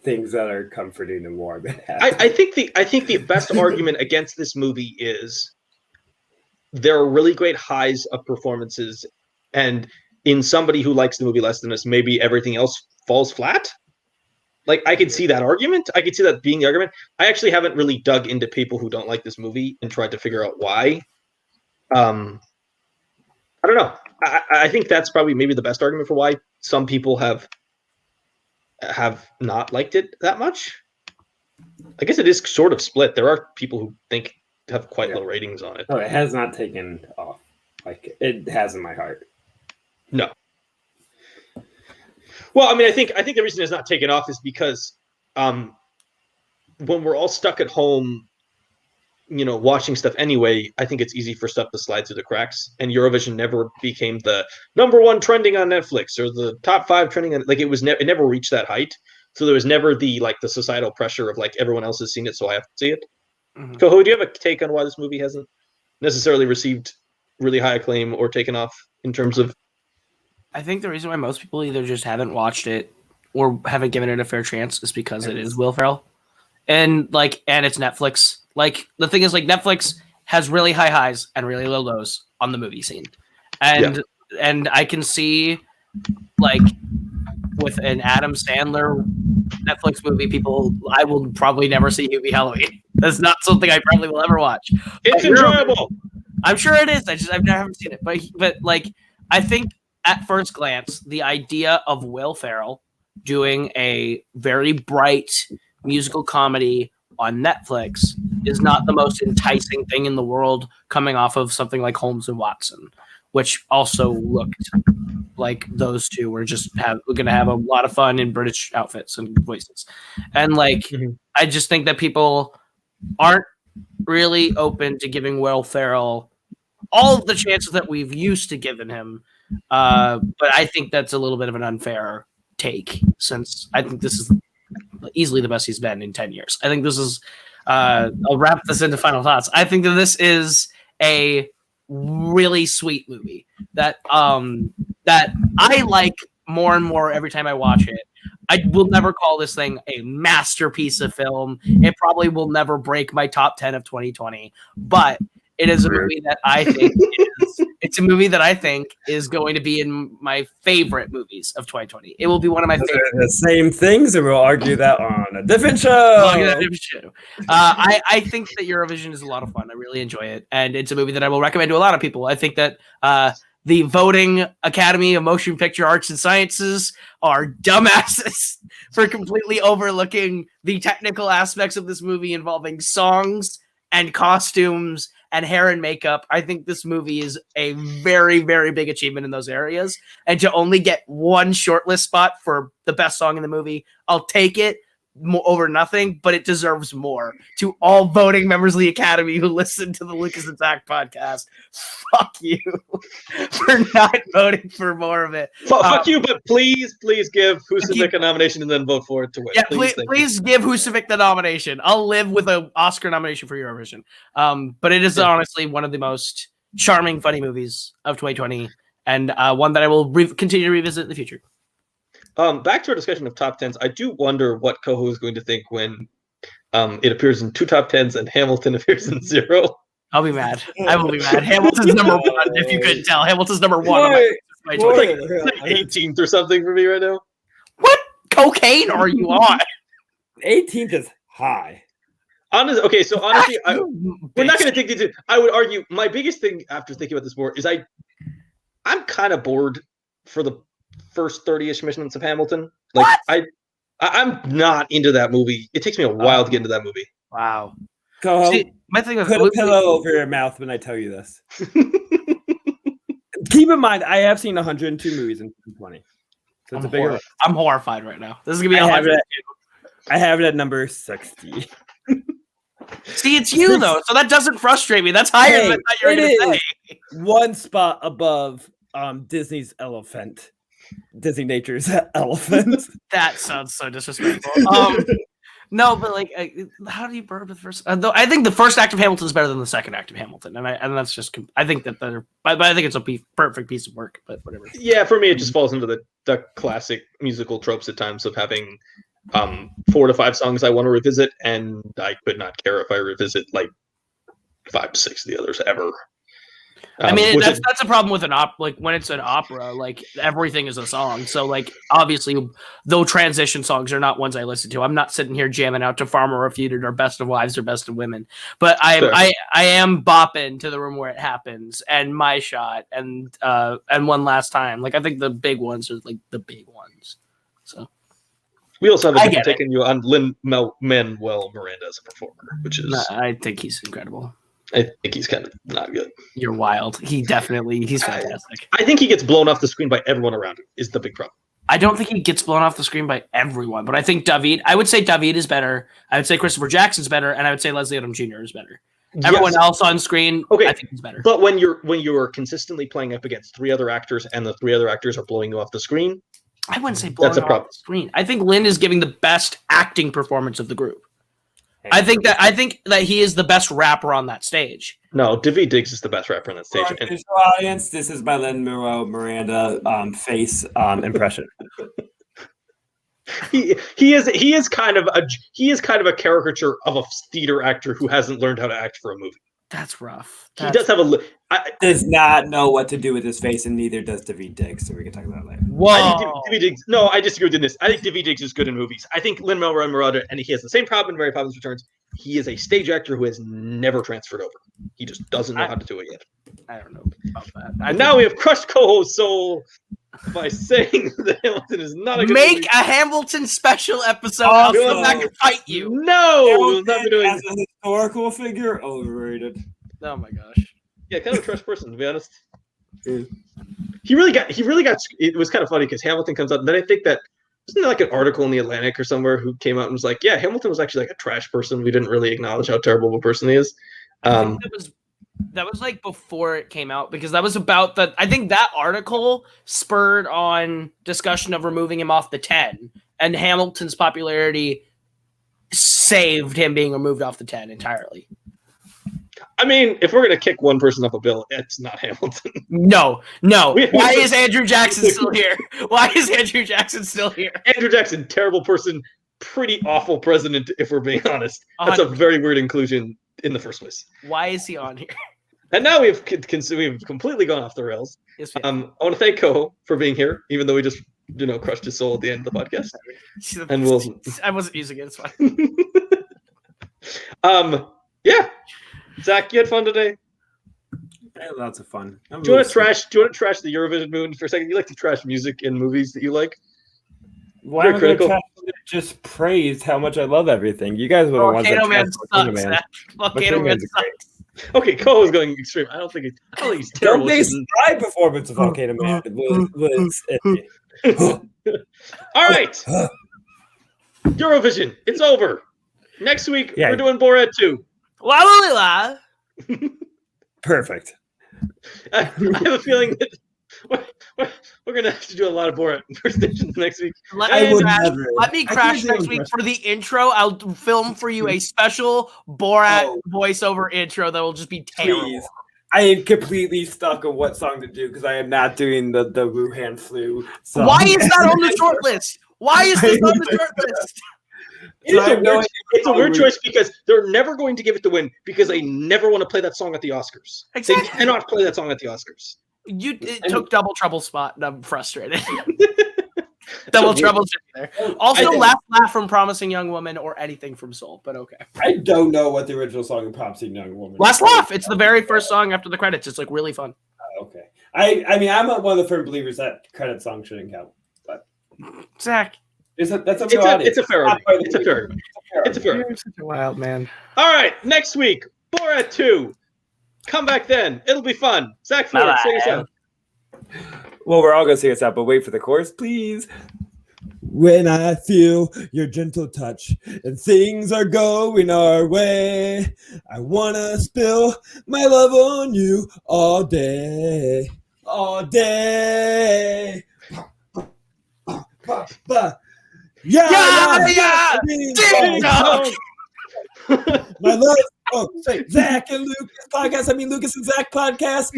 [SPEAKER 1] things that are comforting and warm?
[SPEAKER 2] I think the best argument against this movie is there are really great highs of performances, and in somebody who likes the movie less than us, maybe everything else falls flat. Like, I could see that argument. I could see that being the argument. I actually haven't really dug into people who don't like this movie and tried to figure out why. I don't know. I think that's probably maybe the best argument for why some people have not liked it that much. I guess it is sort of split. There are people who have quite low ratings on it.
[SPEAKER 1] Oh, it has not taken off like it has in my heart.
[SPEAKER 2] No. Well, I mean, I think the reason it's not taken off is because when we're all stuck at home, watching stuff anyway, I think it's easy for stuff to slide through the cracks. And Eurovision never became the #1 trending on Netflix or the top 5 trending on, like, it never reached that height. So there was never the societal pressure of everyone else has seen it, so I have to see it. Mm-hmm. Koho, do you have a take on why this movie hasn't necessarily received really high acclaim or taken off in terms of?
[SPEAKER 3] I think the reason why most people either just haven't watched it or haven't given it a fair chance is because it is Will Ferrell, and it's Netflix. Like, the thing is, Netflix has really high highs and really low lows on the movie scene. And I can see, with an Adam Sandler Netflix movie, I will probably never see Hubie Halloween. That's not something I probably will ever watch.
[SPEAKER 2] It's enjoyable.
[SPEAKER 3] I'm sure it is. I've never seen it. But I think at first glance, the idea of Will Ferrell doing a very bright musical comedy on Netflix is not the most enticing thing in the world, coming off of something like Holmes and Watson, which also looked like those two were just going to have a lot of fun in British outfits and voices. And I just think that people aren't really open to giving Will Ferrell all of the chances that we've used to giving him. But I think that's a little bit of an unfair take, since I think this is easily the best he's been in 10 years. I think this is, I'll wrap this into final thoughts. I think that this is a really sweet movie that I like more and more every time I watch it. I will never call this thing a masterpiece of film. It probably will never break my top 10 of 2020, but it is a movie that I think it's a movie that I think is going to be in my favorite movies of 2020. It will be one of my favorite.
[SPEAKER 1] The same things, and we'll argue that on a different show.
[SPEAKER 3] I think that Eurovision is a lot of fun. I really enjoy it, and it's a movie that I will recommend to a lot of people. I think that the voting Academy of Motion Picture Arts and Sciences are dumbasses for completely overlooking the technical aspects of this movie involving songs and costumes and hair and makeup. I think this movie is a very, very big achievement in those areas. And to only get one shortlist spot for the best song in the movie, I'll take it over nothing, but it deserves more. To all voting members of the Academy who listen to the Lucas and Zack podcast, fuck you for not voting for more of it.
[SPEAKER 2] Fuck you, but please give Husavik a nomination and then vote for it to win.
[SPEAKER 3] Yeah, please give Husavik the nomination. I'll live with an Oscar nomination for Eurovision. But it is honestly one of the most charming, funny movies of 2020, and one that I will continue to revisit in the future.
[SPEAKER 2] Back to our discussion of top 10s, I do wonder what Koho is going to think when it appears in 2 top 10s and Hamilton appears in 0.
[SPEAKER 3] I'll be mad. I will be mad. Hamilton's number 1, if you couldn't tell. Hamilton's number 1.
[SPEAKER 2] It's like 18th or something for me right now.
[SPEAKER 3] What? cocaine are you on?
[SPEAKER 1] 18th is high.
[SPEAKER 2] Honestly, we're not going to take these. I would argue my biggest thing after thinking about this more is I'm kind of bored for the first 30-ish minutes of Hamilton. Like I'm not into that movie. It takes me a while to get into that movie.
[SPEAKER 3] Wow.
[SPEAKER 1] Go
[SPEAKER 3] See, my thing was
[SPEAKER 1] put a pillow over your mouth when I tell you this. Keep in mind, I have seen 102 movies in 2020. So it's a bigger.
[SPEAKER 3] I'm horrified right now. This is gonna be
[SPEAKER 1] I have it at number 60.
[SPEAKER 3] See, it's you though, so that doesn't frustrate me. That's higher than I thought you were gonna say.
[SPEAKER 1] One spot above Disney's elephant. Disney Nature's elephant.
[SPEAKER 3] That sounds so disrespectful. No, but like, how do you burn the first? Though I think the first act of Hamilton is better than the second act of Hamilton, and that's just. I think that but I think it's a perfect piece of work. But whatever.
[SPEAKER 2] Yeah, for me, it just falls into the classic musical tropes at times of having 4 to 5 songs I want to revisit, and I could not care if I revisit like 5 to 6 of the others ever.
[SPEAKER 3] I mean, that's a problem with an opera. Like when it's an opera, like everything is a song. So like obviously, though transition songs are not ones I listen to. I'm not sitting here jamming out to Farmer Refuted or Best of Wives or Best of Women. But I am bopping to The Room Where It Happens and My Shot and One Last Time. Like I think the big ones are like the big ones. So
[SPEAKER 2] we also have taken you on Lin-Manuel Miranda as a performer, which is
[SPEAKER 3] I think he's incredible.
[SPEAKER 2] I think he's kind of not good.
[SPEAKER 3] You're wild. He's fantastic.
[SPEAKER 2] I think he gets blown off the screen by everyone around him is the big problem.
[SPEAKER 3] I don't think he gets blown off the screen by everyone, but I think I would say David is better. I would say Christopher Jackson's better, and I would say Leslie Odom Jr. is better. Everyone else on screen, I think he's better.
[SPEAKER 2] But when you're consistently playing up against 3 other actors and the 3 other actors are blowing you off the screen,
[SPEAKER 3] I wouldn't say blowing off the screen. I think Lynn is giving the best acting performance of the group. I think that he is the best rapper on that stage.
[SPEAKER 2] No, David Diggs is the best rapper on that stage.
[SPEAKER 1] Audience, this is my Lin-Manuel Miranda face impression.
[SPEAKER 2] He is kind of a caricature of a theater actor who hasn't learned how to act for a movie.
[SPEAKER 3] That's rough.
[SPEAKER 2] He does have
[SPEAKER 1] does not know what to do with his face, and neither does David Diggs. So we can talk about that later.
[SPEAKER 3] Whoa.
[SPEAKER 2] I disagree with this. I think David Diggs is good in movies. I think Lin-Manuel Miranda, and he has the same problem in Mary Poppins Returns. He is a stage actor who has never transferred over. He just doesn't know how to do it yet.
[SPEAKER 3] I don't know about that.
[SPEAKER 2] Now we have crushed Koho's soul by saying that Hamilton is not a good
[SPEAKER 3] Make
[SPEAKER 2] movie.
[SPEAKER 3] a Hamilton special episode. I'll come back and fight you.
[SPEAKER 2] No,
[SPEAKER 1] Hamilton as a historical figure, overrated.
[SPEAKER 3] Oh my gosh.
[SPEAKER 2] Yeah, kind of a trash person, to be honest. He really got. It was kind of funny because Hamilton comes out, and then I think that wasn't there like an article in the Atlantic or somewhere who came out and was like, "Yeah, Hamilton was actually like a trash person. We didn't really acknowledge how terrible of a person he is."
[SPEAKER 3] I think that was like before it came out because that was about the. I think that article spurred on discussion of removing him off the 10, and Hamilton's popularity saved him being removed off the 10 entirely.
[SPEAKER 2] I mean, if we're gonna kick one person off a bill, it's not Hamilton.
[SPEAKER 3] No. Why is Andrew Jackson still here?
[SPEAKER 2] Andrew Jackson, terrible person, pretty awful president, if we're being honest. That's a very weird inclusion in the first place.
[SPEAKER 3] Why is he on here?
[SPEAKER 2] And now we've completely gone off the rails.
[SPEAKER 3] Yes,
[SPEAKER 2] I want to thank Koho for being here, even though we just crushed his soul at the end of the podcast. And
[SPEAKER 3] I wasn't using it. It's
[SPEAKER 2] fine. Yeah. Zach, you had fun today?
[SPEAKER 1] I had lots of fun.
[SPEAKER 2] Do you want to trash the Eurovision moon for a second? You like to trash music in movies that you like?
[SPEAKER 1] Why am I just praise how much I love everything? You guys were the ones that
[SPEAKER 3] Man sucks. Volcano Man sucks.
[SPEAKER 2] Okay, Koho's going extreme. I don't think he's terrible.
[SPEAKER 1] My performance of Volcano Man was
[SPEAKER 2] All right. Eurovision, it's over. Next week, we're doing Borat 2.
[SPEAKER 3] La.
[SPEAKER 1] Perfect.
[SPEAKER 2] I have a feeling that we're going to have to do a lot of Borat impersonations next week.
[SPEAKER 3] Let me crash next week for the intro. I'll film for you a special Borat voiceover intro that will just be terrible.
[SPEAKER 1] Please. I am completely stuck on what song to do because I am not doing the Wuhan flu song.
[SPEAKER 3] Why is that on the short list? Why is this on the short list?
[SPEAKER 2] It's a weird choice because they're never going to give it the win because they never want to play that song at the Oscars.
[SPEAKER 3] Exactly.
[SPEAKER 2] They cannot play that song at the Oscars.
[SPEAKER 3] It took double trouble spot, and I'm frustrated. Double trouble there. Also,
[SPEAKER 2] think-
[SPEAKER 3] laugh from Promising Young Woman or anything from Soul, but okay.
[SPEAKER 1] I don't know what the original song of Promising Young Woman is.
[SPEAKER 3] Last Laugh. It's the very first song after the credits. It's like really fun.
[SPEAKER 1] Okay. I mean, I'm one of the firm believers that credit song shouldn't count. But
[SPEAKER 3] Zach,
[SPEAKER 1] that's up to
[SPEAKER 2] It's
[SPEAKER 1] the
[SPEAKER 2] a
[SPEAKER 1] audience.
[SPEAKER 2] fair argument. It's a fair argument. It's a fair argument.
[SPEAKER 3] you're such a wild man.
[SPEAKER 2] All right, next week, Borat 2. Come back then. It'll be fun. Zach Ford,
[SPEAKER 3] Bye-bye.
[SPEAKER 2] sing us out.
[SPEAKER 1] Well, we're all going to sing us out, but wait for the chorus, please. When I feel your gentle touch and things are going our way, I want to spill my love on you all day. All day. Yeah.
[SPEAKER 3] Ding dong.
[SPEAKER 1] My love. Oh, say Zach and Lucas podcast. I mean Lucas and Zach podcast.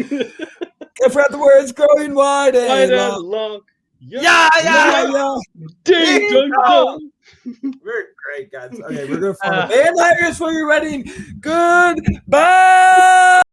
[SPEAKER 1] I forgot the words. Growing wide and
[SPEAKER 2] Wide
[SPEAKER 1] long.
[SPEAKER 2] and long.
[SPEAKER 1] Yeah.
[SPEAKER 2] Ding dong dong.
[SPEAKER 1] We're great, guys. Okay, we're gonna find a band hires for your wedding. Goodbye.